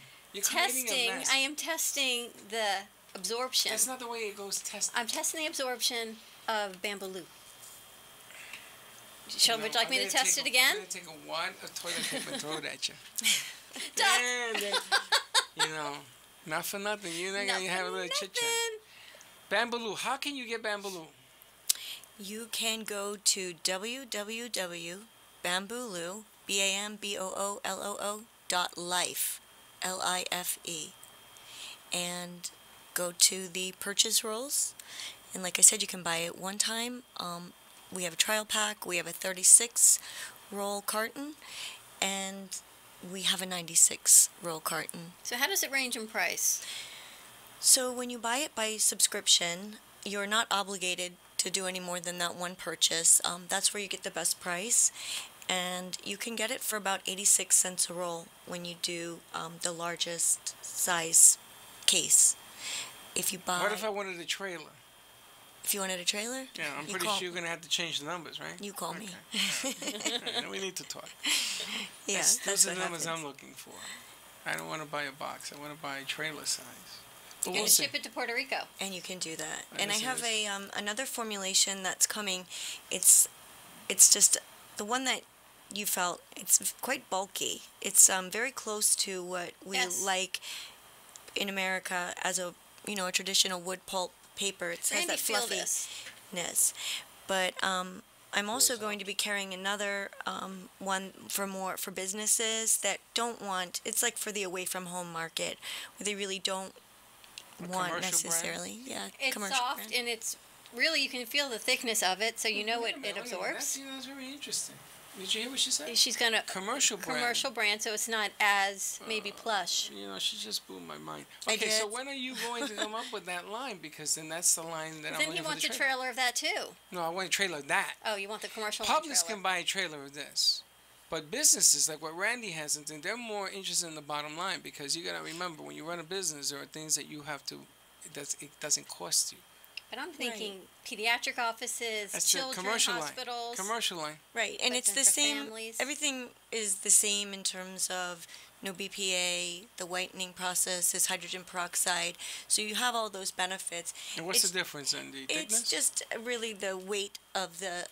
testing the absorption. That's not the way it goes. I'm testing the absorption of bamboo. Would you like me to test it again? I'm going to take a wad of toilet paper and throw it at you. Not for nothing. You're not going to have a little chit-chat. Bamboo. How can you get bamboo? You can go to www.bambooloo, BAMBOOLOO.life. LIFE, and go to the purchase rolls, and like I said, you can buy it one time. We have a trial pack, we have a 36 roll carton, and we have a 96 roll carton. So how does it range in price? So when you buy it by subscription, you're not obligated to do any more than that one purchase. That's where you get the best price. And you can get it for about 86 cents a roll when you do the largest size case. If you buy... What if I wanted a trailer? If you wanted a trailer? Yeah, I'm pretty sure you're going to have to change the numbers, right? You call me. Right, we need to talk. Yeah, those are the numbers I'm looking for. I don't want to buy a box. I want to buy a trailer size. But we'll ship it to Puerto Rico. And you can do that. And I have another formulation that's coming. It's just the one that you felt. It's quite bulky. It's very close to what we like in America as a traditional wood pulp paper. It has that fluffiness. But I'm also going to be carrying another one for businesses that don't want. It's like for the away from home market where they really don't want necessarily. Brand? Yeah, it's commercial soft brand. and it's really, you can feel the thickness of it, so you know it absorbs. That's very interesting. Did you hear what she said? She's got a commercial brand, so it's not as maybe plush. She just blew my mind. Okay, so when are you going to come up with that line? Because then that's the line that I'm looking for. Then he wants a trailer of that too. No, I want a trailer of that. Oh, you want the commercial Publics can buy a trailer of this. But businesses, like what Randy has, they're more interested in the bottom line, because you got to remember, when you run a business, there are things that you have to, it doesn't cost you. But I'm thinking pediatric offices, children's hospitals. Commercial line. Right, and it's the same. Families. Everything is the same in terms of no BPA, the whitening process is hydrogen peroxide. So you have all those benefits. And what's the difference in the thickness? It's just really the weight of the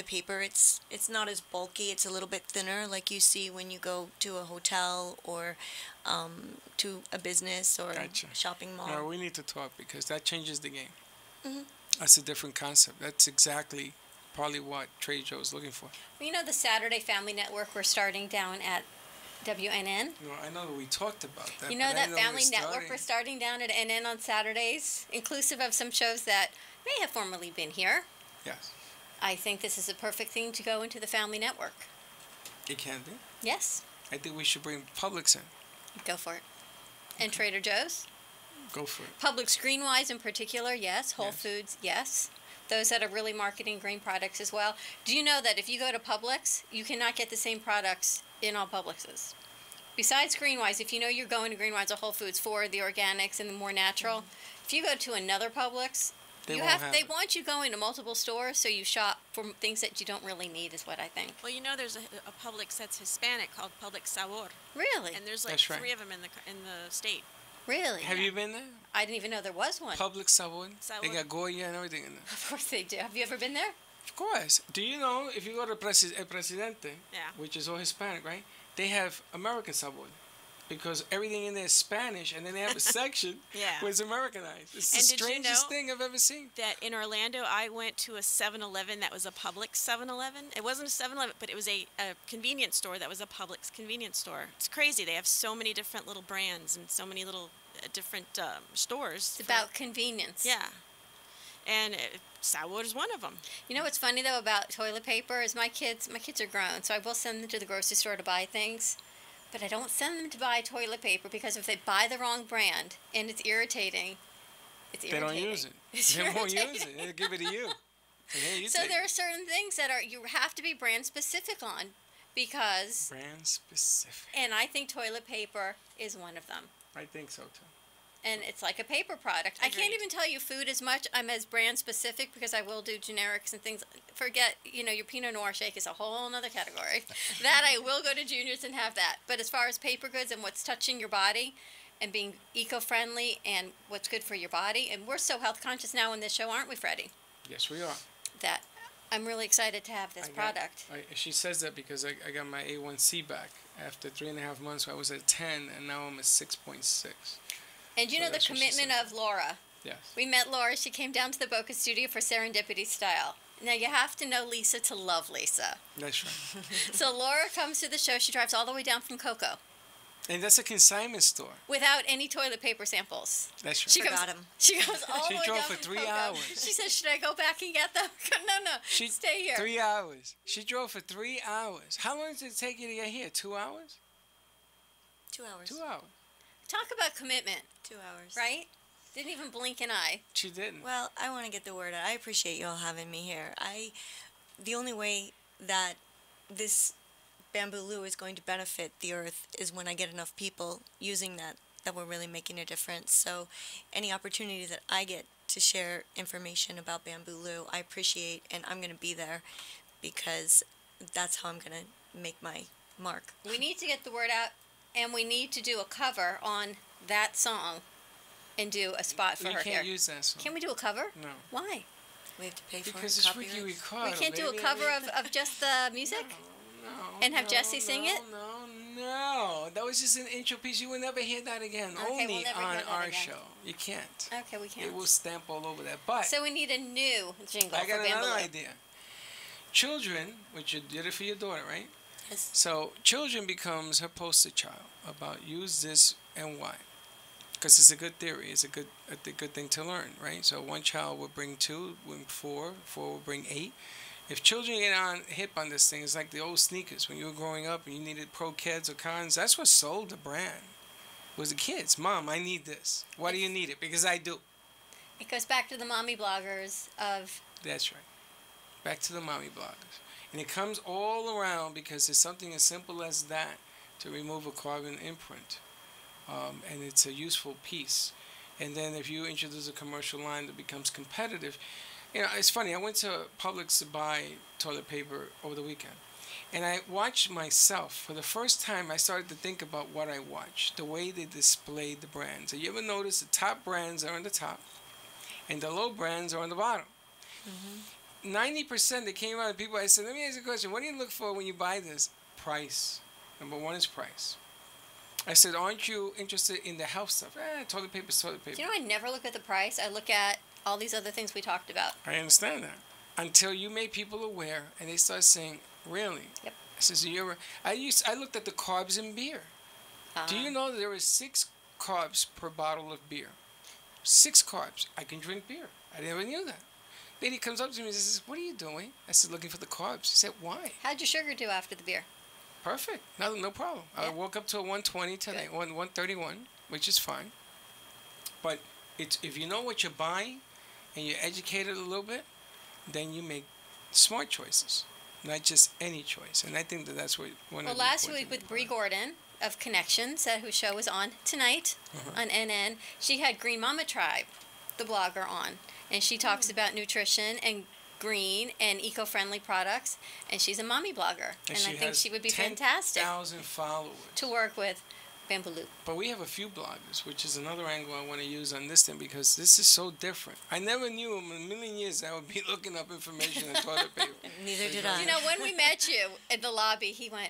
paper. It's not as bulky. It's a little bit thinner, like you see when you go to a hotel or to a business or Gotcha. a shopping mall. No, we need to talk because that changes the game. Mhm. That's a different concept. That's exactly probably what Trader Joe is looking for. You know the Saturday Family Network we're starting down at WNN? No, I know that we talked about that. You know but I that didn't Family we're Network starting. we're starting down at NN on Saturdays, inclusive of some shows that may have formerly been here. Yes, I think this is a perfect thing to go into the Family Network. it can be. Yes, I think we should bring Publix in. go for it. And Trader Joe's? Go for it. Publix Green-wise in particular, yes. Whole Foods, yes. Those that are really marketing green products as well. Do you know that if you go to Publix, you cannot get the same products in all Publixes? Besides Greenwise, if you know you're going to Greenwise or Whole Foods for the organics and the more natural, if you go to another Publix, They you won't have have they it. want you going to multiple stores, so you shop for things that you don't really need, is what I think. Well, you know, there's a Publix that's Hispanic called Publix Sabor. Really? And there's like That's right. 3 of them in the state. Really? Have you been there? I didn't even know there was one. Publix Sabor. They Sabor. got Goya and everything in there. Of course they do. Have you ever been there? Of course. Do you know if you go to El Presidente, Yeah. which is all Hispanic, right? They have American Sabor. Because everything in there is Spanish, and then they have a section Yeah. where it's Americanized. It's And the did you strangest know thing I've ever seen. That in Orlando, I went to a 7-Eleven that was a Publix 7-Eleven. It wasn't a 7-Eleven, but it was a convenience store that was a Publix convenience store. It's crazy. They have so many different little brands and so many little different stores. It's about convenience. Yeah. And Sabor is one of them. You know what's funny though about toilet paper is my kids are grown, so I will send them to the grocery store to buy things, but I don't send them to buy toilet paper because if they buy the wrong brand and it's irritating, it's They irritating. don't use it. It's They won't use irritating. it. They'll give it to you. And then you So take there it. are certain things that you have to be brand specific on because, Brand specific. and I think toilet paper is one of them. I think so too. And it's like a paper product. I can't even tell you food as much. I'm as brand specific because I will do generics and things. Forget, your Pinot Noir shake is a whole nother category. That I will go to Junior's and have that. But as far as paper goods and what's touching your body and being eco-friendly and what's good for your body, and we're so health conscious now in this show, aren't we, Freddie? Yes, we are. That I'm really excited to have this product. She says that because I got my A1C back. After 3.5 months, I was at 10, and now I'm at 6.6. And you know the that's what she commitment of Laura. Yes. We met Laura. She came down to the Boca studio for Serendipity Style. Now, you have to know Lisa to love Lisa. That's right. So Laura comes to the show. She drives all the way down from Cocoa And that's a consignment store. without any toilet paper samples. That's right. She goes all She the way drove down for from 3 Cocoa. hours. She said, should I go back and get them? No, stay here. 3 hours. She drove for 3 hours. How long did it take you to get here? 2 hours? 2 hours. 2 hours. Talk about commitment. 2 hours. Right? Didn't even blink an eye. She didn't. Well, I want to get the word out. I appreciate you all having me here. The only way that this bamboo loo is going to benefit the earth is when I get enough people using that we're really making a difference. So any opportunity that I get to share information about bamboo loo, I appreciate, and I'm going to be there because that's how I'm going to make my mark. We need to get the word out, and we need to do a cover on that song and do a spot for We her can't here. use that song. Can we do a cover? No. Why? We have to pay for Because it. it's Ricky Ricardo. We can't do a baby. cover of just the music? And have Jesse sing it? No. That was just an intro piece. You will never hear that again. Okay, we'll Only never on hear that our again. show. You can't. Okay, we can't. It will stamp all over that. But So we need a new jingle I for got another Bambaloo. idea. Children, which you did it for your daughter, right? Yes. So children becomes her poster child about use this and why. Because it's a good theory. It's a good thing to learn, right? So one child will bring 2, will bring 4 will bring 8. If children get on hip on this thing, it's like the old sneakers when you were growing up and you needed Pro Kids or Cons. That's what sold the brand. Was the kids. Mom, I need this. Why do you need it? Because I do. It goes back to the mommy bloggers of That's right. Back to the mommy bloggers. And it comes all around because it's something as simple as that to remove a carbon imprint. And it's a useful piece. And then if you introduce a commercial line that becomes competitive, it's funny. I went to Publix to buy toilet paper over the weekend, And I watched myself. For the first time, I started to think about what I watched, the way they displayed the brands. Have you ever noticed the top brands are on the top and the low brands are on the bottom? 90% that came out of people, I said, let me ask you a question. What do you look for when you buy this? Price. Number one is price. I said, aren't you interested in the health stuff? Toilet paper is toilet paper. Do you know I never look at the price? I look at all these other things we talked about. I understand that. Until you make people aware and they start saying, really? Yep. I says, I looked at the carbs in beer. Do you know that there is 6 carbs per bottle of beer? 6 carbs. I can drink beer. I never knew that. Lady comes up to me and says, what are you doing? I said, looking for the carbs. She said, why? How'd your sugar do after the beer? Perfect. No problem. I woke up to a 120 today, 131, which is fine. But if you know what you're buying and you're educated a little bit, then you make smart choices, not just any choice. And I think that's what one of the last week with Bree Gordon of Connections, whose show is on tonight on NN, she had Green Mama Tribe, the blogger, on. And she talks about nutrition and green and eco-friendly products, and she's a mommy blogger, and I think she would be fantastic 10,000 followers to work with Bamboo Loop. But we have a few bloggers, which is another angle I want to use on this thing, because this is so different. I never knew in a million years I would be looking up information on toilet paper. Neither did I. You know, when we met you in the lobby, he went,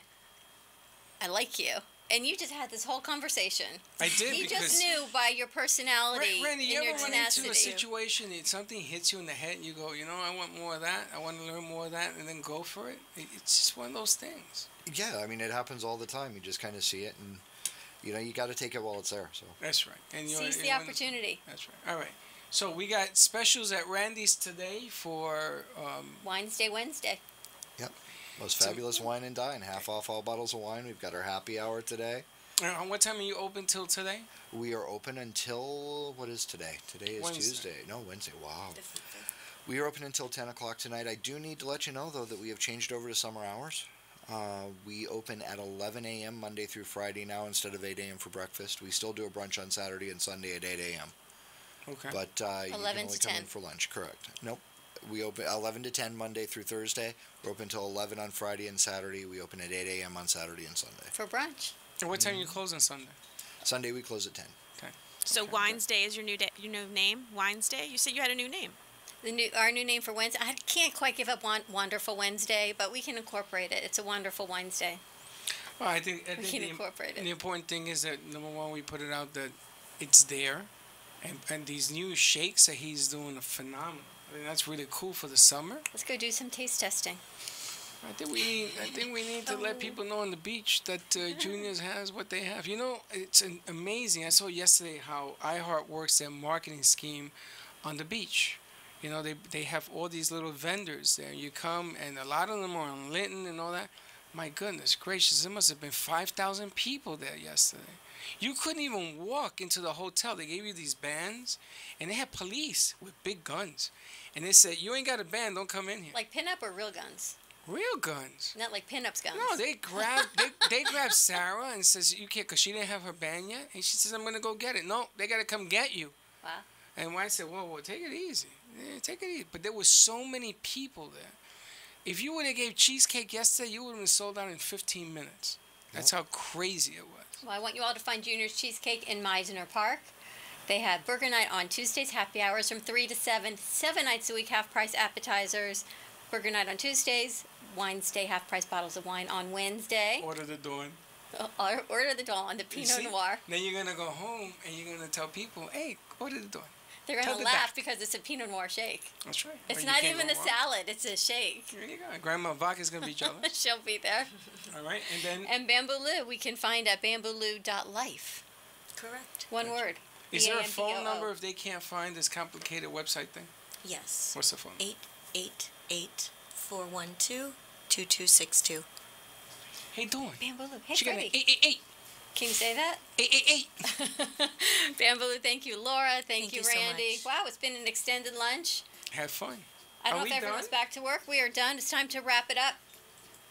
I like you. And you just had this whole conversation. I did. He just knew by your personality Randy, and you your ever run tenacity. into a situation that something hits you in the head and you go, you know, I want more of that, I want to learn more of that, and then go for it? It's just one of those things. Yeah, I mean, it happens all the time. You just kind of see it, and, you know, you got to take it while it's there. So that's right. And seize the opportunity. That's right. All right. So we got specials at Randy's today for... Wine's Day Wednesday. Yep. Most fabulous wine and dine. Half off all bottles of wine. We've got our happy hour today. What time are you open till today? We are open until, what is today? Today is Wednesday. Tuesday. No, Wednesday. Wow. We are open until 10 o'clock tonight. I do need to let you know, though, that we have changed over to summer hours. We open at 11 a.m. Monday through Friday now instead of 8 a.m. for breakfast. We still do a brunch on Saturday and Sunday at 8 a.m. Okay. But you can only come in for lunch. Correct. Nope. We open 11 to 10 Monday through Thursday. We're open until 11 on Friday and Saturday. We open at 8 a.m. on Saturday and Sunday. For brunch. And what time you close on Sunday? Sunday we close at 10. Okay. So Wine's Day is your new name? Wine's Day? You said you had a new name. Our new name for Wednesday. I can't quite give up Wonderful Wednesday, but we can incorporate it. It's a wonderful Wednesday. Well, I think we can incorporate it. The important thing is that, number one, we put it out that it's there. And these new shakes that he's doing are phenomenal. I mean, that's really cool for the summer. Let's go do some taste testing. I think we need to let people know on the beach that Juniors has what they have. You know, it's amazing. I saw yesterday how iHeart works their marketing scheme on the beach. You know, they have all these little vendors there. You come, and a lot of them are on Linton and all that. My goodness gracious, there must have been 5,000 people there yesterday. You couldn't even walk into the hotel. They gave you these bands, and they had police with big guns. And they said, you ain't got a band, don't come in here. Like pinup or real guns? Real guns. Not like pinups guns. No, they grabbed Sarah and says, you can't, because she didn't have her band yet. And she says, I'm going to go get it. No, they got to come get you. Wow. And I said, whoa, take it easy. Yeah, take it easy. But there were so many people there. If you would have gave cheesecake yesterday, you would have been sold out in 15 minutes. That's how crazy it was. Well, I want you all to find Junior's Cheesecake in Meisner Park. They have Burger Night on Tuesdays, happy hours from 3 to 7, 7 nights a week, half-price appetizers. Burger Night on Tuesdays, Wine's Day, half-price bottles of wine on Wednesday. Order the dawn. Order the dawn, the Pinot Noir. Then you're going to go home and you're going to tell people, hey, order the dawn. They're going to laugh because it's a Pinot Noir shake. That's right. It's not even a salad, it's a shake. There you go. Grandma Vodka's going to be jealous. She'll be there. All right, and then... And Bamboo Lou, we can find at bambooloo.life. Correct. One word. Is there a phone number if they can't find this complicated website thing? Yes. What's the phone? 888-412-2262. Hey, doing? Bamboo Lou. Hey, she Freddy. Got an 888. Can you say that? 888. Bamboo Lou, thank you, Laura. Thank you, you so Randy. much. Wow, it's been an extended lunch. Have fun. I don't know if everyone's back to work. We are done. It's time to wrap it up.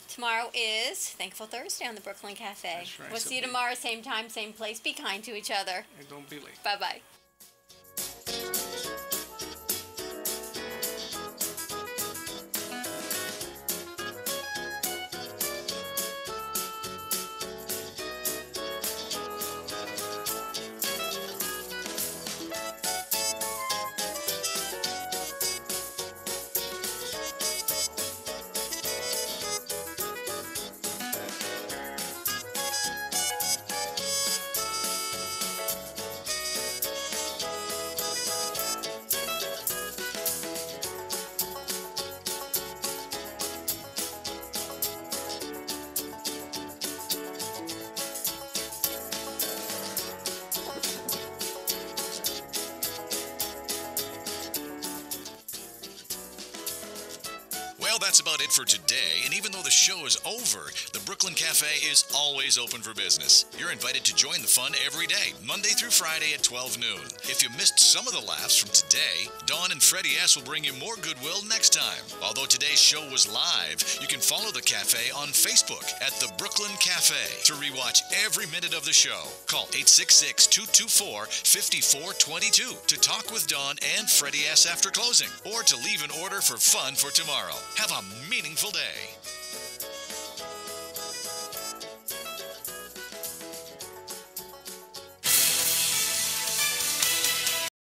Tomorrow is Thankful Thursday on the Brooklyn Cafe. That's right. We'll see you tomorrow, same time, same place. Be kind to each other. And don't be late. Bye-bye. Well, that's about it for today, and even though the show is over, the Brooklyn Cafe is always open for business. You're invited to join the fun every day, Monday through Friday at 12 noon. If you missed some of the laughs from today, Dawn and Freddie S. will bring you more goodwill next time. Although today's show was live, you can follow the cafe on Facebook at the Brooklyn Cafe to rewatch every minute of the show. Call 866-224-5422 to talk with Dawn and Freddie S. after closing, or to leave an order for fun for tomorrow. Have a meaningful day.